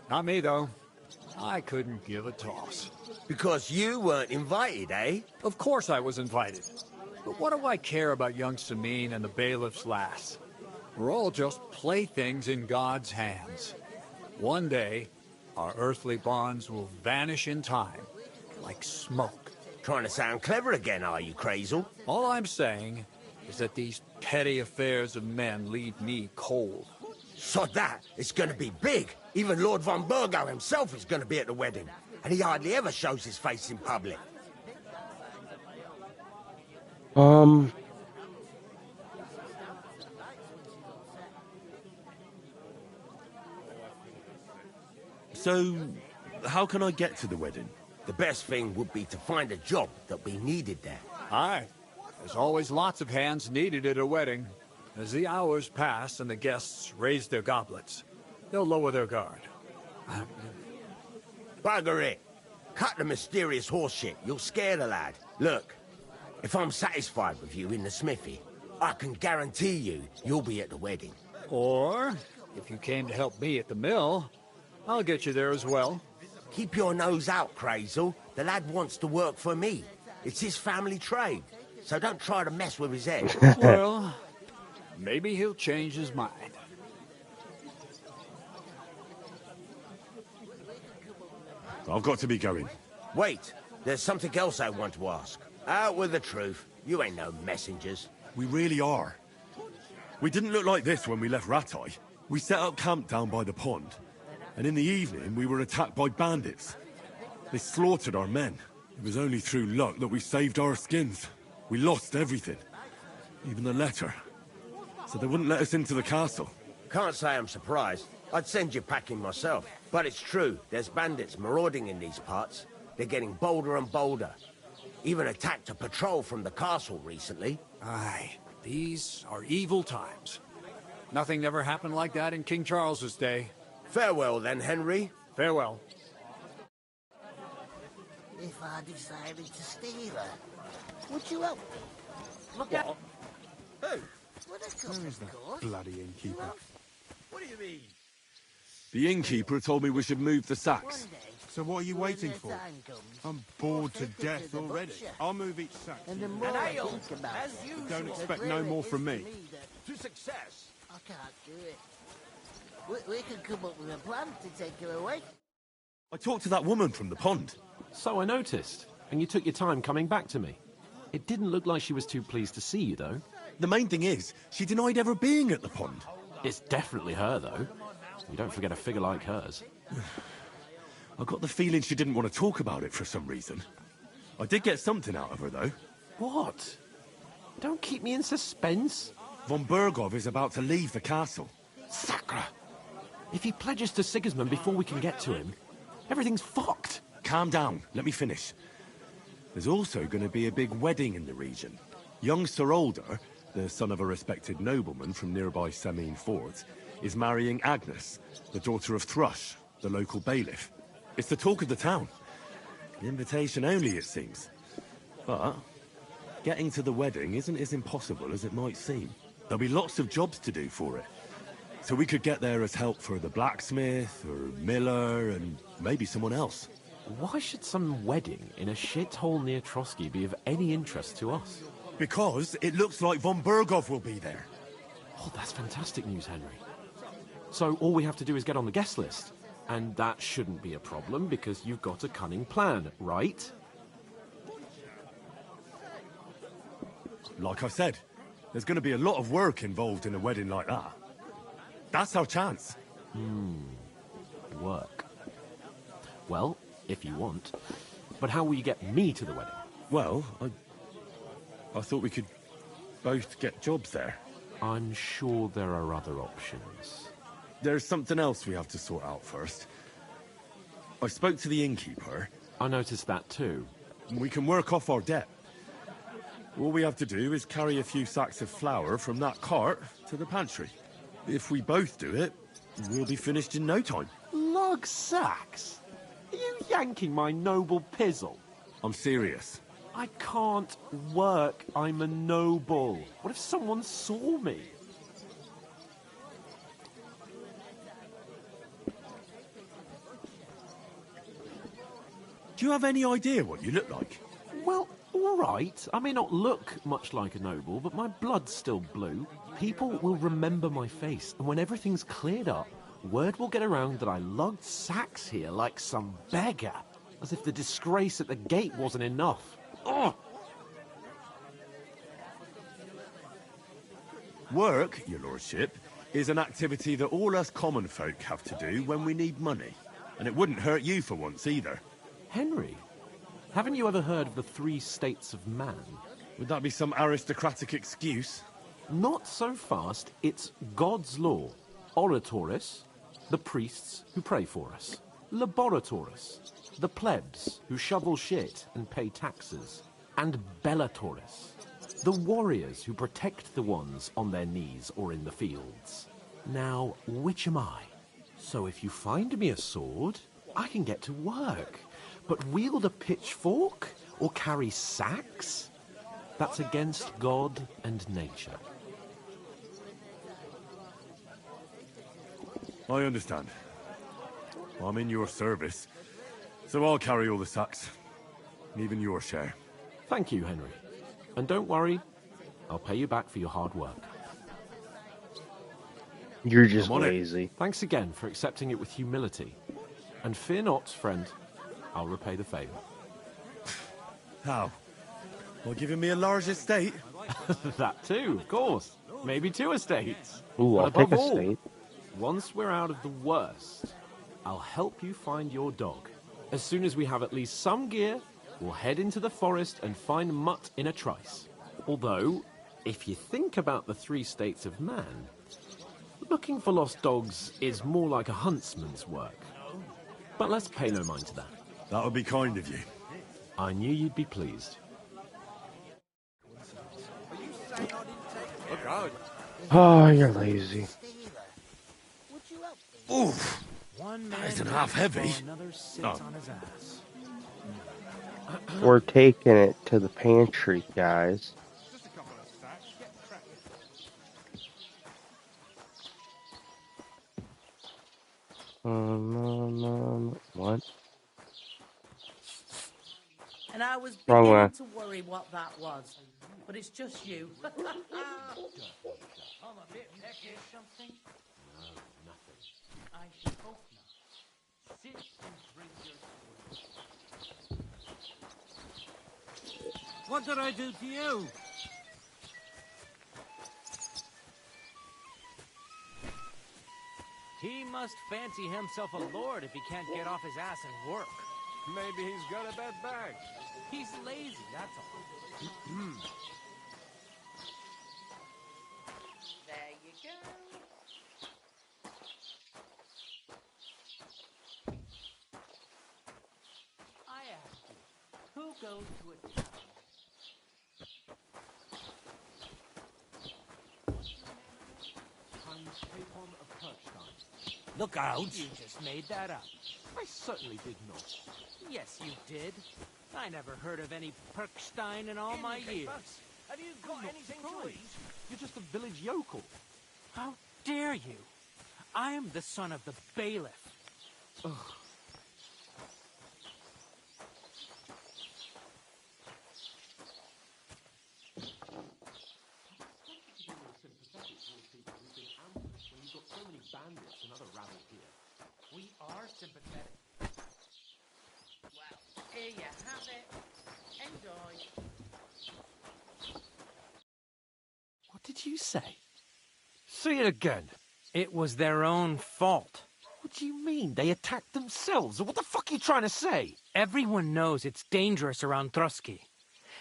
Not me, though. I couldn't give a toss. Because you weren't invited, eh? Of course I was invited. But what do I care about young Samin and the bailiff's lass? We're all just playthings in God's hands. One day, our earthly bonds will vanish in time, like smoke. Trying to sound clever again, are you, Crazel? All I'm saying is that these petty affairs of men leave me cold. Sod that, it's gonna be big. Even Lord von Burgo himself is gonna be at the wedding. And he hardly ever shows his face in public. So, how can I get to the wedding? The best thing would be to find a job that we needed there. Aye. There's always lots of hands needed at a wedding. As the hours pass and the guests raise their goblets, they'll lower their guard. Bugger it. Cut the mysterious horse shit. You'll scare the lad. Look, if I'm satisfied with you in the smithy, I can guarantee you'll be at the wedding. Or, if you came to help me at the mill, I'll get you there as well. Keep your nose out, Crazel. The lad wants to work for me. It's his family trade, so don't try to mess with his head. Well, maybe he'll change his mind. I've got to be going. Wait, there's something else I want to ask. Out with the truth. You ain't no messengers. We really are. We didn't look like this when we left Ratai. We set up camp down by the pond, and in the evening we were attacked by bandits. They slaughtered our men. It was only through luck that we saved our skins. We lost everything, even the letter. So they wouldn't let us into the castle. Can't say I'm surprised. I'd send you packing myself. But it's true, there's bandits marauding in these parts. They're getting bolder and bolder. Even attacked a patrol from the castle recently. Aye, these are evil times. Nothing ever happened like that in King Charles's day. Farewell then, Henry. Farewell. If I decided to steal her, would you help me? Look at... Who? Where is that bloody innkeeper? What do you mean? The innkeeper told me we should move the sacks. So what are you waiting for? I'm bored to death already. I'll move each sack. And the more I think about it, But don't expect no more from me. To success. I can't do it. We can come up with a plan to take her away. I talked to that woman from the pond. So I noticed, and you took your time coming back to me. It didn't look like she was too pleased to see you, though. The main thing is, she denied ever being at the pond. It's definitely her, though. You don't forget a figure like hers. I got the feeling she didn't want to talk about it for some reason. I did get something out of her, though. What? Don't keep me in suspense. Von Burgov is about to leave the castle. Sacre! If he pledges to Sigismund before we can get to him, everything's fucked. Calm down. Let me finish. There's also going to be a big wedding in the region. Young Sir Older, the son of a respected nobleman from nearby Semine Fort, is marrying Agnes, the daughter of Thrush, the local bailiff. It's the talk of the town. An invitation only, it seems. But getting to the wedding isn't as impossible as it might seem. There'll be lots of jobs to do for it. So we could get there as help for the blacksmith, or miller, and maybe someone else. Why should some wedding in a shithole near Trotsky be of any interest to us? Because it looks like von Burgov will be there. Oh, that's fantastic news, Henry. So all we have to do is get on the guest list. And that shouldn't be a problem, because you've got a cunning plan, right? Like I said, there's going to be a lot of work involved in a wedding like that. That's our chance. Work. Well, if you want. But how will you get me to the wedding? Well, I thought we could both get jobs there. I'm sure there are other options. There's something else we have to sort out first. I spoke to the innkeeper. I noticed that too. We can work off our debt. All we have to do is carry a few sacks of flour from that cart to the pantry. If we both do it, we'll be finished in no time. Lug sacks? Are you yanking my noble pizzle? I'm serious. I can't work. I'm a noble. What if someone saw me? Do you have any idea what you look like? Well, all right. I may not look much like a noble, but my blood's still blue. People will remember my face, and when everything's cleared up, word will get around that I lugged sacks here like some beggar, as if the disgrace at the gate wasn't enough. Oh! Work, your lordship, is an activity that all us common folk have to do when we need money. And it wouldn't hurt you for once either. Henry, haven't you ever heard of the 3 states of man? Would that be some aristocratic excuse? Not so fast. It's God's law. Oratoris, the priests who pray for us. Laboratoris, the plebs who shovel shit and pay taxes. And Bellatoris, the warriors who protect the ones on their knees or in the fields. Now, which am I? So if you find me a sword, I can get to work. But wield a pitchfork or carry sacks? That's against God and nature. I understand. I'm in your service, so I'll carry all the sacks. Even your share. Thank you, Henry. And don't worry, I'll pay you back for your hard work. You're just lazy. Thanks again for accepting it with humility. And fear not, friend, I'll repay the favor. How? By giving me a large estate? That too, of course. Maybe 2 estates. Ooh, I'll take a state. Once we're out of the worst, I'll help you find your dog. As soon as we have at least some gear, we'll head into the forest and find Mutt in a trice. Although, if you think about the 3 states of man, looking for lost dogs is more like a huntsman's work. But let's pay no mind to that. That would be kind of you. I knew you'd be pleased. Look out. Oh, you're lazy. Oof. That isn't half heavy. Oh. We're taking it to the pantry, guys. What? And I was Wrong beginning way. to worry what that was. But it's just you. I'm a bit peckish, something. No, nothing. I should hope not. Sit and drink your What did I do to you? He must fancy himself a lord if he can't get off his ass and work. Maybe he's got a bad bag. He's lazy, that's all. There you go. I ask you, who goes to a town? Hans Capon of Kirkstein. Look out! You just made that up. I certainly did not. Yes, you did. I never heard of any Perkstein in all my years. Have you got anything to eat? You're just a village yokel. How dare you? I am the son of the bailiff. Ugh. Bandits and other rabble here. We are sympathetic. Well, here you have it. Enjoy. What did you say? Say it again. It was their own fault. What do you mean? They attacked themselves? What the fuck are you trying to say? Everyone knows it's dangerous around Trotsky.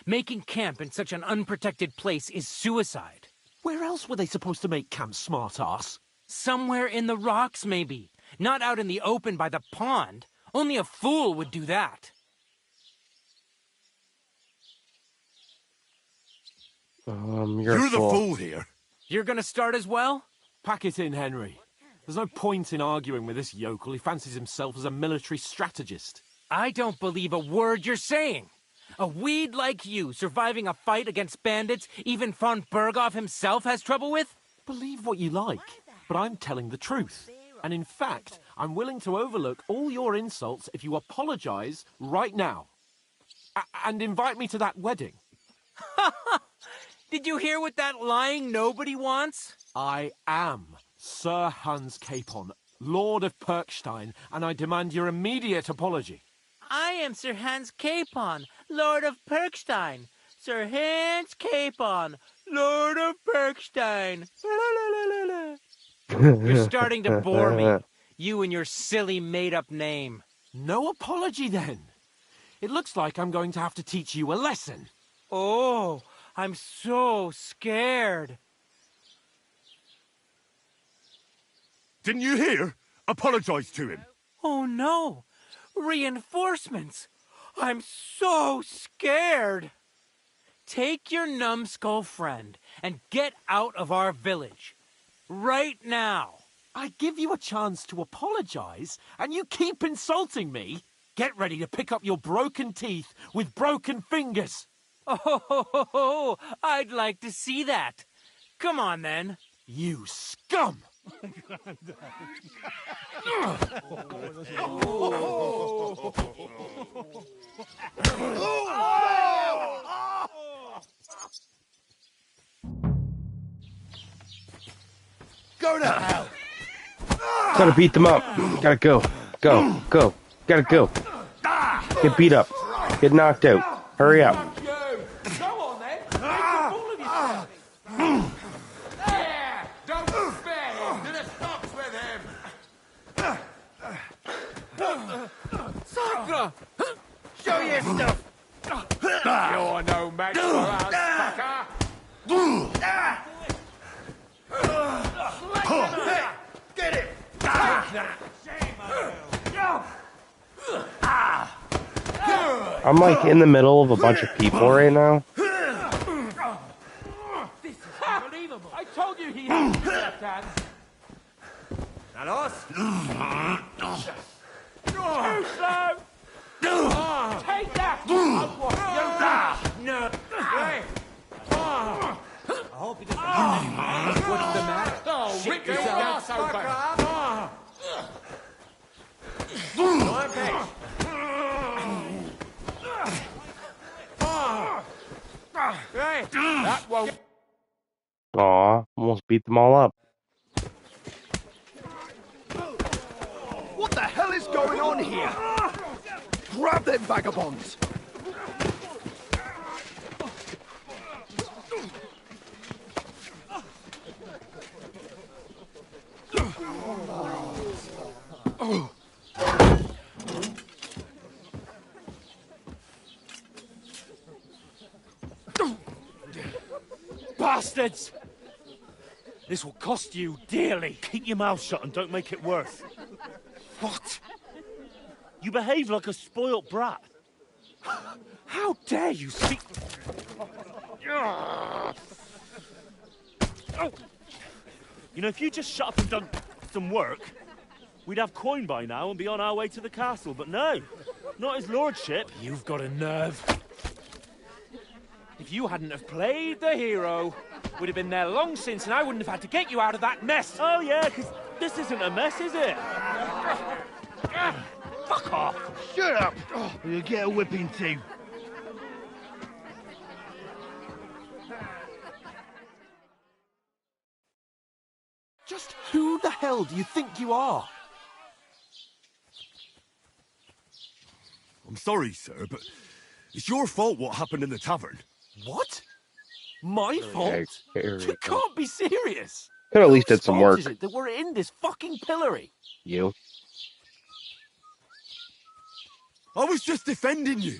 Making camp in such an unprotected place is suicide. Where else were they supposed to make camp, smart-ass? Somewhere in the rocks, maybe. Not out in the open by the pond. Only a fool would do that. You're the fool here. You're gonna start as well? Pack it in, Henry. There's no point in arguing with this yokel. He fancies himself as a military strategist. I don't believe a word you're saying. A weed like you surviving a fight against bandits even von Berghoff himself has trouble with? Believe what you like, but I'm telling the truth. And in fact, I'm willing to overlook all your insults if you apologize right now. And invite me to that wedding. Did you hear what that lying nobody wants? I am Sir Hans Capon, Lord of Perkstein, and I demand your immediate apology. I am Sir Hans Capon, Lord of Perkstein. Sir Hans Capon, Lord of Perkstein. You're starting to bore me. You and your silly made-up name. No apology, then. It looks like I'm going to have to teach you a lesson. Oh, I'm so scared. Didn't you hear? Apologize to him. Oh, no. Reinforcements. I'm so scared. Take your numbskull friend and get out of our village. Right now. I give you a chance to apologize, and you keep insulting me? Get ready to pick up your broken teeth with broken fingers. Oh, I'd like to see that. Come on, then. You scum! Go to hell! Gotta beat them up. Gotta go. Go. Go. Gotta go. Get beat up. Get knocked out. Hurry up. Go on, then. Make a fool of yourself. There! Don't spare him! To the stocks with him! Sakura! Show your stuff! You're no match for us, fucker! Get it! I'm like in the middle of a bunch of people right now. This is unbelievable. I told you he had two left hands. Nalos? Too slow! Take that! No! Hey! I hope he doesn't What's the matter? Oh, rip your ass open! Hey! That won't... Aw, almost beat them all up. What the hell is going on here? Grab them vagabonds! Bastards! This will cost you dearly. Keep your mouth shut and don't make it worse. What? You behave like a spoilt brat. How dare you speak... You know, if you just shut up and done some work, we'd have coin by now and be on our way to the castle. But no, not his lordship. You've got a nerve. If you hadn't have played the hero, we'd have been there long since, and I wouldn't have had to get you out of that mess. Oh yeah, because this isn't a mess, is it? Fuck off. Shut up! Or you'll get a whipping too. Just who the hell do you think you are? I'm sorry, sir, but it's your fault what happened in the tavern. What? My fault? You can't be serious. Could at least did Whose some fault work. is it that we're in this fucking pillory? You. I was just defending you.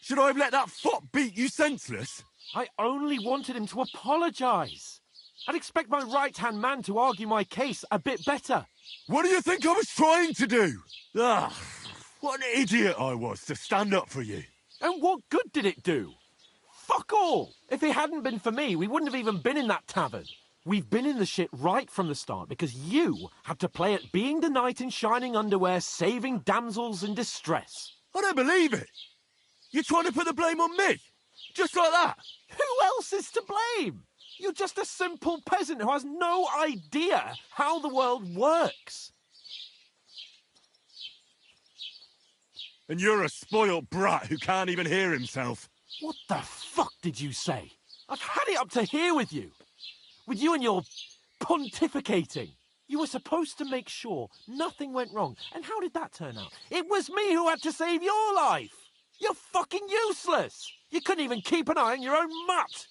Should I have let that fop beat you senseless? I only wanted him to apologise. I'd expect my right-hand man to argue my case a bit better. What do you think I was trying to do? Ah, what an idiot I was to stand up for you. And what good did it do? Fuck all! If it hadn't been for me, we wouldn't have even been in that tavern. We've been in the shit right from the start because you had to play at being the knight in shining underwear saving damsels in distress. I don't believe it. You're trying to put the blame on me? Just like that? Who else is to blame? You're just a simple peasant who has no idea how the world works. And you're a spoilt brat who can't even hear himself. What the fuck did you say? I've had it up to here with you. With you and your pontificating. You were supposed to make sure nothing went wrong. And how did that turn out? It was me who had to save your life. You're fucking useless. You couldn't even keep an eye on your own mutt.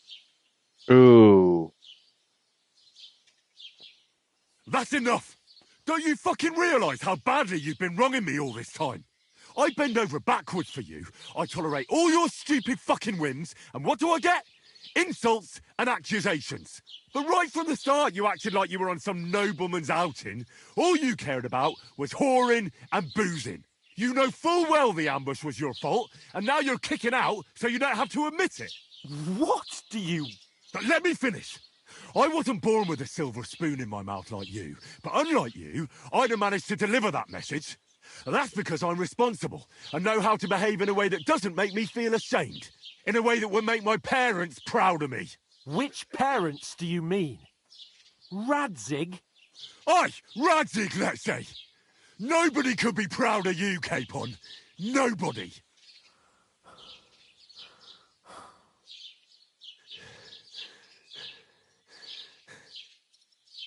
Ooh. That's enough! Don't you fucking realise how badly you've been wronging me all this time? I bend over backwards for you, I tolerate all your stupid fucking whims, and what do I get? Insults and accusations. But right from the start you acted like you were on some nobleman's outing. All you cared about was whoring and boozing. You know full well the ambush was your fault, and now you're kicking out so you don't have to admit it. What do you... But let me finish. I wasn't born with a silver spoon in my mouth like you, but unlike you, I'd have managed to deliver that message. And that's because I'm responsible and know how to behave in a way that doesn't make me feel ashamed. In a way that would make my parents proud of me. Which parents do you mean? Radzig? Aye, Radzig, let's say. Nobody could be proud of you, Capon. Nobody.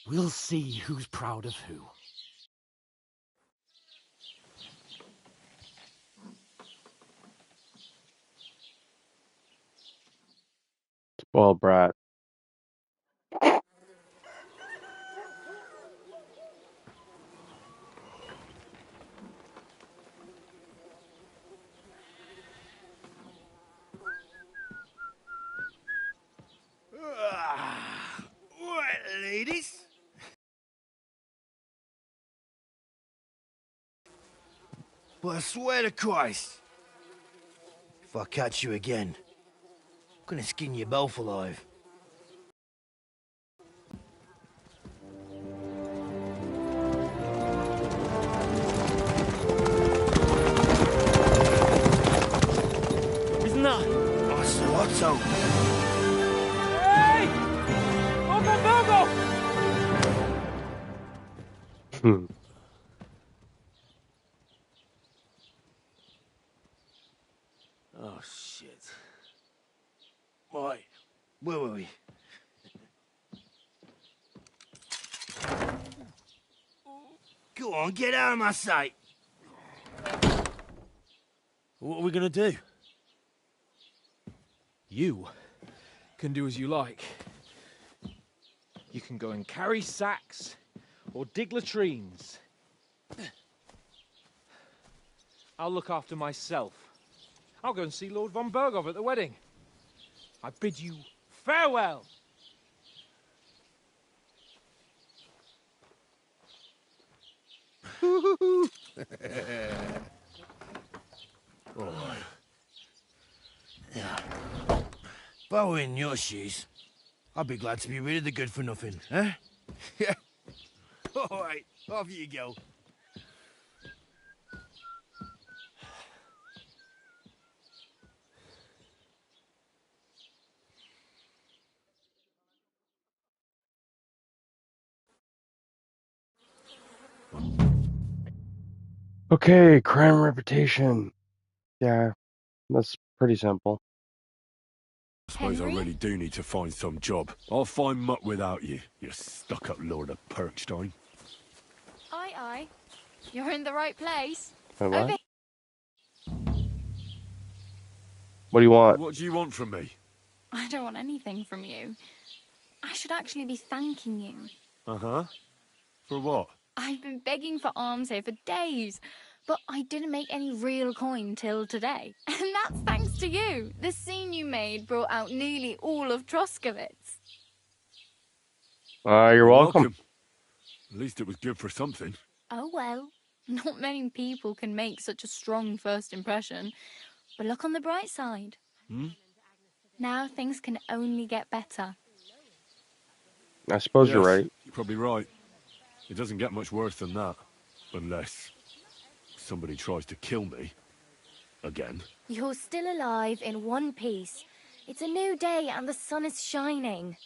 We'll see who's proud of who. Spoiled brat. Right, ladies. But I swear to Christ, if I catch you again, I'm gonna skin you both alive. Isn't that? Otto. Hey! Open Virgo! Oh, shit. Right, where were we? Go on, get out of my sight. What are we gonna do? You can do as you like. You can go and carry sacks or dig latrines. I'll look after myself. I'll go and see Lord von Berghoff at the wedding. I bid you farewell. All right. Yeah. If I were in your shoes, I'd be glad to be rid of the good-for-nothing, eh? Yeah. All right, off you go. Okay, crime reputation. Yeah, that's pretty simple. I suppose I really do need to find some job. I'll find muck without you, you stuck-up Lord of Perkstein. Aye. You're in the right place. Wait, what? Over What do you want? What do you want from me? I don't want anything from you. I should actually be thanking you. Uh-huh. For what? I've been begging for alms here for days, but I didn't make any real coin till today. And that's thanks to you. The scene you made brought out nearly all of Troskowitz. You're welcome. At least it was good for something. Oh well, not many people can make such a strong first impression. But look on the bright side. Hmm? Now things can only get better. I suppose you're right. You're probably right. It doesn't get much worse than that. Unless somebody tries to kill me. Again. You're still alive in one piece. It's a new day and the sun is shining.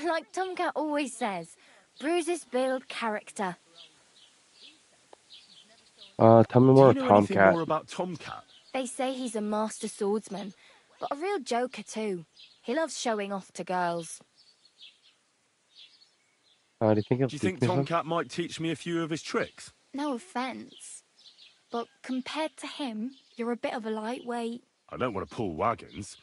Like Tomcat always says, bruises build character. Tell me more Do you know Tomcat. anything more about Tomcat? They say he's a master swordsman, but a real joker too. He loves showing off to girls. Do you think, Do you think Tomcat might teach me a few of his tricks? No offence, but compared to him, you're a bit of a lightweight. I don't want to pull wagons,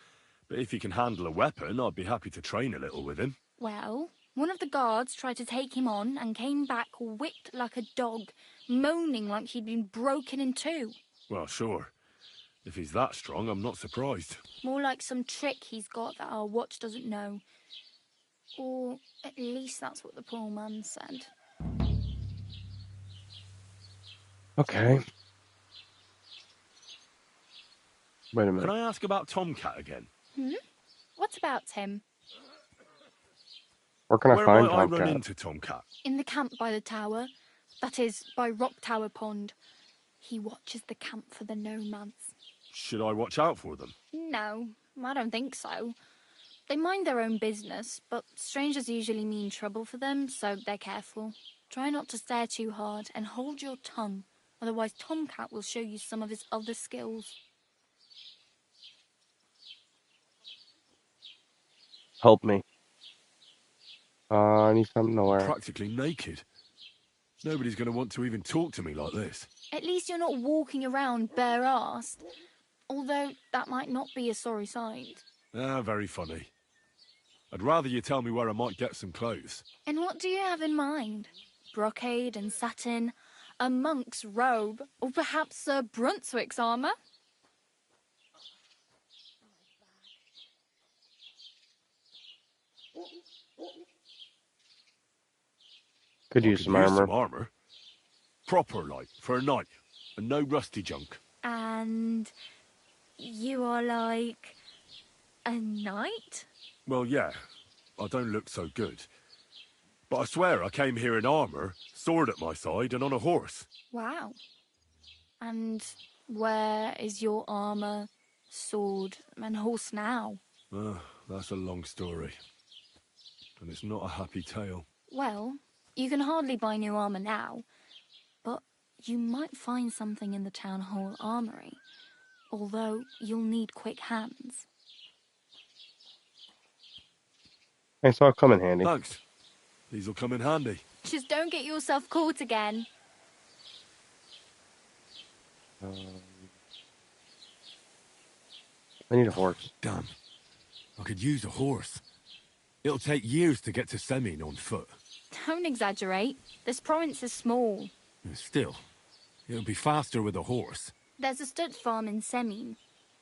But if he can handle a weapon, I'd be happy to train a little with him. Well, one of the guards tried to take him on and came back whipped like a dog, moaning like he'd been broken in two. Well, sure. If he's that strong, I'm not surprised. More like some trick he's got that our watch doesn't know. Or at least that's what the poor man said. Okay. Wait a minute. Can I ask about Tomcat again? What about him? Where can I find might I run Tomcat? into Tomcat? In the camp by the tower. That is, by Rock Tower Pond. He watches the camp for the nomads. Should I watch out for them? No, I don't think so. They mind their own business, but strangers usually mean trouble for them, so they're careful. Try not to stare too hard and hold your tongue, otherwise Tomcat will show you some of his other skills. Help me. I need something to wear. Practically naked. Nobody's going to want to even talk to me like this. At least you're not walking around bare-assed. Although that might not be a sorry sight. Ah, very funny. I'd rather you tell me where I might get some clothes. And what do you have in mind? Brocade and satin, a monk's robe, or perhaps Sir Brunswick's armour? Could use some armor. Some armor. Proper, like, for a night. And no rusty junk. And you are like a knight? Well, yeah. I don't look so good. But I swear I came here in armor, sword at my side, and on a horse. Wow. And where is your armor, sword, and horse now? That's a long story. And it's not a happy tale. Well, you can hardly buy new armor now, but you might find something in the town hall armory, although you'll need quick hands. Hey, so I'll come in handy. Thanks. These will come in handy. Just don't get yourself caught again. I need a horse. Damn. I could use a horse. It'll take years to get to Semin on foot. Don't exaggerate. This province is small. Still, it'll be faster with a horse. There's a stud farm in Semin,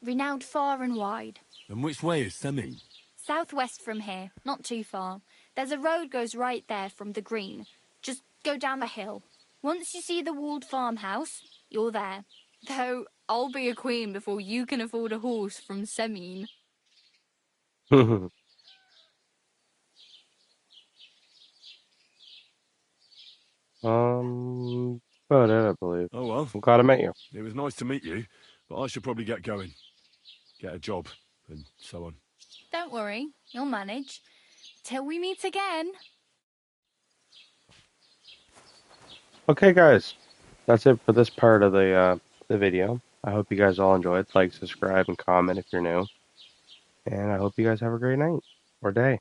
renowned far and wide. And which way is Semin? Southwest from here, not too far. There's a road goes right there from the green. Just go down the hill. Once you see the walled farmhouse, you're there. Though I'll be a queen before you can afford a horse from Semin. About it, I believe. Oh well. I'm glad I met you. It was nice to meet you, but I should probably get going. Get a job, and so on. Don't worry, you'll manage. Till we meet again. Okay, guys. That's it for this part of the video. I hope you guys all enjoyed. Like, subscribe, and comment if you're new. And I hope you guys have a great night or day.